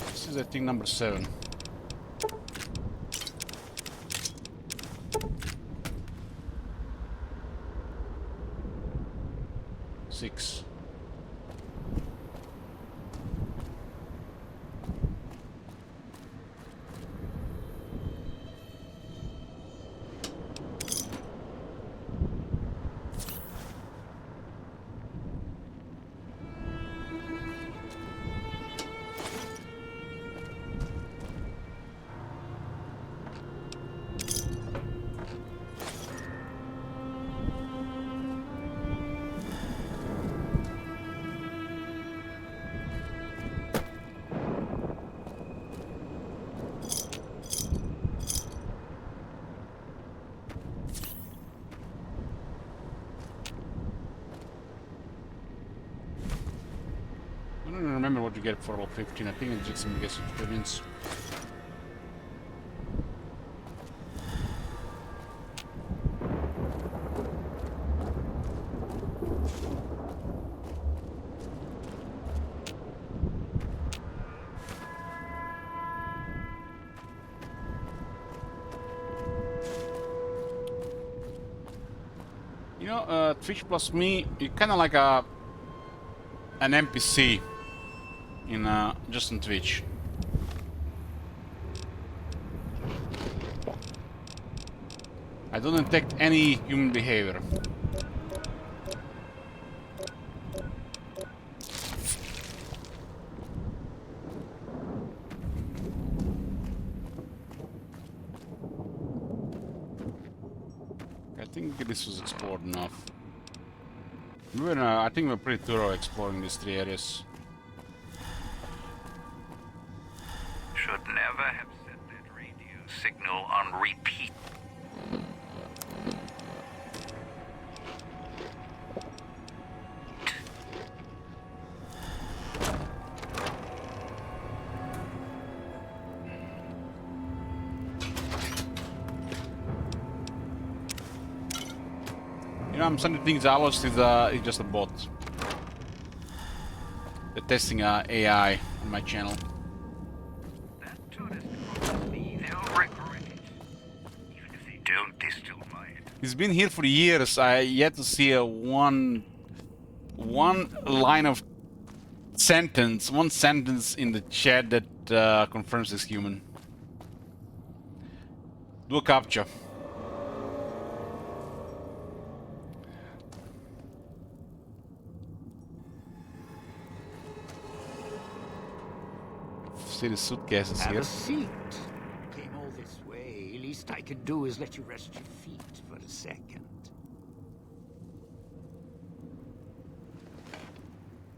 [SPEAKER 1] This is I think number 7. Six. I don't remember what you get for level 15. I think it's just some experience. You know, Twitch plus me, you're kind of like an NPC in just on Twitch. I don't detect any human behavior. I think this was explored enough. I think we're pretty thorough exploring these 3 areas.
[SPEAKER 13] Should never have set that radio signal on repeat.
[SPEAKER 1] You know, I'm sending things out. Is just a bot. They're testing AI on my channel.
[SPEAKER 13] Don't, they still might.
[SPEAKER 1] He's been here for years. I yet to see one line of sentence, one sentence in the chat that confirms he's human. Do a captcha. See the suitcases
[SPEAKER 17] Have
[SPEAKER 1] here.
[SPEAKER 17] a seat. Came all this way. Least I can do is let you rest your feet for a second.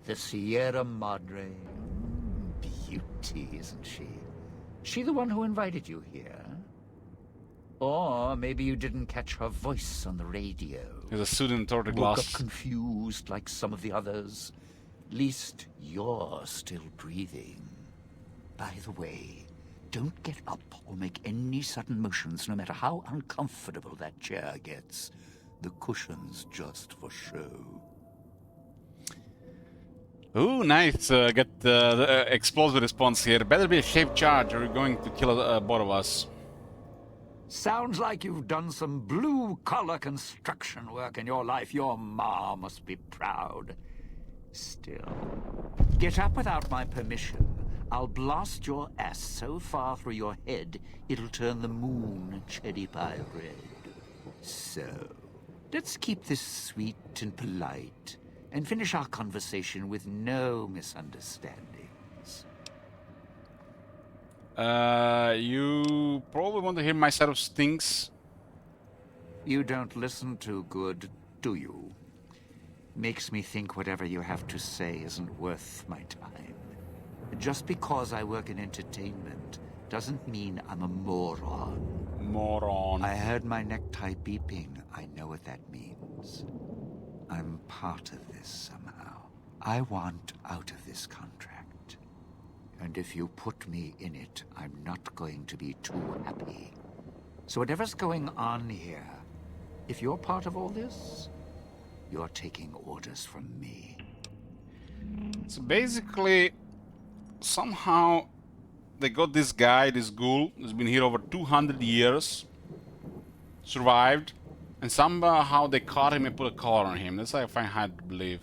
[SPEAKER 17] The Sierra Madre. Beauty, isn't she? She the one who invited you here? Or maybe you didn't catch her voice on the radio.
[SPEAKER 1] There's a suit and tortoise
[SPEAKER 17] Woke
[SPEAKER 1] glass.
[SPEAKER 17] up confused like some of the others. Least you're still breathing. By the way, don't get up or make any sudden motions, no matter how uncomfortable that chair gets. The cushion's just for show.
[SPEAKER 1] Ooh, nice. Get the explosive response here. Better be a shaped charge or you're going to kill both of us.
[SPEAKER 17] Sounds like you've done some blue-collar construction work in your life. Your ma must be proud. Still, get up without my permission. I'll blast your ass so far through your head, it'll turn the moon cherry pie red. So, let's keep this sweet and polite, and finish our conversation with no misunderstandings.
[SPEAKER 1] You probably want to hear my set of stings.
[SPEAKER 17] You don't listen too good, do you? Makes me think whatever you have to say isn't worth my time. Just because I work in entertainment doesn't mean I'm a moron.
[SPEAKER 1] Moron.
[SPEAKER 17] I heard my necktie beeping. I know what that means. I'm part of this somehow. I want out of this contract. And if you put me in it, I'm not going to be too happy. So whatever's going on here, if you're part of all this, you're taking orders from me.
[SPEAKER 1] So basically, somehow they got this guy, this ghoul, who's been here over 200 years, survived, and somehow they caught him and put a collar on him. That's what I find hard to believe.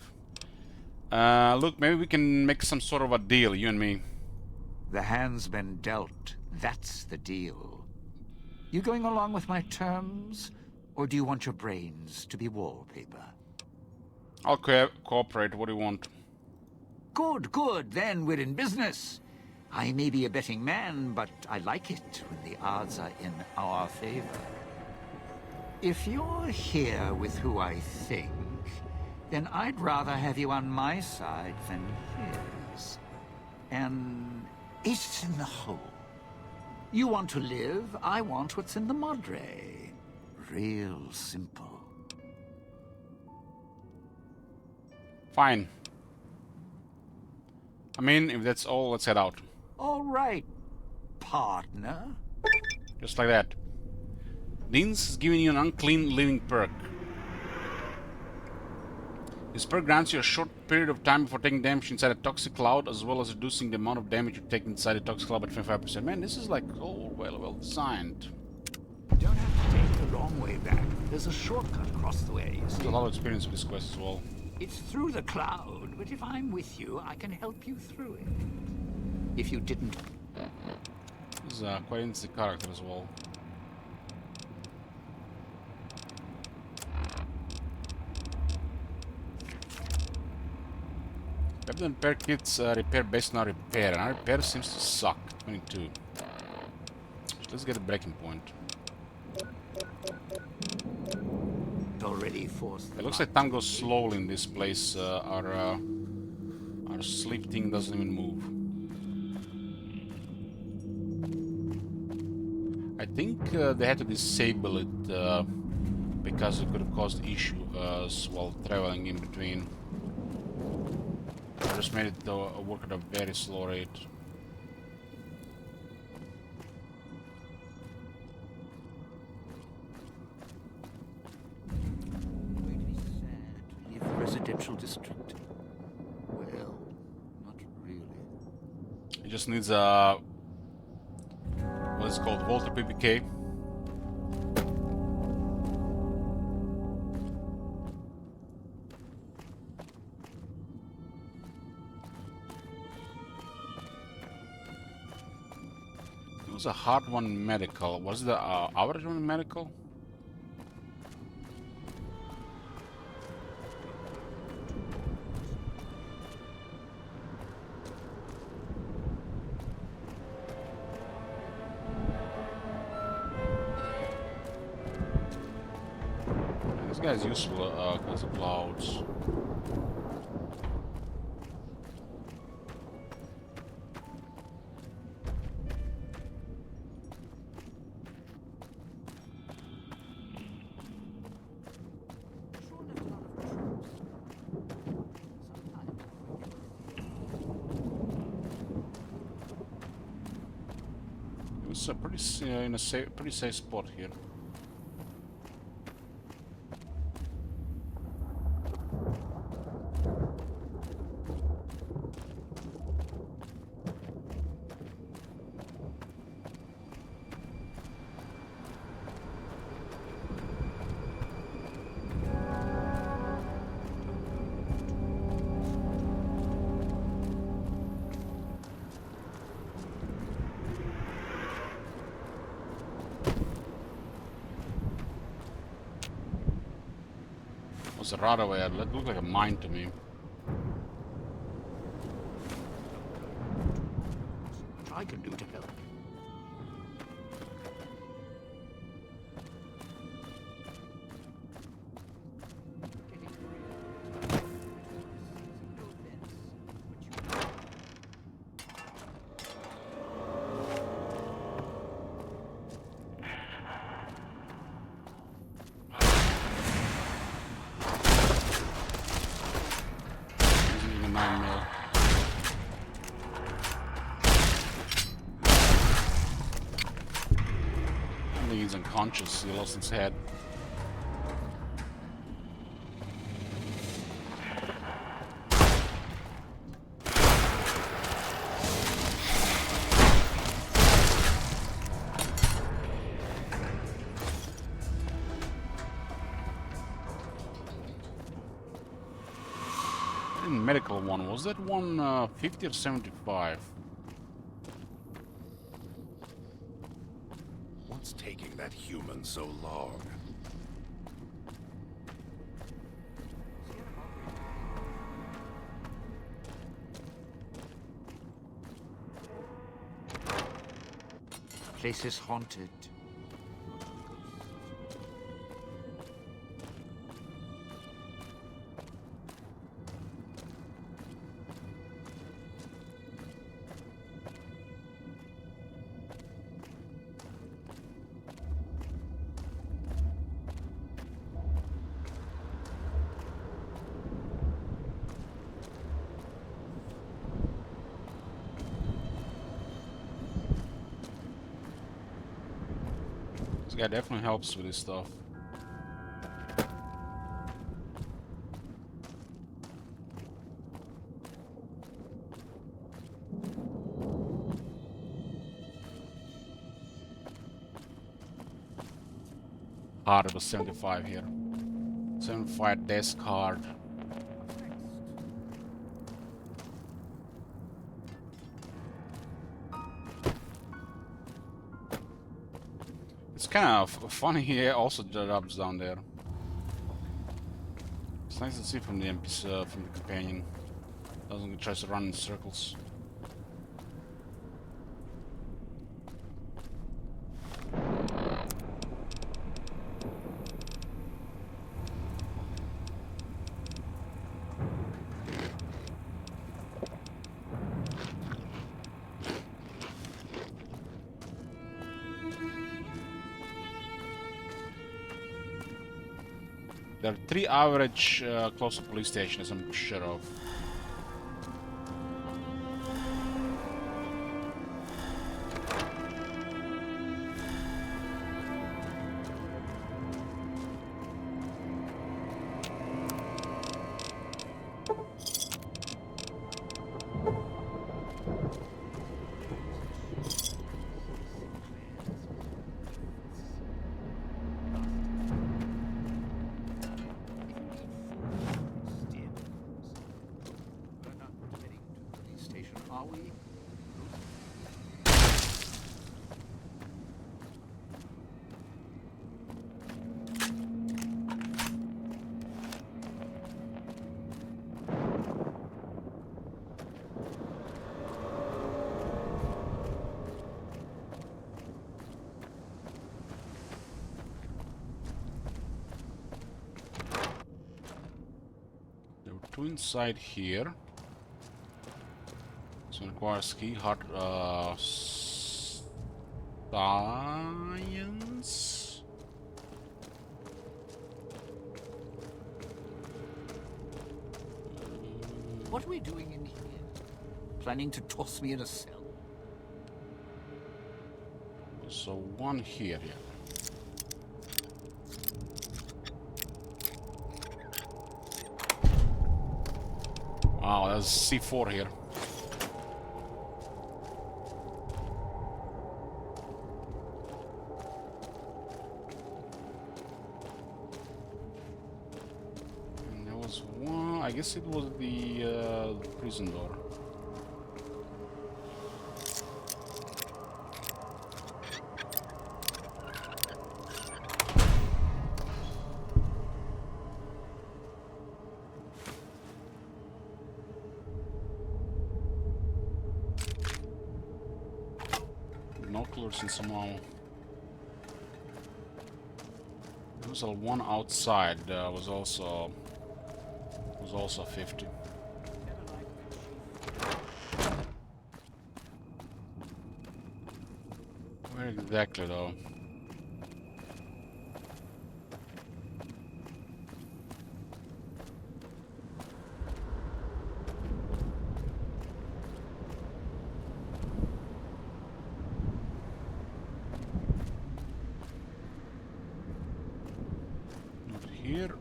[SPEAKER 1] Look, maybe we can make some sort of a deal, you and me.
[SPEAKER 17] The hand's been dealt. That's the deal. You going along with my terms, or do you want your brains to be wallpaper?
[SPEAKER 1] I'll cooperate. What do you want?
[SPEAKER 17] Good, good. Then we're in business. I may be a betting man, but I like it when the odds are in our favor. If you're here with who I think, then I'd rather have you on my side than his. And it's in the hole. You want to live, I want what's in the Madre. Real simple.
[SPEAKER 1] Fine. I mean, if that's all, let's head out.
[SPEAKER 17] All right, partner.
[SPEAKER 1] Just like that. Dean's is giving you an unclean living perk. This perk grants you a short period of time before taking damage inside a toxic cloud, as well as reducing the amount of damage you take inside a toxic cloud by 25%. Man, this is like, oh, well designed.
[SPEAKER 17] Don't have to take the long way back. There's a shortcut across the way, you see.
[SPEAKER 1] There's a lot of experience with this quest as well.
[SPEAKER 17] It's through the cloud, but if I'm with you, I can help you through it. If you didn't...
[SPEAKER 1] He's quite into the character as well. Weapon repair kits repair based on our repair, and our repair seems to suck. 22. So let's get a breaking point.
[SPEAKER 17] Already forced.
[SPEAKER 1] It looks like time goes slowly in this place. Our sleep thing doesn't even move. I think they had to disable it because it could have caused issues while traveling in between. I just made it work at a very slow rate.
[SPEAKER 17] Residential district. Well, not really.
[SPEAKER 1] It just needs a what is it called, Volta PPK. It was a hard one medical. Was it the average one medical? This guy's useful because of clouds. It was a pretty in a pretty safe spot here. Was a rod away. It looked like a mine to me.
[SPEAKER 17] What I can do to help. He's unconscious. He lost his head. Medical one, was that one 50 or 75?
[SPEAKER 16] What's taking that human so long?
[SPEAKER 17] Place is haunted.
[SPEAKER 1] This guy definitely helps with this stuff. hard. It was 75 here. 75 desk hard. It's kind of funny here. Also, the drops down there. It's nice to see from the NPC, from the companion. Doesn't try to run in circles. There are 3 average close to police stations, I'm sure of.
[SPEAKER 17] Are we?
[SPEAKER 1] There were 2 inside here. So it requires key hard science.
[SPEAKER 17] What are we doing in here? Planning to toss me in a cell?
[SPEAKER 1] So 1 here, yeah. Wow, there's C4 here. And there was 1, I guess it was the prison door. Binoculars and some ammo. There was a 1 outside. Was also 50. Where exactly though? Here.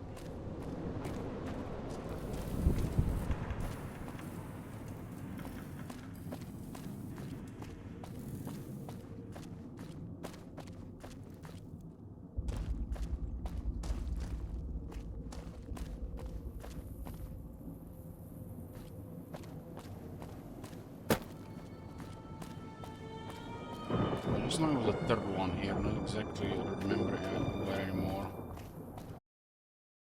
[SPEAKER 1] There's no the 3rd one here, not exactly, I don't remember where anymore.